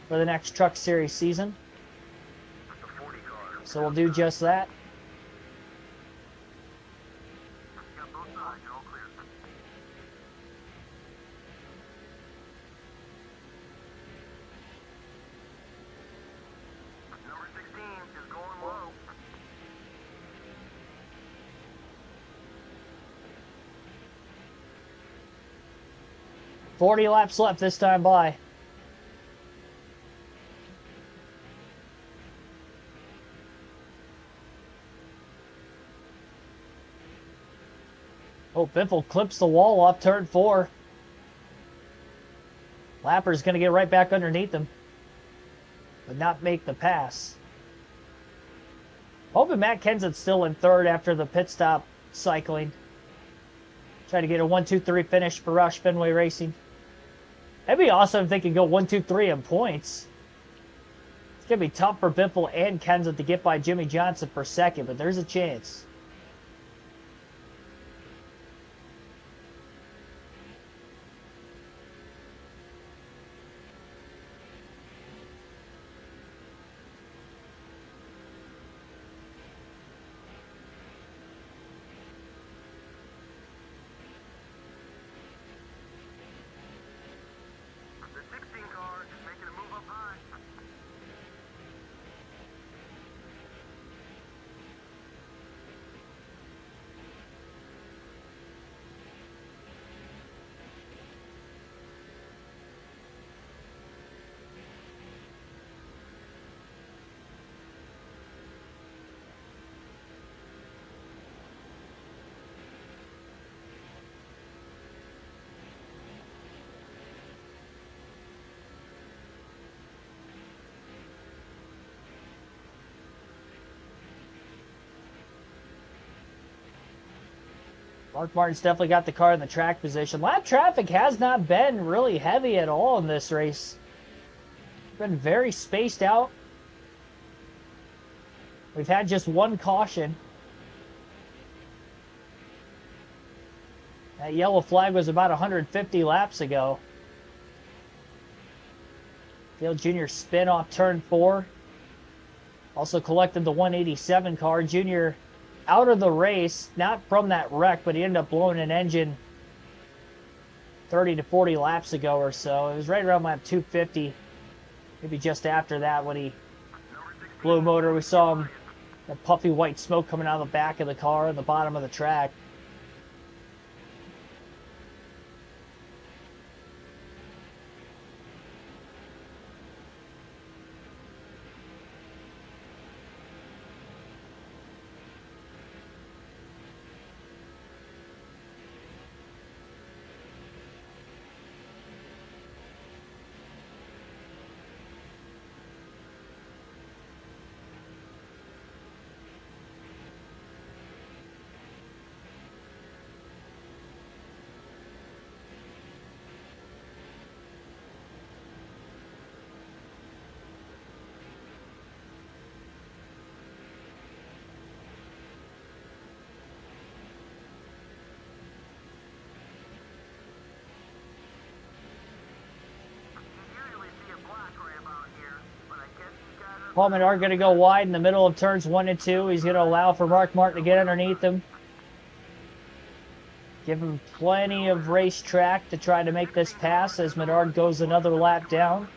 for the next Truck Series season. The 40 car. So we'll do just that. Got both sides, all clear. Number 16 is going low. "40 laps left this time by." Oh, Biffle clips the wall off turn 4. Lapper's going to get right back underneath him, but not make the pass. Hoping Matt Kenseth's still in third after the pit stop cycling. Try to get a 1-2-3 finish for Roush Fenway Racing. That'd be awesome if they could go 1-2-3 in points. It's going to be tough for Biffle and Kenseth to get by Jimmy Johnson for second, but there's a chance. The 16 car is making a move up high. Mark Martin's definitely got the car in the track position. Lap traffic has not been really heavy at all in this race. Been very spaced out. We've had just one caution. That yellow flag was about 150 laps ago. Dale Jr. spin off turn 4. Also collected the 187 car. Jr. out of the race, not from that wreck, but he ended up blowing an engine 30 to 40 laps ago or so. It was right around lap 250, maybe just after that when he blew a motor. We saw him, that puffy white smoke coming out of the back of the car and the bottom of the track. Paul Menard going to go wide in the middle of turns 1 and 2. He's going to allow for Mark Martin to get underneath him. Give him plenty of racetrack to try to make this pass as Menard goes another lap down.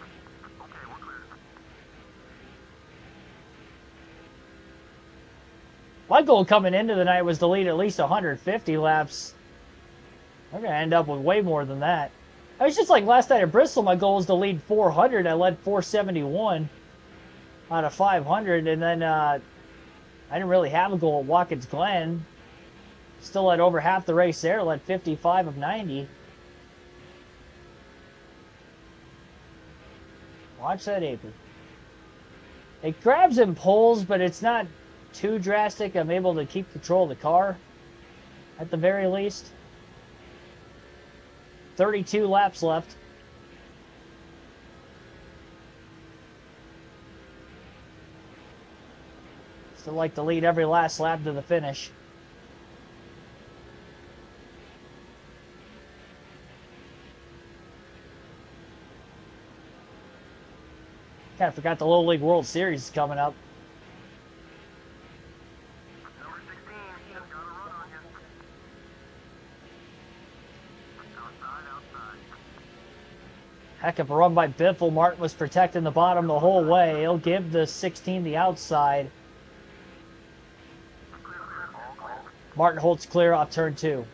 My goal coming into the night was to lead at least 150 laps. I'm going to end up with way more than that. I was just like last night at Bristol, my goal was to lead 400. I led 471 out of 500, and then I didn't really have a goal at Watkins Glen. Still led over half the race there, led 55 of 90. Watch that apron. It grabs and pulls, but it's not too drastic. I'm able to keep control of the car at the very least. 32 laps left. Still like to lead every last lap to the finish. forgot the Little League World Series is coming up. Number 16, just got a run on you. Outside. Heck of a run by Biffle. Martin was protecting the bottom the whole way. He'll give the 16 the outside. Martin holds clear off turn 2.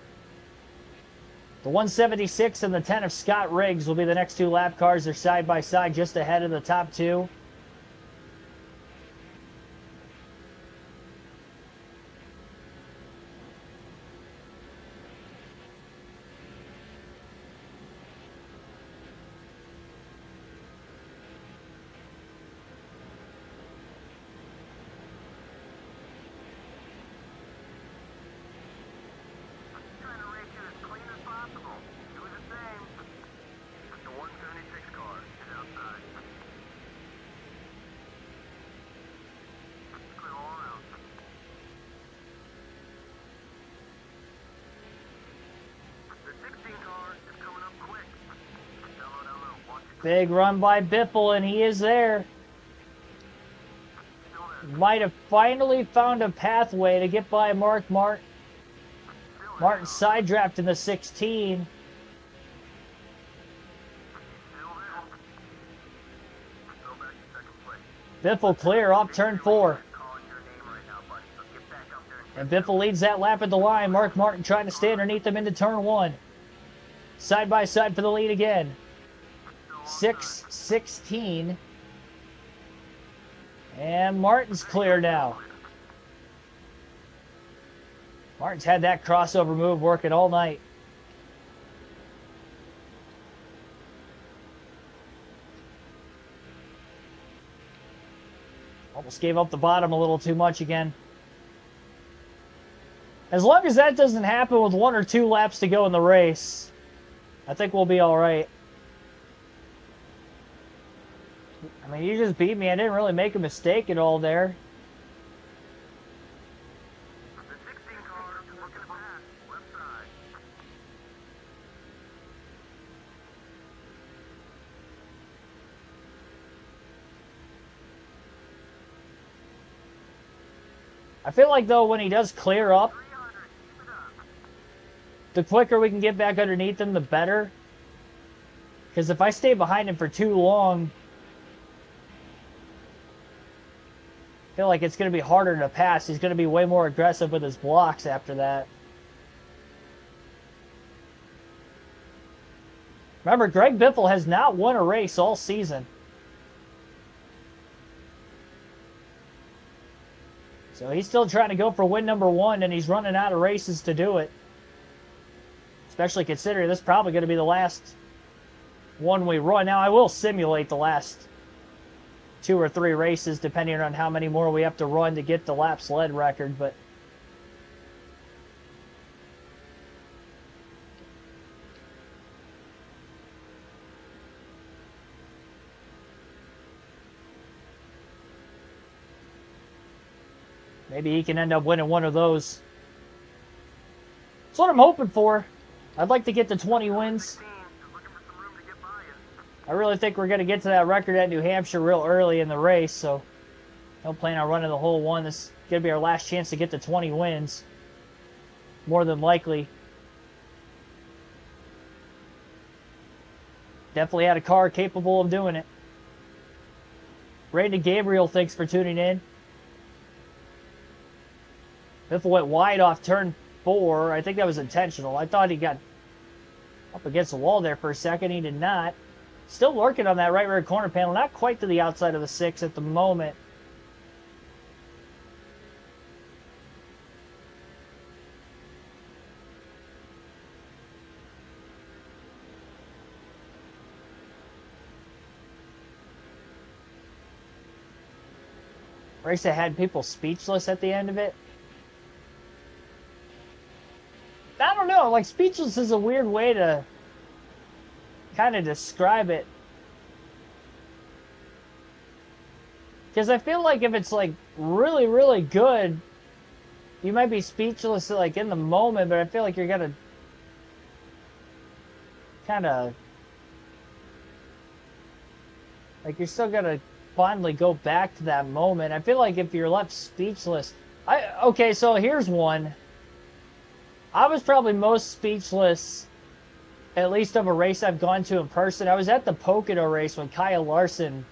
The 176 and the 10 of Scott Riggs will be the next 2 lap cars. They're side by side just ahead of the top 2. Trying to race you as clean as possible. Do the same. The 176 car is outside. Clear all around. The 16 car is coming up quick. Down low. Watch it. Big run by Biffle, and he is there. Still there. Might have finally found a pathway to get by Mark Martin. Martin side draft in the 16. Still there. Go back to second place. Biffle clear off turn 4. Calling your name right now, buddy. So get back up there and And Biffle leads that lap at the line. Mark Martin trying to stay underneath him into turn 1. Side by side for the lead again. 6-16. And Martin's clear now. Martin's had that crossover move working all night. Almost gave up the bottom a little too much again. As long as that doesn't happen with 1 or 2 laps to go in the race, I think we'll be all right. I mean, you just beat me. I didn't really make a mistake at all there. The 16 car is looking to pass. Left side. I feel like, though, when he does clear up, 300. Keep it up. the quicker we can get back underneath him, the better. Because if I stay behind him for too long, I feel like it's going to be harder to pass. He's going to be way more aggressive with his blocks after that. Remember, Greg Biffle has not won a race all season. So he's still trying to go for win number 1, and he's running out of races to do it. Especially considering this is probably going to be the last one we run. Now, I will simulate the last 2 or 3 races, depending on how many more we have to run to get the laps led record, but maybe he can end up winning one of those. That's what I'm hoping for. I'd like to get to 20 wins. 16 is looking for some room to get by you. I really think we're going to get to that record at New Hampshire real early in the race, so don't plan on running the whole one. This is going to be our last chance to get to 20 wins. More than likely. Definitely had a car capable of doing it. Brandon Gabriel, thanks for tuning in. Biffle went wide off turn 4. I think that was intentional. I thought he got up against the wall there for a second. He did not. Still working on that right rear corner panel. Not quite to the outside of the 6 at the moment. Race that had people speechless at the end of it. I don't know, like speechless is a weird way to kind of describe it. Because I feel like if it's like really, really good, you might be speechless like in the moment, but I feel like you're gonna kind of like you're still gonna finally go back to that moment. I feel like if you're left speechless, okay, so here's one. I was probably most speechless, at least of a race I've gone to in person. I was at the Pocono race when Kyle Larson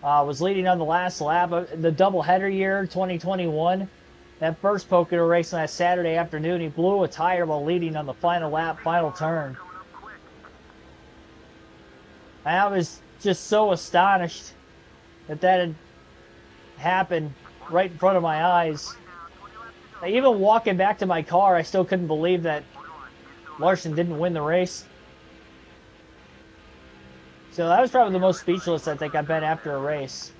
was leading on the last lap of the doubleheader year, 2021. That first Pocono race on that Saturday afternoon, he blew a tire while leading on the final lap, final turn. And I was just so astonished that that had happened right in front of my eyes. Even walking back to my car, I still couldn't believe that Larson didn't win the race. So that was probably the most speechless I think I've been after a race.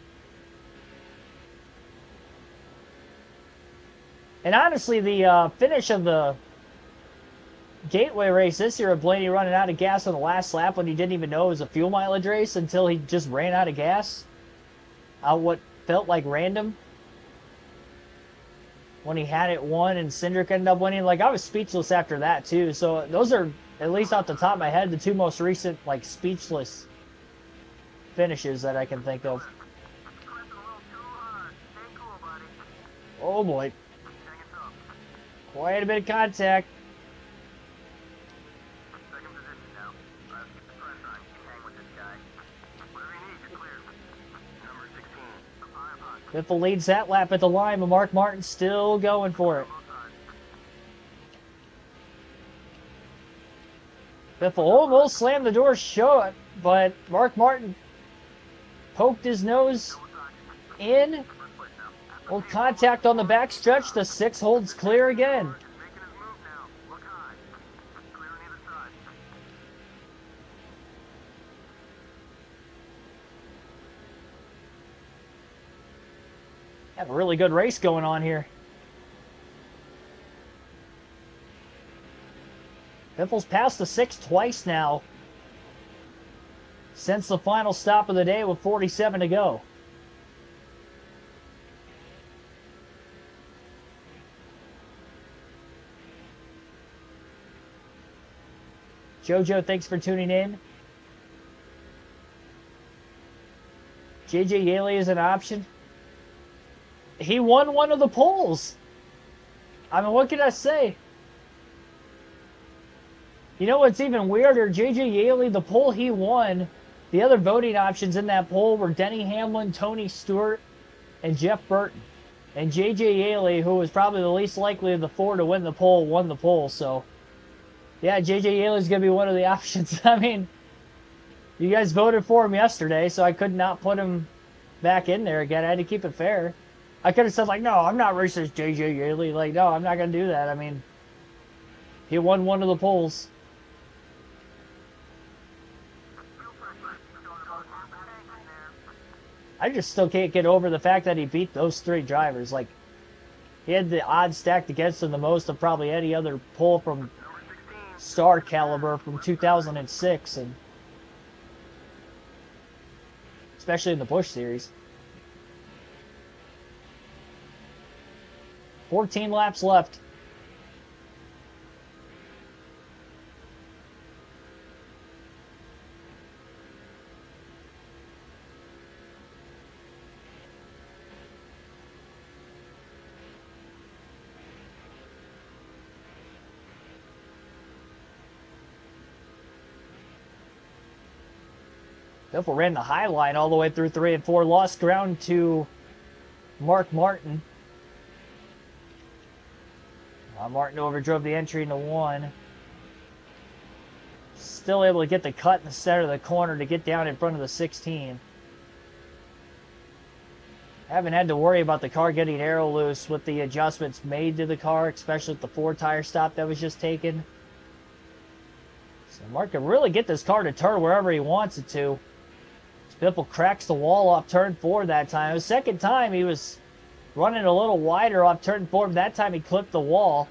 And honestly, the finish of the Gateway race this year, Blaney running out of gas on the last lap when he didn't even know it was a fuel mileage race until he just ran out of gas. What felt like random. When he had it won and Cindric ended up winning. Like, I was speechless after that, too. So those are, at least off the top of my head, the two most recent, like, speechless finishes that I can think of. Oh, boy. Quite a bit of contact. Biffle leads that lap at the line, but Mark Martin's still going for it. Biffle almost slammed the door shut, but Mark Martin poked his nose in. Little contact on the back stretch. The 6 holds clear again. Have a really good race going on here. Biffle's passed the 6 twice now since the final stop of the day with 47 to go. Jojo, thanks for tuning in. JJ Yaley is an option. He won one of the polls. I mean, what can I say? You know what's even weirder? JJ Yaley, the poll he won, the other voting options in that poll were Denny Hamlin, Tony Stewart, and Jeff Burton. And JJ Yaley, who was probably the least likely of the 4 to win the poll, won the poll. So, yeah, JJ Yaley's going to be one of the options. I mean, you guys voted for him yesterday, so I could not put him back in there again. I had to keep it fair. I could have said, like, no, I'm not racist, JJ Yaley. Like, no, I'm not going to do that. I mean, he won one of the polls. I just still can't get over the fact that he beat those 3 drivers. Like, he had the odds stacked against him the most of probably any other poll from star caliber from 2006, and especially in the Busch Series. 14 laps left. Biffle ran the high line all the way through 3 and 4. Lost ground to Mark Martin. Martin overdrove the entry into 1. Still able to get the cut in the center of the corner to get down in front of the 16. Haven't had to worry about the car getting aero loose with the adjustments made to the car, especially with the 4 tire stop that was just taken. So Mark can really get this car to turn wherever he wants it to. Biffle cracks the wall off turn 4 that time. The second time he was running a little wider off turn 4. That time he clipped the wall.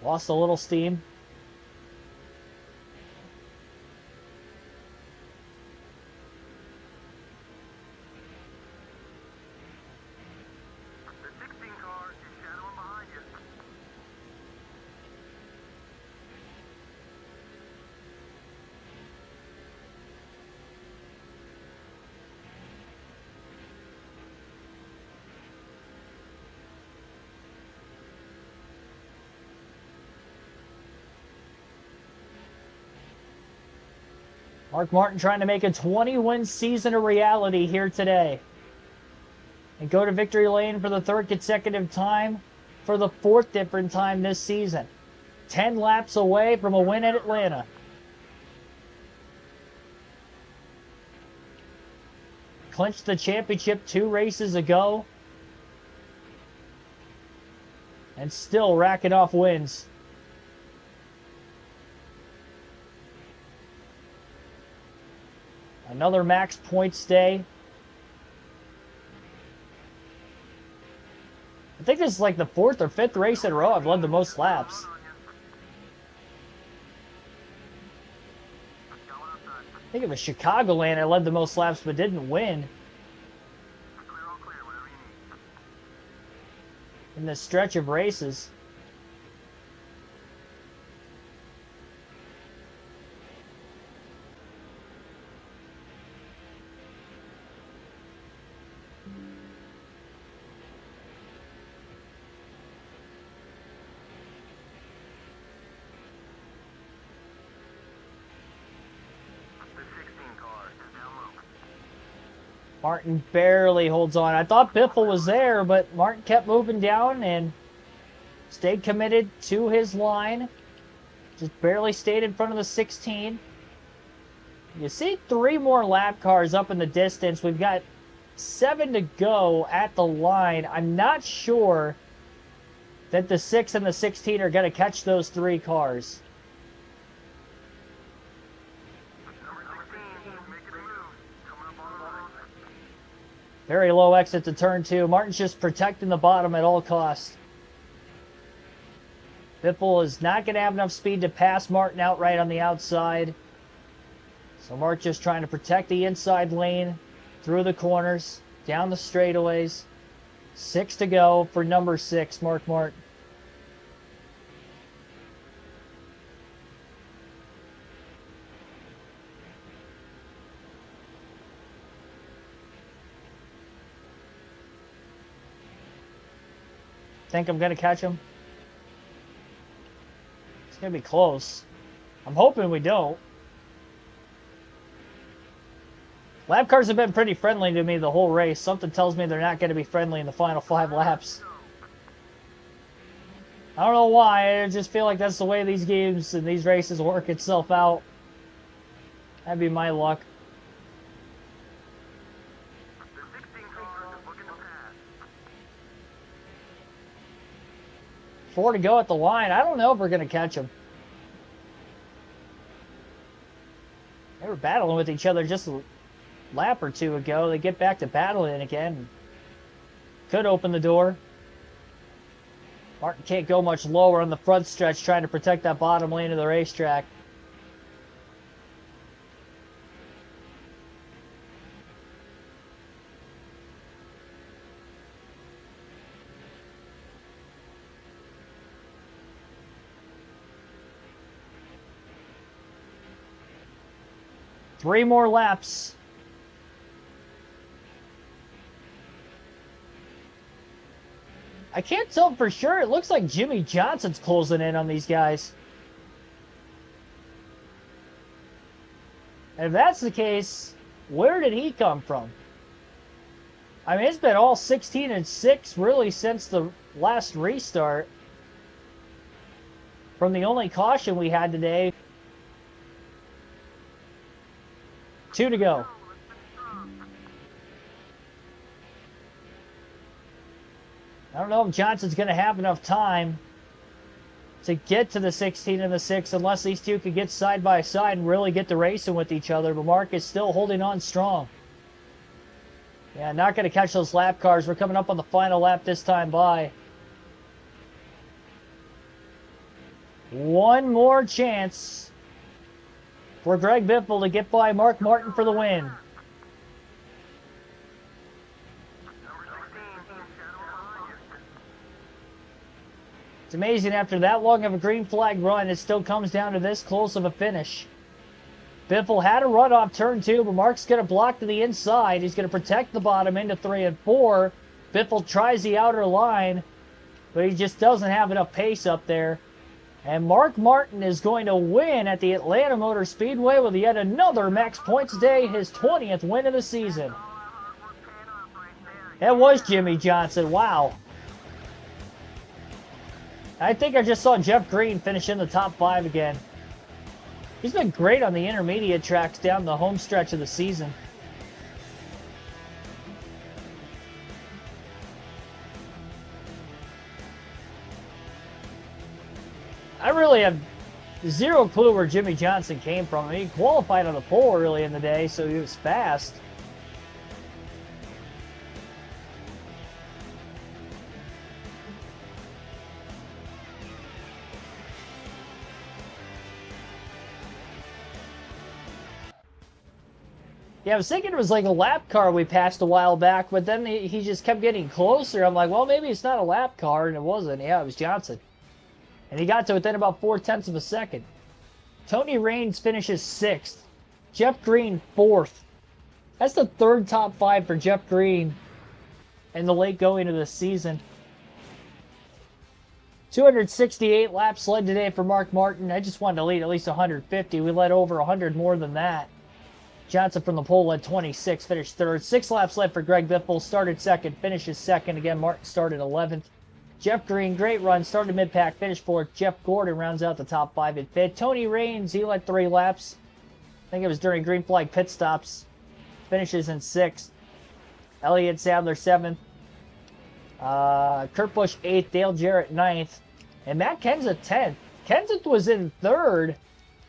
Lost a little steam. The 16 car is shadowing behind you. Mark Martin trying to make a 20-win season a reality here today. And go to victory lane for the third consecutive time, for the fourth different time this season. 10 laps away from a win at Atlanta. Clinched the championship 2 races ago. And still racking off wins. Another max points day. I think this is like the 4th or 5th race in a row I've led the most laps. I think it was Chicagoland I led the most laps but didn't win. In this stretch of races. Martin barely holds on. I thought Biffle was there, but Martin kept moving down and stayed committed to his line. Just barely stayed in front of the 16. You see 3 more lap cars up in the distance. We've got 7 to go at the line. I'm not sure that the 6 and the 16 are going to catch those 3 cars. Very low exit to turn 2. Martin's just protecting the bottom at all costs. Biffle is not going to have enough speed to pass Martin outright on the outside. So Mark just trying to protect the inside lane through the corners, down the straightaways. 6 to go for number 6, Mark Martin. Think I'm going to catch him? It's going to be close. I'm hoping we don't. Lap cars have been pretty friendly to me the whole race. Something tells me they're not going to be friendly in the final 5 laps. I don't know why. I just feel like that's the way these games and these races work itself out. That'd be my luck. 4 to go at the line. I don't know if we're going to catch them. They were battling with each other just a lap or 2 ago. They get back to battling again. Could open the door. Martin can't go much lower on the front stretch trying to protect that bottom lane of the racetrack. Three more laps. I can't tell for sure. It looks like Jimmy Johnson's closing in on these guys. And if that's the case, where did he come from? I mean, it's been all 16 and 6 really since the last restart. From the only caution we had today. 2 to go. I don't know if Johnson's going to have enough time to get to the 16 and the 6 unless these two could get side by side and really get to racing with each other. But Mark is still holding on strong. Yeah, not going to catch those lap cars. We're coming up on the final lap this time by. One more chance for Greg Biffle to get by Mark Martin for the win. It's amazing after that long of a green flag run, it still comes down to this close of a finish. Biffle had a run off turn 2, but Mark's going to block to the inside. He's going to protect the bottom into 3 and 4. Biffle tries the outer line, but he just doesn't have enough pace up there. And Mark Martin is going to win at the Atlanta Motor Speedway with yet another max points day, his 20th win of the season. That was Jimmy Johnson. Wow. I think I just saw Jeff Green finish in the top 5 again. He's been great on the intermediate tracks down the home stretch of the season. I really have zero clue where Jimmy Johnson came from. I mean, he qualified on the pole early in the day, so he was fast. Yeah, I was thinking it was like a lap car we passed a while back, but then he just kept getting closer. I'm like, well, maybe it's not a lap car, and it wasn't. Yeah, it was Johnson. And he got to it then about 0.4 of a second. Tony Raines finishes 6th. Jeff Green 4th. That's the 3rd top 5 for Jeff Green in the late going of the season. 268 laps led today for Mark Martin. I just wanted to lead at least 150. We led over 100 more than that. Johnson from the pole led 26, finished 3rd. 6 laps led for Greg Biffle, started 2nd, finishes 2nd. Again, Martin started 11th. Jeff Green, great run, started mid-pack, finished 4th. Jeff Gordon rounds out the top 5 in 5th. Tony Raines, he led 3 laps. I think it was during green flag pit stops. Finishes in 6th. Elliott Sadler 7th. Kurt Busch 8th. Dale Jarrett 9th. And Matt Kenseth 10th. Kenseth was in 3rd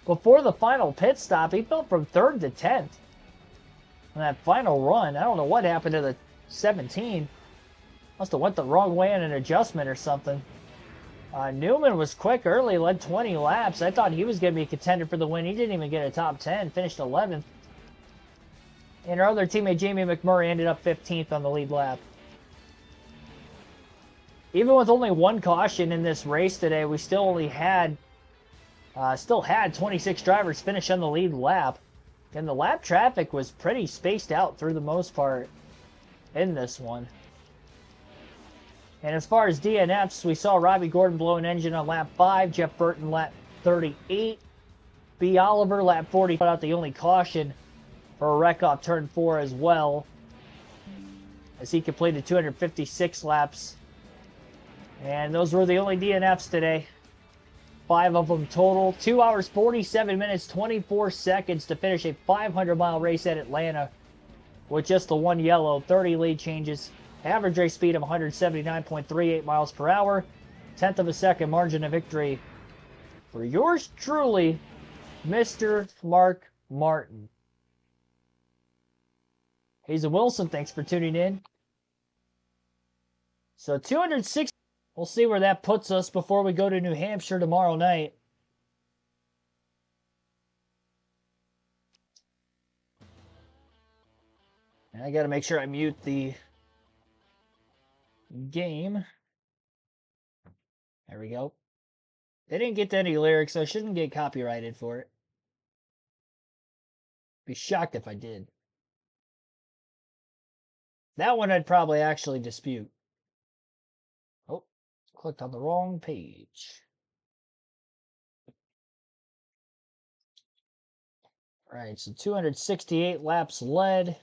before the final pit stop. He fell from 3rd to 10th on that final run. I don't know what happened to the 17. Must have went the wrong way in an adjustment or something. Newman was quick early, led 20 laps. I thought he was going to be a contender for the win. He didn't even get a top 10, finished 11th. And our other teammate, Jamie McMurray, ended up 15th on the lead lap. Even with only 1 caution in this race today, we still only had 26 drivers finish on the lead lap. And the lap traffic was pretty spaced out through the most part in this one. And as far as DNFs, we saw Robbie Gordon blow an engine on lap 5, Jeff Burton lap 38, B. Oliver lap 40, put out the only caution for a wreck off turn 4 as well, as he completed 256 laps. And those were the only DNFs today. 5 of them total. 2 hours, 47 minutes, 24 seconds to finish a 500-mile race at Atlanta with just the 1 yellow, 30 lead changes. Average race speed of 179.38 miles per hour. 1/10 of a second margin of victory for yours truly, Mr. Mark Martin. Hazen Wilson, thanks for tuning in. So 260. We'll see where that puts us before we go to New Hampshire tomorrow night. And I got to make sure I mute the game. There we go. They didn't get to any lyrics, so I shouldn't get copyrighted for it. Be shocked if I did. That one I'd probably actually dispute. Oh, clicked on the wrong page. All right, so 268 laps led.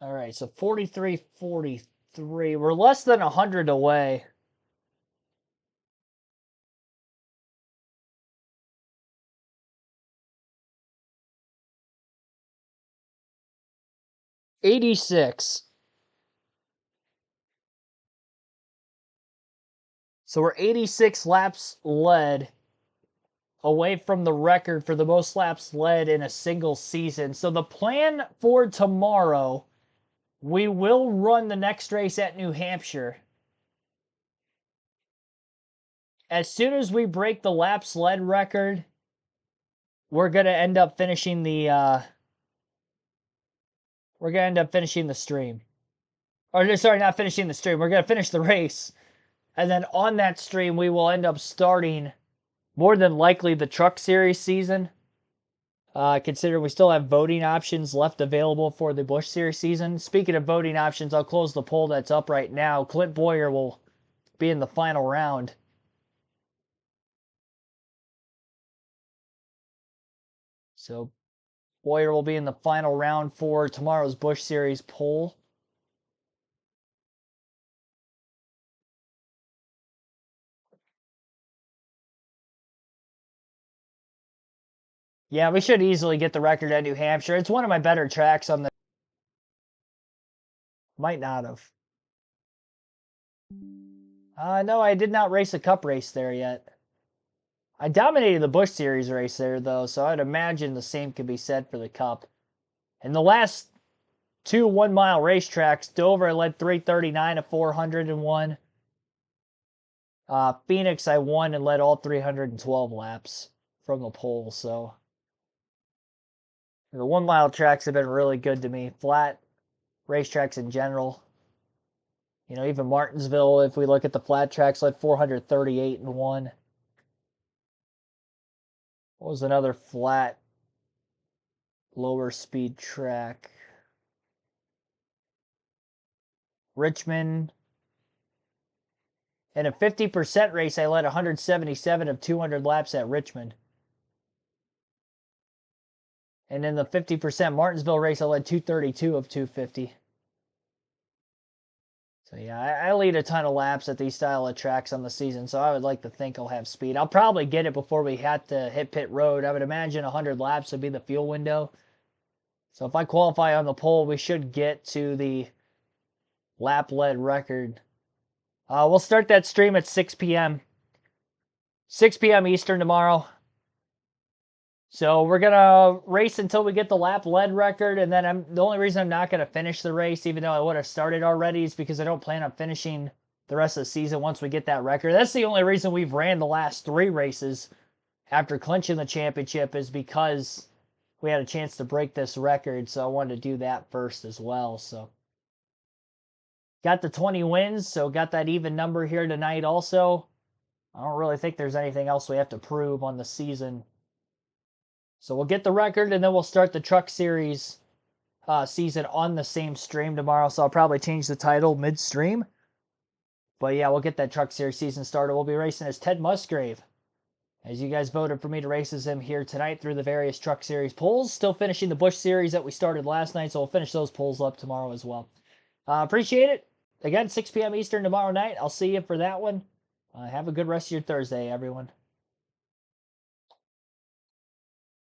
All right, so 43-43. We're less than 100 away. '86. So we're 86 laps led away from the record for the most laps led in a single season. So the plan for tomorrow, we will run the next race at New Hampshire. As soon as we break the laps led record, we're going to end up finishing the stream. Or sorry, not finishing the stream. We're going to finish the race. And then on that stream, we will end up starting more than likely the Truck Series season. Considering we still have voting options left available for the Busch Series season. Speaking of voting options, I'll close the poll that's up right now. Clint Boyer will be in the final round. So Boyer will be in the final round for tomorrow's Busch Series poll. Yeah, we should easily get the record at New Hampshire. It's one of my better tracks on the... Might not have. No, I did not race a Cup race there yet. I dominated the Busch Series race there, though, so I'd imagine the same could be said for the Cup. In the last two 1 mile racetracks, Dover I led 339 at 401. Phoenix I won and led all 312 laps from the pole, so the 1 mile tracks have been really good to me. Flat racetracks in general. You know, even Martinsville, if we look at the flat tracks, led 438 and won. What was another flat, lower speed track? Richmond. In a 50% race, I led 177 of 200 laps at Richmond. And in the 50% Martinsville race, I led 232 of 250. So yeah, I lead a ton of laps at these style of tracks on the season, so I would like to think I'll have speed. I'll probably get it before we have to hit pit road. I would imagine 100 laps would be the fuel window. So if I qualify on the pole, we should get to the lap-led record. We'll start that stream at 6 p.m. 6 p.m. Eastern tomorrow. So we're going to race until we get the lap-led record, and then the only reason I'm not going to finish the race, even though I would have started already, is because I don't plan on finishing the rest of the season once we get that record. That's the only reason we've ran the last 3 races after clinching the championship, is because we had a chance to break this record, so I wanted to do that first as well. So got the 20 wins, so got that even number here tonight also. I don't really think there's anything else we have to prove on the season. So we'll get the record, and then we'll start the Truck Series season on the same stream tomorrow. So I'll probably change the title midstream. But yeah, we'll get that Truck Series season started. We'll be racing as Ted Musgrave, as you guys voted for me to race as him here tonight through the various Truck Series polls. Still finishing the Busch Series that we started last night, so we'll finish those polls up tomorrow as well. Appreciate it. Again, 6 p.m. Eastern tomorrow night. I'll see you for that one. Have a good rest of your Thursday, everyone.